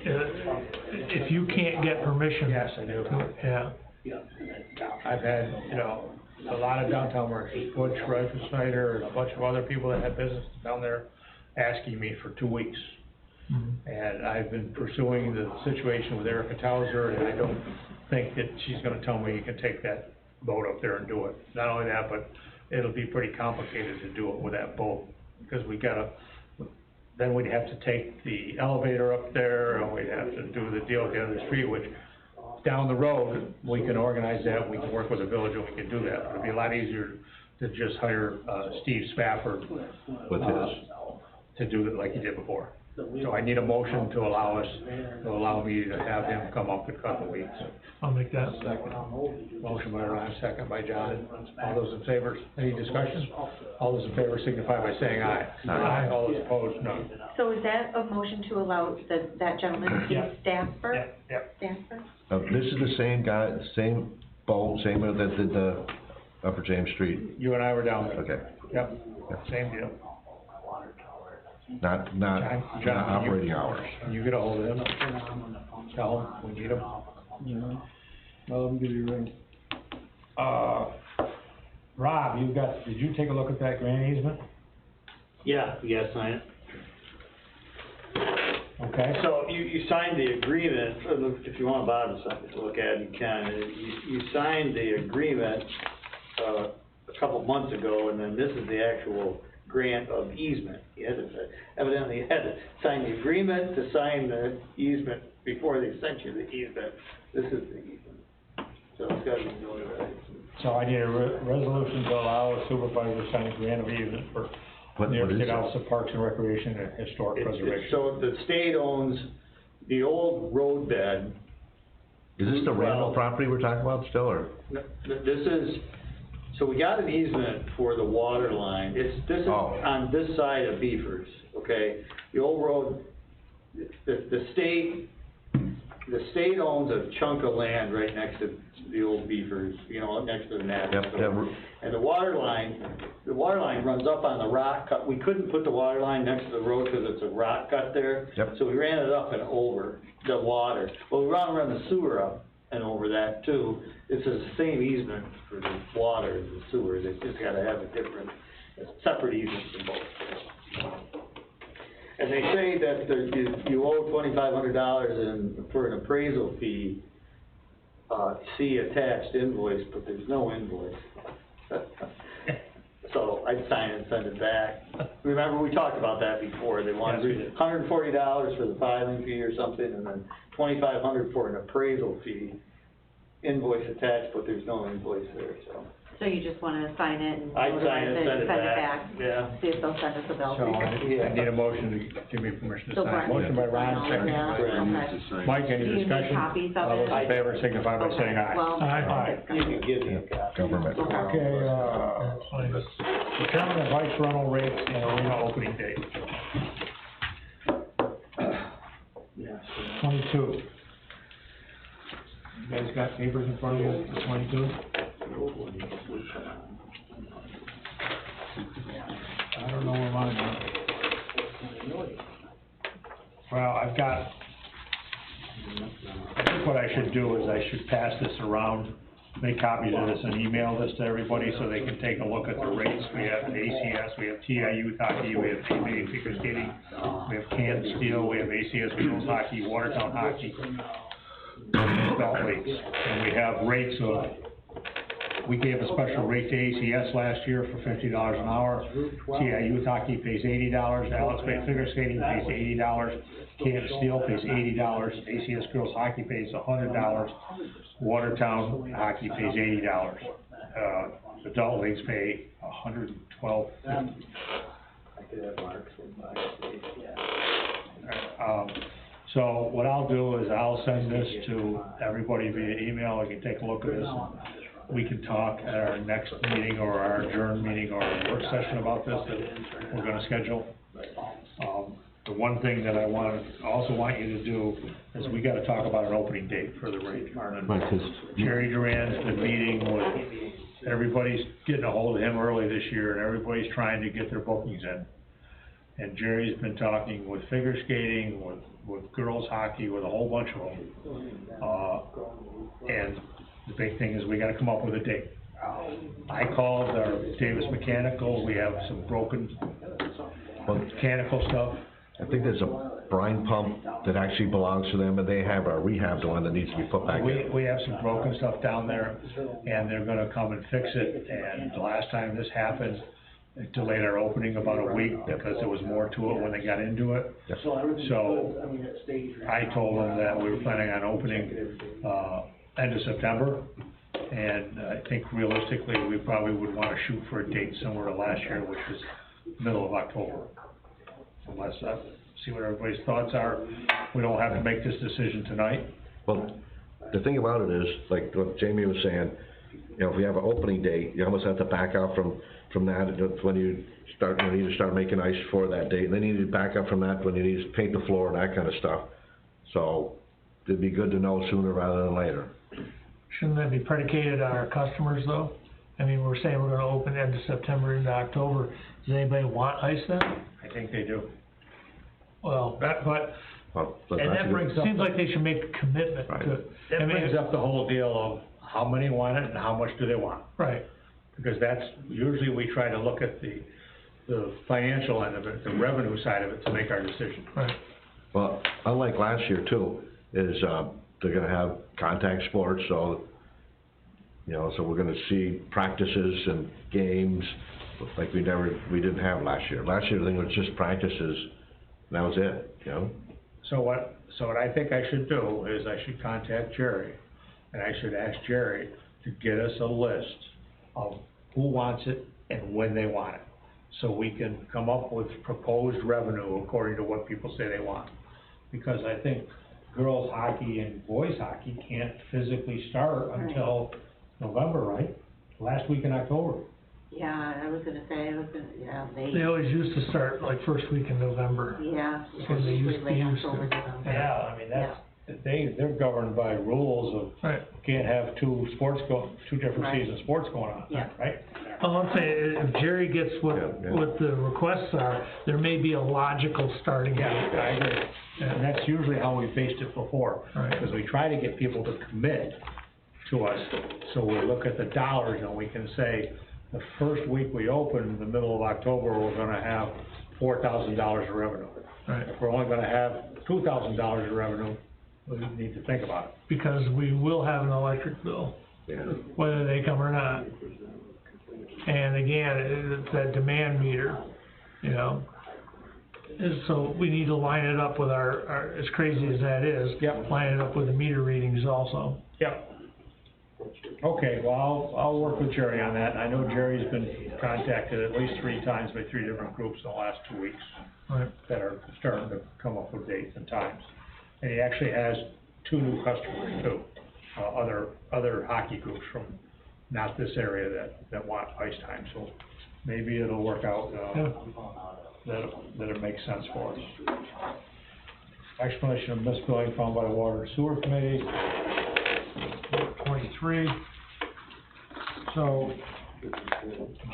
if you can't get permission? Yes, I do. Yeah, Yeah. I've had, a lot of downtown workers, Butch, Rife, Snyder, and a bunch of other people that have business down there asking me for 2 weeks. And I've been pursuing the situation with Erica Towser, and I don't think that she's gonna tell me you can take that boat up there and do it. Not only that, but it'll be pretty complicated to do it with that boat, because then we'd have to take the elevator up there, and we'd have to do the deal at the end of the street, which, down the road, we can organize that, we can work with the village, and we can do that. It'd be a lot easier to just hire, Steve Spafford, With his, to do it like he did before. So I need a motion to allow me to have him come up and cut the weeds. I'll make that. Motion by Ron, second by John. All those in favor, any discussion? All those in favor signify by saying aye. Aye. All those opposed, none. So is that a motion to allow that gentleman, Steve Stafford? Yep. Stafford? this is the same guy, same boat, same that did the Upper James Street, You and I were down there. okay. Yep, same deal. Not John, operating hours. You get a hold of him, tell him we need him. Yeah. Well, let me give you a ring. Rob, did you take a look at that grant easement? Yeah, you gotta sign it. Okay. So you signed the agreement, if you want Bob to sign it to look at, you can. You signed the agreement, a couple months ago, and then this is the actual grant of easement. Evidently you had to sign the agreement to sign the easement before they sent you the easement. This is the easement. So it's gotta be notarized. So I need a resolution to allow a supervisor to sign a grant of easement for What New York is State that? Office of Parks and Recreation and Historic Preservation. So the state owns the old road bed. Is this the Randall property we're talking about still, or? No, this is, so we got an easement for the water line. This is on this side of Beavers, okay? The old road, the state owns a chunk of land right next to the old Beavers, next to the natural. Yep. And the water line runs up on the rock cut. We couldn't put the water line next to the road because it's a rock cut there. Yep. So we ran it up and over the water. Well, we want to run the sewer up and over that too. It's the same easement for the water as the sewer. They just gotta have a separate easement for both. And they say that you owe $2,500 for an appraisal fee, see attached invoice, but there's no invoice. So I'd sign it and send it back. Remember, we talked about that before. They wanted $140 for the filing fee or something, and then $2,500 for an appraisal fee. Invoice attached, but there's no invoice there, so. So you just wanna sign it and I'd sign notarize it, send it back. Yeah. See if they'll send us a bill. So I need a motion to give me permission to So sign. Brian Motion by Ron, second Yeah, by okay. Mike, any Do you need discussion? copies of All those it? in favor signify by saying aye. Well, Aye. You can give me a copy. Government. Okay, determine the vice rental rates and arena opening date. 22. You guys got papers in front of you, for 22? I don't know where mine are. Well, I think what I should do is I should pass this around, make copies of this and email this to everybody so they can take a look at the rates. We have ACS, we have TIU hockey, we have ABA figure skating, we have Canton Steel, we have ACS girls hockey, Watertown hockey, adult leagues. And we have rates of, we gave a special rate to ACS last year for $50 an hour. TIU hockey pays $80, Alex Bay figure skating pays $80, Canton Steel pays $80, ACS girls hockey pays $100, Watertown hockey pays $80. Adult leagues pay $112.50. So what I'll do is I'll send this to everybody via email. You can take a look at this. We can talk at our next meeting or our adjourned meeting or our work session about this that we're gonna schedule. The one thing that I also want you to do is we gotta talk about an opening date for the rink. Jerry Duran's been meeting with, everybody's getting a hold of him early this year and everybody's trying to get their bookings in. And Jerry's been talking with figure skating, with girls hockey, with a whole bunch of them. And the big thing is we gotta come up with a date. I called our Davis Mechanical, we have some broken mechanical stuff. I think there's a brine pump that actually belongs to them, and they have a rehab one that needs to be put back in. We have some broken stuff down there, and they're gonna come and fix it, and the last time this happened, it delayed our opening about a week, because there was more to it when they got into it. Yep. So, I told them that we were planning on opening, end of September, and I think realistically, we probably would wanna shoot for a date similar to last year, which was middle of October. Unless, see what everybody's thoughts are. We don't have to make this decision tonight. Well, the thing about it is, like what Jamie was saying, you know, if we have an opening date, you almost have to back out from that when you need to start making ice for that date. And then you need to back up from that when you need to paint the floor and that kind of stuff. So, it'd be good to know sooner rather than later. Shouldn't that be predicated on our customers though? I mean, we're saying we're gonna open end of September into October. Does anybody want ice then? I think they do. Well, and that seems like they should make a commitment to it. That brings up the whole deal of how many want it and how much do they want. Right. Because that's, usually we try to look at the financial end of it, the revenue side of it to make our decision. Right. Well, unlike last year too, is, they're gonna have contact sports, so, you know, so we're gonna see practices and games like we didn't have last year. Last year, I think it was just practices, and that was it, you know? So what I think I should do is I should contact Jerry, and I should ask Jerry to get us a list of who wants it and when they want it. So we can come up with proposed revenue according to what people say they want. Because I think girls hockey and boys hockey can't physically start until November, right? Last week in October. Yeah, I was gonna say, They always used to start like first week in November. Yeah. That's when they used to. Yeah, I mean, they're governed by rules of, can't have two different season sports going on, right? Well, I'm saying, if Jerry gets what the requests are, there may be a logical starting date. Yeah, I agree. And that's usually how we faced it before. Right. Because we try to get people to commit to us, so we look at the dollars and we can say, the first week we open, in the middle of October, we're gonna have $4,000 of revenue. Right. If we're only gonna have $2,000 of revenue, we need to think about it. Because we will have an electric bill, whether they come or not. And again, it's that demand meter, you know. So we need to line it up with our, as crazy as that is, line it up with the meter readings also. Yep. Okay, well, I'll work with Jerry on that. I know Jerry's been contacted at least 3 times by 3 different groups in the last 2 weeks. Right. That are starting to come up with dates and times. And he actually has 2 new customers too, other hockey groups from not this area that want ice time, so maybe it'll work out, that it makes sense for us. explanation of misbilling found by the Water and Sewer Committee, 23. So,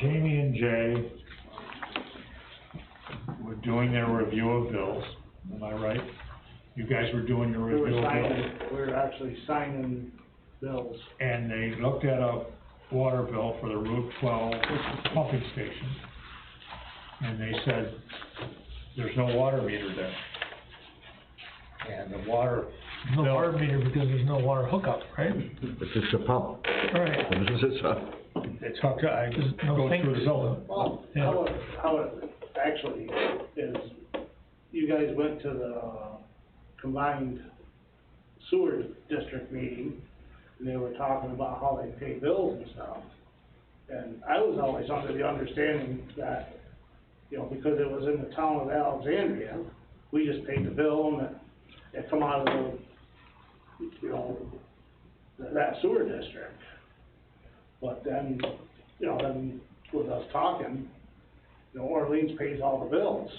Jamie and Jay were doing their review of bills, am I right? You guys were doing your review of bills. We were actually signing bills. And they looked at a water bill for the Route 12 pumping station. And they said, there's no water meter there. And the water. No water meter because there's no water hookup, right? It's just a pump. Right. It's hooked up, I just No go sink. through the building. Well, how it actually is, you guys went to the combined sewer district meeting, and they were talking about how they pay bills and stuff. And I was always under the understanding that, you know, because it was in the town of Alexandria, we just paid the bill and it come out of the, you know, that sewer district. But then, you know, then with us talking, you know, Orleans pays all the bills.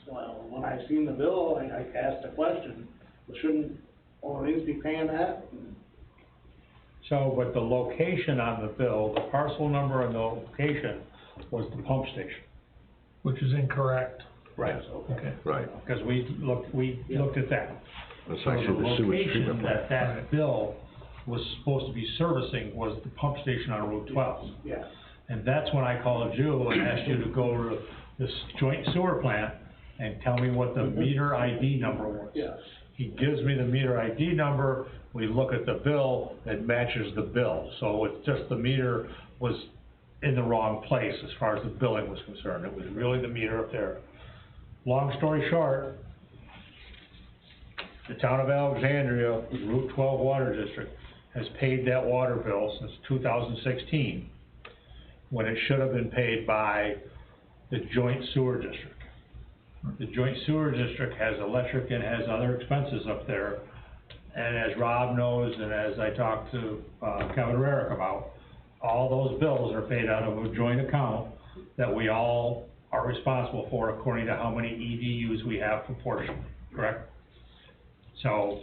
So when I seen the bill, I asked the question, well, shouldn't Orleans be paying that? So, but the location on the bill, the parcel number and the location was the pump station. Which is incorrect. Right. Okay. Right. Because we looked at that. That's So actually the sewage treatment plant. that bill was supposed to be servicing was the pump station on Route 12. Yes. And that's when I called you and asked you to go to this joint sewer plant and tell me what the meter ID number was. Yes. He gives me the meter ID number, we look at the bill, it matches the bill. So it's just the meter was in the wrong place as far as the billing was concerned. It was really the meter up there. Long story short, the town of Alexandria, Route 12 Water District, has paid that water bill since 2016, when it should have been paid by the joint sewer district. The joint sewer district has electric and has other expenses up there. And as Rob knows, and as I talked to Kevin Rarick about, all those bills are paid out of a joint account that we all are responsible for according to how many EDUs we have proportionally, correct? So,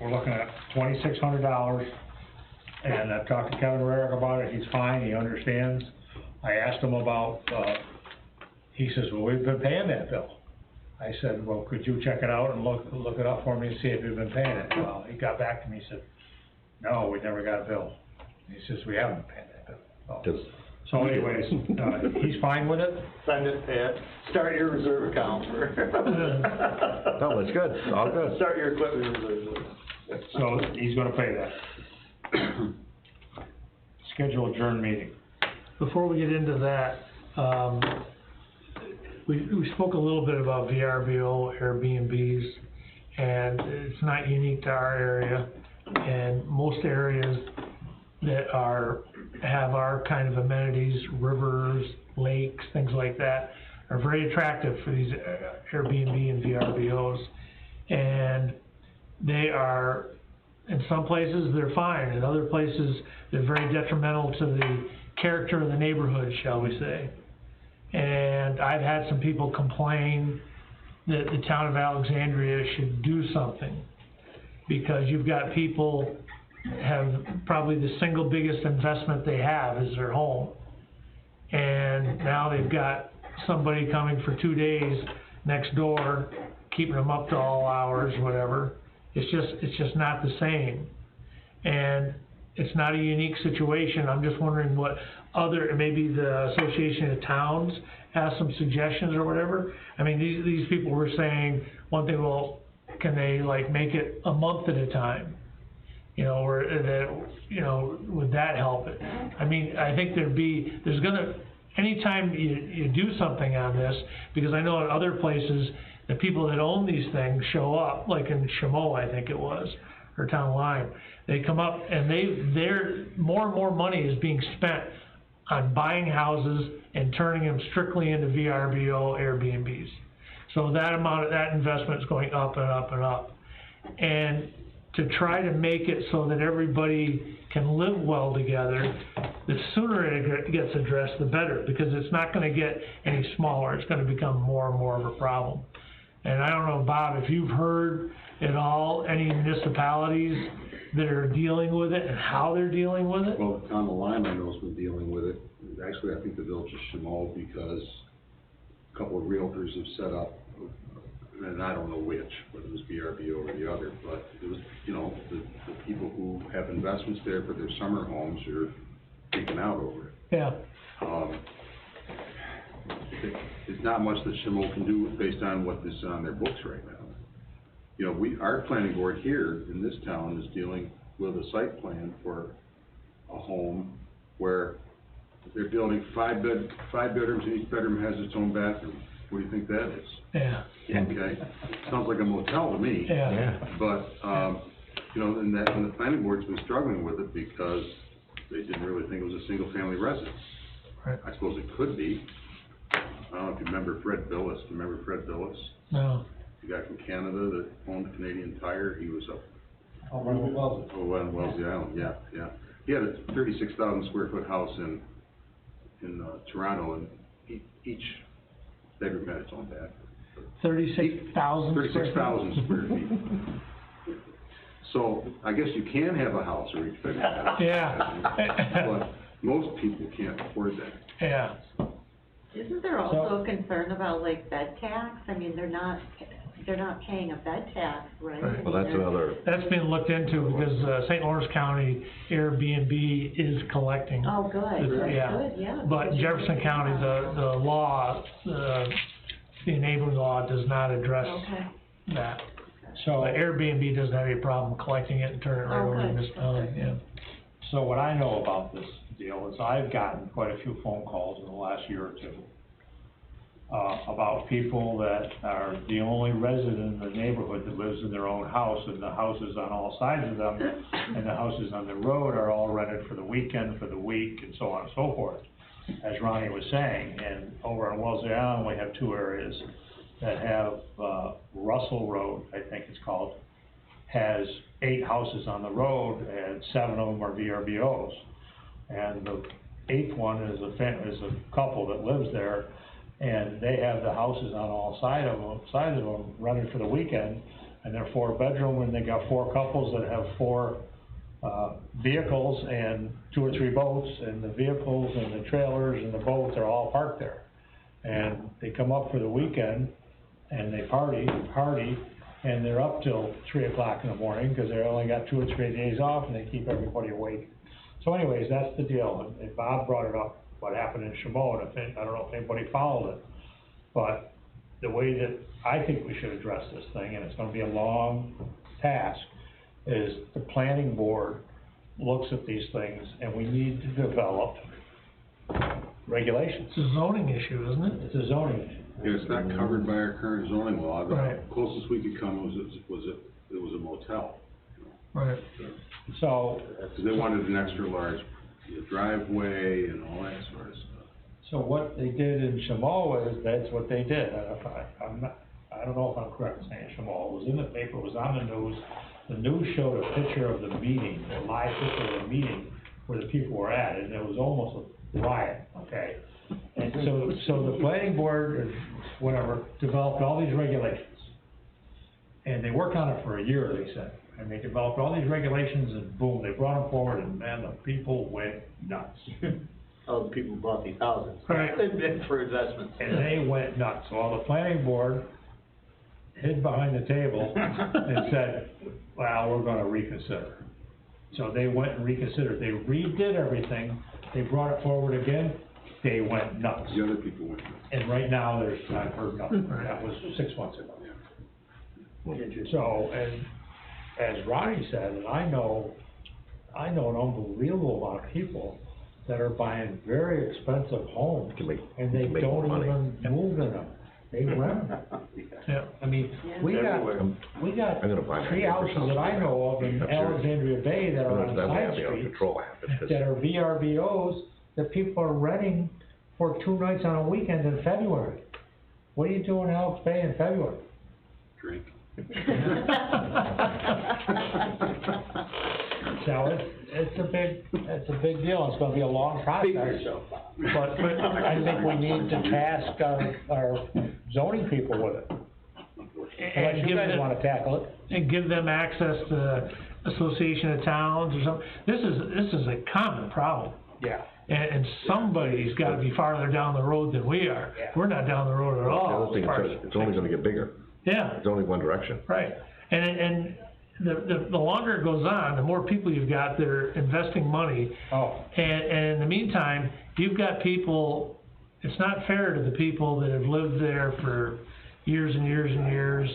we're looking at $2,600, and I've talked to Kevin Rarick about it, he's fine, he understands. I asked him about, he says, well, we've been paying that bill. I said, well, could you check it out and look it up for me and see if you've been paying it? Well, he got back to me, he said, no, we never got a bill. He says, we haven't been paying that bill. So anyways, he's fine with it? Send it, pay it, start your reserve account. No, it's good, all good. Start your equipment reserve. So he's gonna pay that. Schedule adjourned meeting. Before we get into that, we spoke a little bit about VRBO, Airbnbs, and it's not unique to our area. And most areas that have our kind of amenities, rivers, lakes, things like that, are very attractive for these Airbnb and VRBOs. And they are, in some places, they're fine. In other places, they're very detrimental to the character of the neighborhood, shall we say. And I've had some people complain that the town of Alexandria should do something, because you've got people have probably the single biggest investment they have is their home. And now they've got somebody coming for 2 days next door, keeping them up to all hours, whatever. It's just not the same. And it's not a unique situation. I'm just wondering what other, maybe the Association of Towns has some suggestions or whatever. I mean, these people were saying one thing, well, can they like make it a month at a time? You know, or that, you know, would that help it? I mean, I think anytime you do something on this, because I know in other places, the people that own these things show up, like in Chameau, I think it was, or Town Line. They come up and they're more and more money is being spent on buying houses and turning them strictly into VRBO Airbnbs. So that investment is going up and up and up. And to try to make it so that everybody can live well together, the sooner it gets addressed, the better, because it's not going to get any smaller. It's going to become more and more of a problem. And I don't know, Bob, if you've heard at all, any municipalities that are dealing with it and how they're dealing with it? Well, the town of Lime, I know, has been dealing with it. Actually, I think the village of Chameau, because a couple of realtors have set up, and I don't know which, whether it was VRBO or the other, but it was, you know, the people who have investments there for their summer homes are freaking out over it. Yeah. There's not much that Chameau can do based on what is on their books right now. You know, our planning board here in this town is dealing with a site plan for a home where they're building five bedrooms, and each bedroom has its own bathroom. What do you think that is? Yeah. Okay, sounds like a motel to me. Yeah. But, you know, and the planning board's been struggling with it because they didn't really think it was a single-family residence. Right. I suppose it could be. I don't know if you remember Fred Billis. Do you remember Fred Billis? No. The guy from Canada that owned Canadian Tire. He was up. Oh, when was it? Oh, well, Wellesley Island, yeah. He had a 36,000 square foot house in Toronto, and each bedroom had its own bathroom. 36,000 36,000 square feet. So, I guess you can have a house or each bedroom has a bathroom, but most people can't afford that. Yeah. Isn't there also a concern about like bed tax? I mean, they're not paying a bed tax, right? Right. Well, that's another, That's been looked into because, St. Lawrence County Airbnb is collecting. Oh, good, that's Yeah. good, yeah. But Jefferson County, the law, the enabling law does not address Okay. that. So, But Airbnb doesn't have any problem collecting it and turning it right over to Okay. municipality, yeah. so what I know about this deal is I've gotten quite a few phone calls in the last year or two about people that are the only resident in the neighborhood that lives in their own house, and the houses on all sides of them and the houses on the road are all rented for the weekend, for the week, and so on and so forth, as Ronnie was saying. And over on Wellesley Island, we have two areas that have, Russell Road, I think it's called, has 8 houses on the road, and 7 of them are VRBOs. And the 8th one is a couple that lives there, and they have the houses on all sides of them rented for the weekend, and they're 4-bedroom, and they got 4 couples that have 4 vehicles and 2 or 3 boats, and the vehicles and the trailers and the boats are all parked there. And they come up for the weekend, and they party, and they're up till 3 o'clock in the morning, because they only got 2 or 3 days off, and they keep everybody awake. So anyways, that's the deal, and Bob brought it up, what happened in Chameau, and I don't know if anybody followed it, but the way that I think we should address this thing, and it's gonna be a long task, is the planning board looks at these things, and we need to develop regulations. It's a zoning issue, isn't it? It's a zoning issue. Yeah, it's not covered by our current zoning law. The Right. closest we could come was a motel. Right. So, Because they wanted an extra large driveway and all that sort of stuff. so what they did in Chameau is, that's what they did. I don't know if I'm correct in saying Chameau. It was in the paper, it was on the news. The news showed a picture of the meeting, a live picture of the meeting where the people were at, and it was almost a riot, okay? And so the planning board, or whatever, developed all these regulations. And they worked on it for a year, they said. And they developed all these regulations, and boom, they brought them forward, and man, the people went nuts. Oh, the people bought these houses. Right. They've been for investments. And they went nuts. So all the planning board hid behind the table and said, well, we're gonna reconsider. So they went and reconsidered. They redid everything. They brought it forward again. They went nuts. The other people went nuts. And right now, I've heard nothing. That was 6 months ago. So, and as Ronnie said, and I know an unbelievable amount of people that are buying very expensive homes, and they don't even move in them. They rent them. Yeah. I mean, we got I'm gonna buy 3 houses that I know of in Alexandria Bay that are on that way side I'll be able to streets control half it. that are VRBOs that people are renting for 2 nights on a weekend in February. What are you doing in Alex Bay in February? Drink. So it's a big deal. It's gonna be a long process. But I think we need to task our zoning people with it. and Unless you give guys them, wanna tackle it. and give them access to Association of Towns or something. This is a common problem. Yeah. And somebody's gotta be farther down the road than we are. Yeah. We're not down the road at The all. other thing, as far as- it's only gonna get bigger. Yeah. It's only one direction. Right, and the longer it goes on, the more people you've got that are investing money. Oh. And in the meantime, you've got people, it's not fair to the people that have lived there for years and years and years,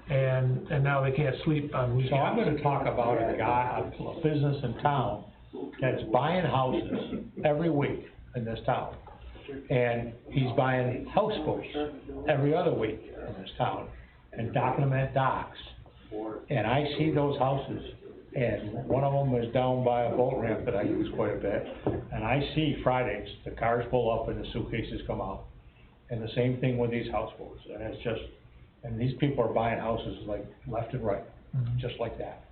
and now they can't sleep on weekends. So I'm gonna talk about a guy, a business in town that's buying houses every week in this town. And he's buying houseboats every other week in this town and docking them at docks. And I see those houses, and one of them is down by a boat ramp that I use quite a bit. And I see Fridays, the cars pull up and the suitcases come out. And the same thing with these houseboats, and it's just, and these people are buying houses like left and right, just like that,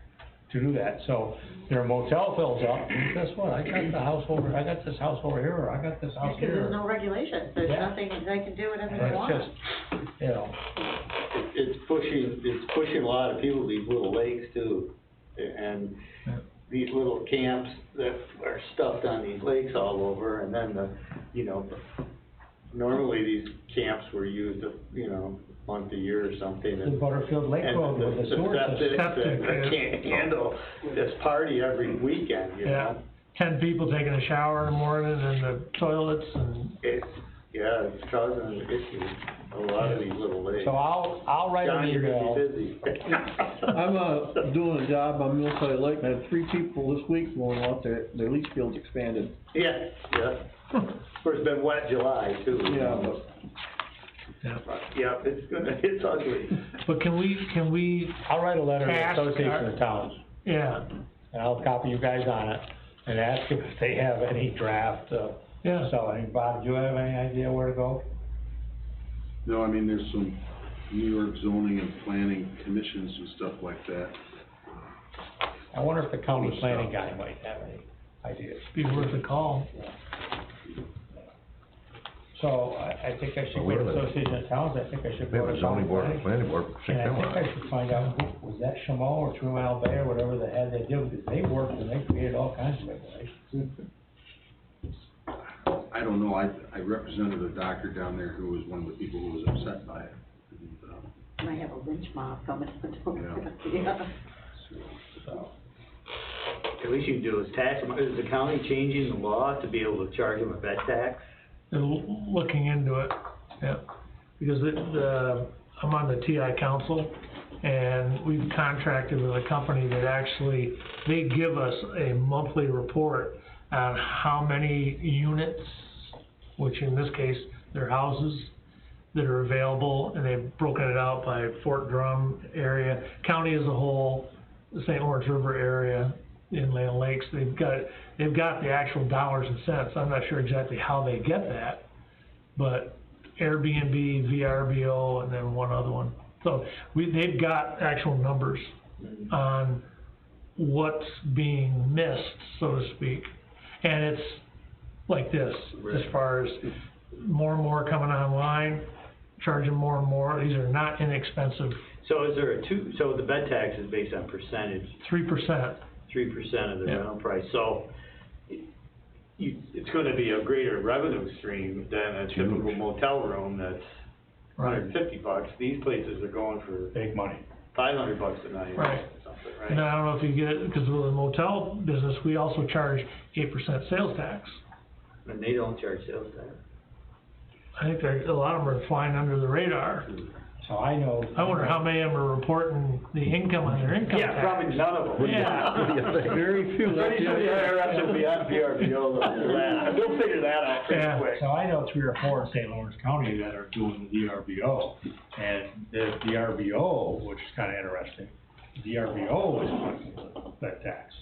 to do that. So their motel fills up, and guess what, I got this house over here, or I got this house Because here. there's no regulations, there's Yeah. nothing, they can do whatever And they it's want. just, you know, It's pushing a lot of people to these little lakes too. And these little camps that are stuffed on these lakes all over, and then normally these camps were used, month a year or something. the Butterfield Lake And Road with the sewer system. Septic, that can't handle this party every weekend, you Yeah, know? 10 people taking a shower in the morning and the toilets and. It's causing issues, a lot of these little lakes. So I'll write an John, you're email. gonna be busy. I'm, doing a job on Millside Lake, and I had 3 people this week going out there, their leach field's expanded. Yeah. Of course, it's been wet July too. Yeah, but Yeah, it's ugly. But can we, I'll write a letter to the Ask Association our- of Towns, yeah, and I'll copy you guys on it, and ask if they have any draft, yeah. so, I mean, Bob, do you have any idea where to go? No, I mean, there's some New York zoning and planning commissions and stuff like that. I wonder if the county planning guy might have any ideas. Be worth a call. So, I think I should Well, we go to have a- Association of Towns, I think I should We go have to a zoning board, planning. planning board, check And I them think out. I should find out, was that Chameau or 3 Mile Bay or whatever the head they did, because they worked and they created all kinds of regulations. I don't know, I represented a doctor down there who was one of the people who was upset by it. And, Might have a lynch mob coming. Yeah. So, At least you can do is tax them. Is the county changing the law to be able to charge them a vet tax? They're looking into it, yeah. Because I'm on the TI council, and we've contracted with a company that actually, they give us a monthly report on how many units, which in this case, they're houses, that are available, and they've broken it out by Fort Drum area, county as a whole, the St. Lawrence River area, inland lakes, they've got the actual dollars and cents. I'm not sure exactly how they get that, but Airbnb, VRBO, and then one other one. So they've got actual numbers on what's being missed, so to speak. And it's like this, as far as more and more coming online, charging more and more. These are not inexpensive. So is there so the bed tax is based on percentage, 3%. 3% of the Yeah. rental price, so it's gonna be a greater revenue stream than a typical motel room that's $150. These places are going for big money. $500 a night or Right. something, And right? I don't know if you get it, because with the motel business, we also charge 8% sales tax. And they don't charge sales tax. I think a lot of them are flying under the radar. So I know. I wonder how many of them are reporting the income on their income tax. Yeah, probably none of them. Yeah. very few. Pretty sure the IRS will be on VRBO, they'll figure that out pretty Yeah. quick. So I know 3 or 4 in St. Lawrence County that are doing the VRBO, and the VRBO, which is kinda interesting, VRBO is collecting the bed tax.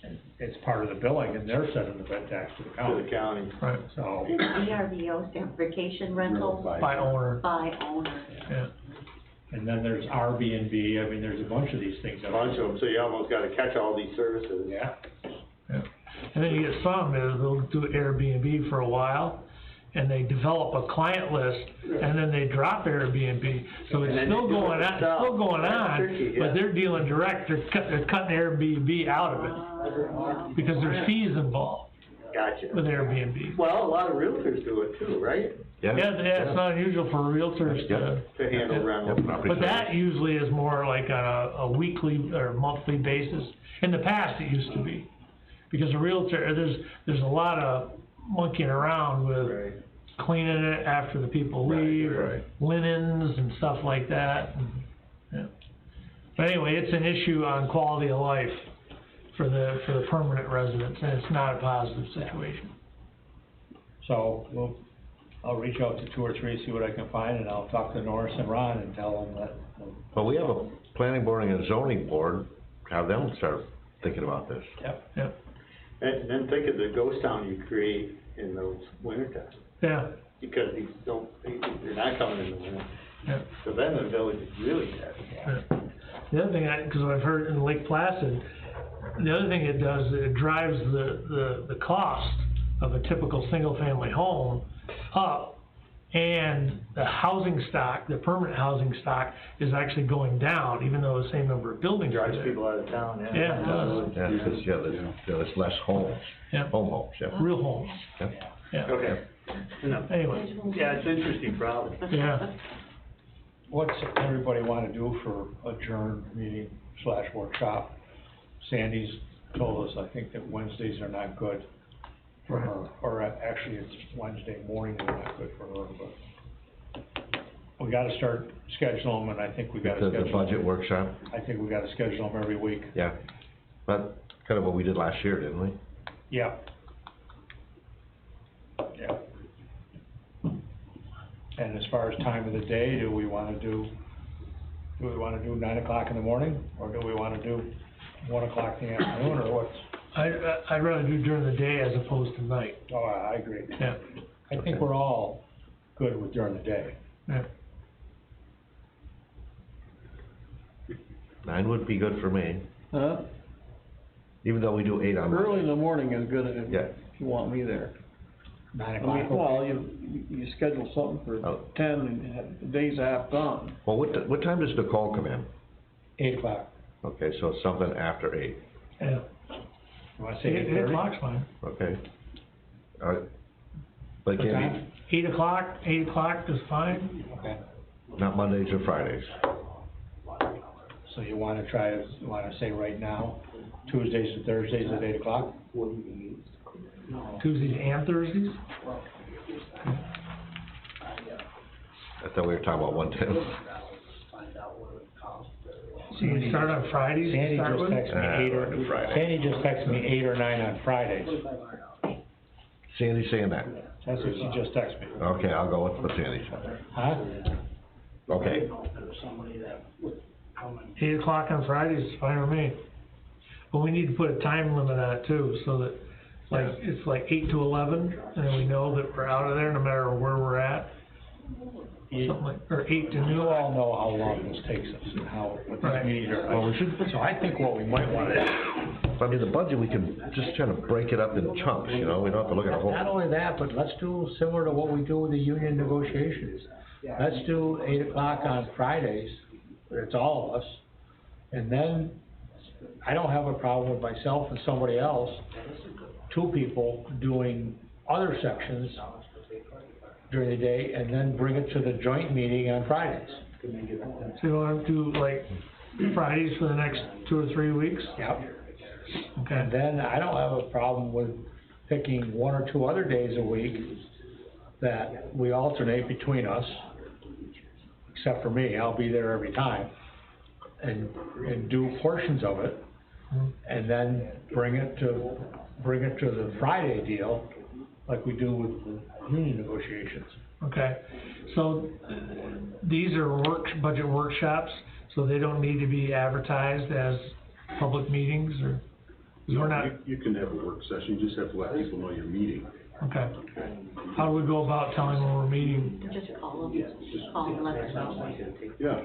And it's part of the billing, and they're sending the bed tax to the To county. the county. Right, So, VRBO stands for vacation rental by owner, by owner. yeah. and then there's Airbnb, I mean, there's a bunch of these things. A bunch of them, so you almost gotta catch all these services. Yeah. Yeah. And then you get some that they'll do Airbnb for a while, and they develop a client list, and then they drop Airbnb. So it's And then still they do it going on, it's themselves. still going That's on, tricky, yeah. but they're dealing direct, they're cutting Airbnb out of it, because there's fees involved Gotcha. with Airbnb. Well, a lot of realtors do it too, right? Yeah, it's not unusual for realtors to. To handle rentals. But that usually is more like on a weekly or monthly basis. In the past, it used to be. Because a realtor, there's a lot of monkeying around with cleaning it after the people leave, linens and stuff like that. And, yeah. But anyway, it's an issue on quality of life for the permanent residents, and it's not a positive situation. So, I'll reach out to 2 or 3, see what I can find, and I'll talk to Norris and Ron and tell them that. Well, we have a planning board and a zoning board, have them start thinking about this. Yep. And then think of the ghost town you create in those winter times. Yeah. Because they're not coming in the winter. Yeah. So then the village is really dead. Yeah. The other thing, because I've heard in Lake Placid, the other thing it does, it drives the cost of a typical single-family home up, and the housing stock, the permanent housing stock, is actually going down, even though the same number of buildings are Drives there. people out of town, yeah. Yeah, it does. Yeah, because, there's less homes. Yeah. Homes, yeah. Real homes. Yeah. Yeah. Okay. No. Anyway. Yeah, it's an interesting problem. Yeah. What's everybody wanna do for adjourned meeting / workshop? Sandy's told us, I think, that Wednesdays are not good for her, or actually it's Wednesday morning are not good for her, but we gotta start scheduling them, and I think we gotta schedule. The budget workshop, I think we gotta schedule them every week. yeah. But kind of what we did last year, didn't we? Yeah. Yeah. And as far as time of the day, do we wanna do 9 o'clock in the morning, or do we wanna do 1 o'clock in the afternoon, or what's? I'd rather do during the day as opposed to night. Oh, I agree. Yeah. I think we're all good with during the day. Yeah. 9 would be good for me, Huh? even though we do 8 on. Early in the morning is good Yeah. if you want me there. 9 I o'clock. mean, well, you schedule something for Oh. 10 and have the day's half gone. Well, what time does Nicole come in? 8 o'clock. Okay, so it's something after 8, Yeah. You wanna say 8 8:30? o'clock's fine. okay? But What can time? 8 o'clock is fine. Okay. not Mondays or Fridays. So you wanna say right now, Tuesdays and Thursdays at 8 o'clock? Tuesdays and Thursdays? I thought we were talking about 110. So you can start on Fridays to Sandy start just with? texted me 8 or, Friday. Sandy just texted me 8 or 9 on Fridays. Sandy's saying that. That's what she just texted me. Okay, I'll go with what Sandy said. Huh? Okay. 8 o'clock on Fridays is fine with me. But we need to put a time limit on it too, so that, it's like 8 to 11, and then we know that we're out of there no matter where we're at. Something like, or 8 to You noon. all know how long this takes us and what Right. these meetings are. Well, we should, So I think what we might wanna do, I mean, the budget, we can just kind of break it up in chunks, we don't have to look at a whole. Not only that, but let's do similar to what we do with the union negotiations. Let's do 8 o'clock on Fridays, where it's all of us. And then, I don't have a problem with myself and somebody else, 2 people doing other sections during the day, and then bring it to the joint meeting on Fridays. So you want to do like Fridays for the next 2 or 3 weeks? Yep. Okay. And then I don't have a problem with picking 1 or 2 other days a week that we alternate between us, except for me, I'll be there every time, and do portions of it, and then bring it to the Friday deal, like we do with the union negotiations. Okay, so these are budget workshops, so they don't need to be advertised as public meetings, or, 'cause we're not, You can have a work session, you just have to let people know you're meeting. okay. How do we go about telling when we're meeting? Just call them, let us know. Yeah,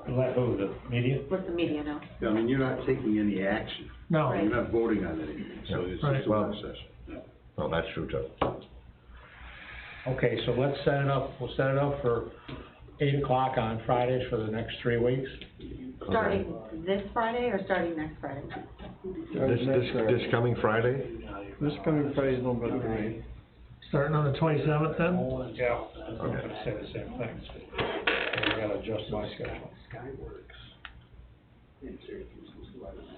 Let who, the media? Let the media know. I mean, you're not taking any action. No. You're not voting on anything, so it's Right. just a work session. Oh, that's true too. Okay, so let's set it up, we'll set it up for 8 o'clock on Fridays for the next 3 weeks. Starting this Friday or starting next Friday? This coming Friday? This coming Friday is November 3. Starting on the 27th then? Yeah, I'm gonna say the same thing. I gotta adjust my schedule.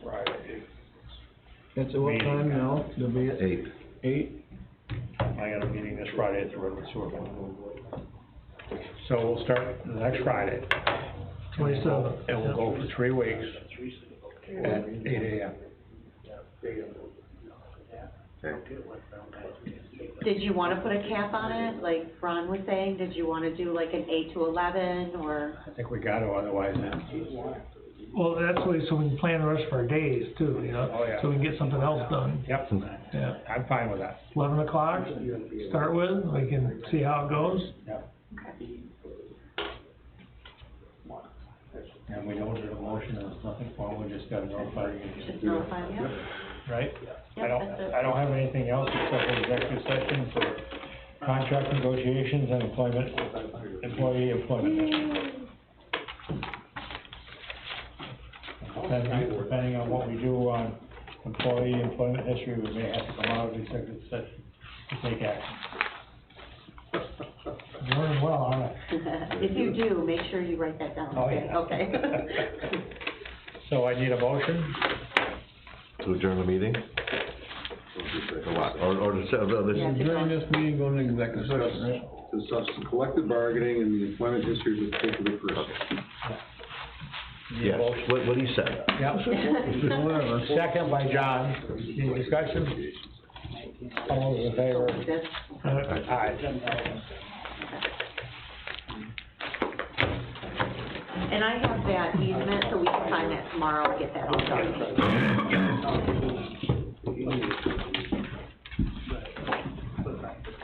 Friday. It's at what time now? It'll be at 8. 8? I got a meeting this Friday at the Redwood Sewer Plant. So we'll start next Friday. 27th. And we'll go for 3 weeks at 8 AM. Did you wanna put a cap on it, like Ron was saying? Did you wanna do like an 8 to 11, or? I think we gotta, otherwise, Well, that's the way, so we can plan the rest of our days too, you know? Oh, yeah. So we can get something else done. yep, Yeah. I'm fine with that. 11 o'clock, start with, we can see how it goes. Yep. And we don't do a motion, there's nothing for it, we just gotta notify you. Just notify me? Right? Yep, that's it. I don't have anything else except for executive session for contract negotiations and employee employment. Depending on what we do on employee employment history, we may have to come out of executive session to take action. Learning well, aren't I? If you do, make sure you write that down, Oh, okay? yeah. Okay. So I need a motion? To adjourn the meeting? Or what? Or to set, this, Yeah. During this meeting, go into executive session, right? To discuss the collective bargaining and the employment history of a particular person. yes, what he said. Yep. Whatever. Second by John. Any discussion? All those in favor? Aye. And I have that easement, so we can sign that tomorrow and get that all done.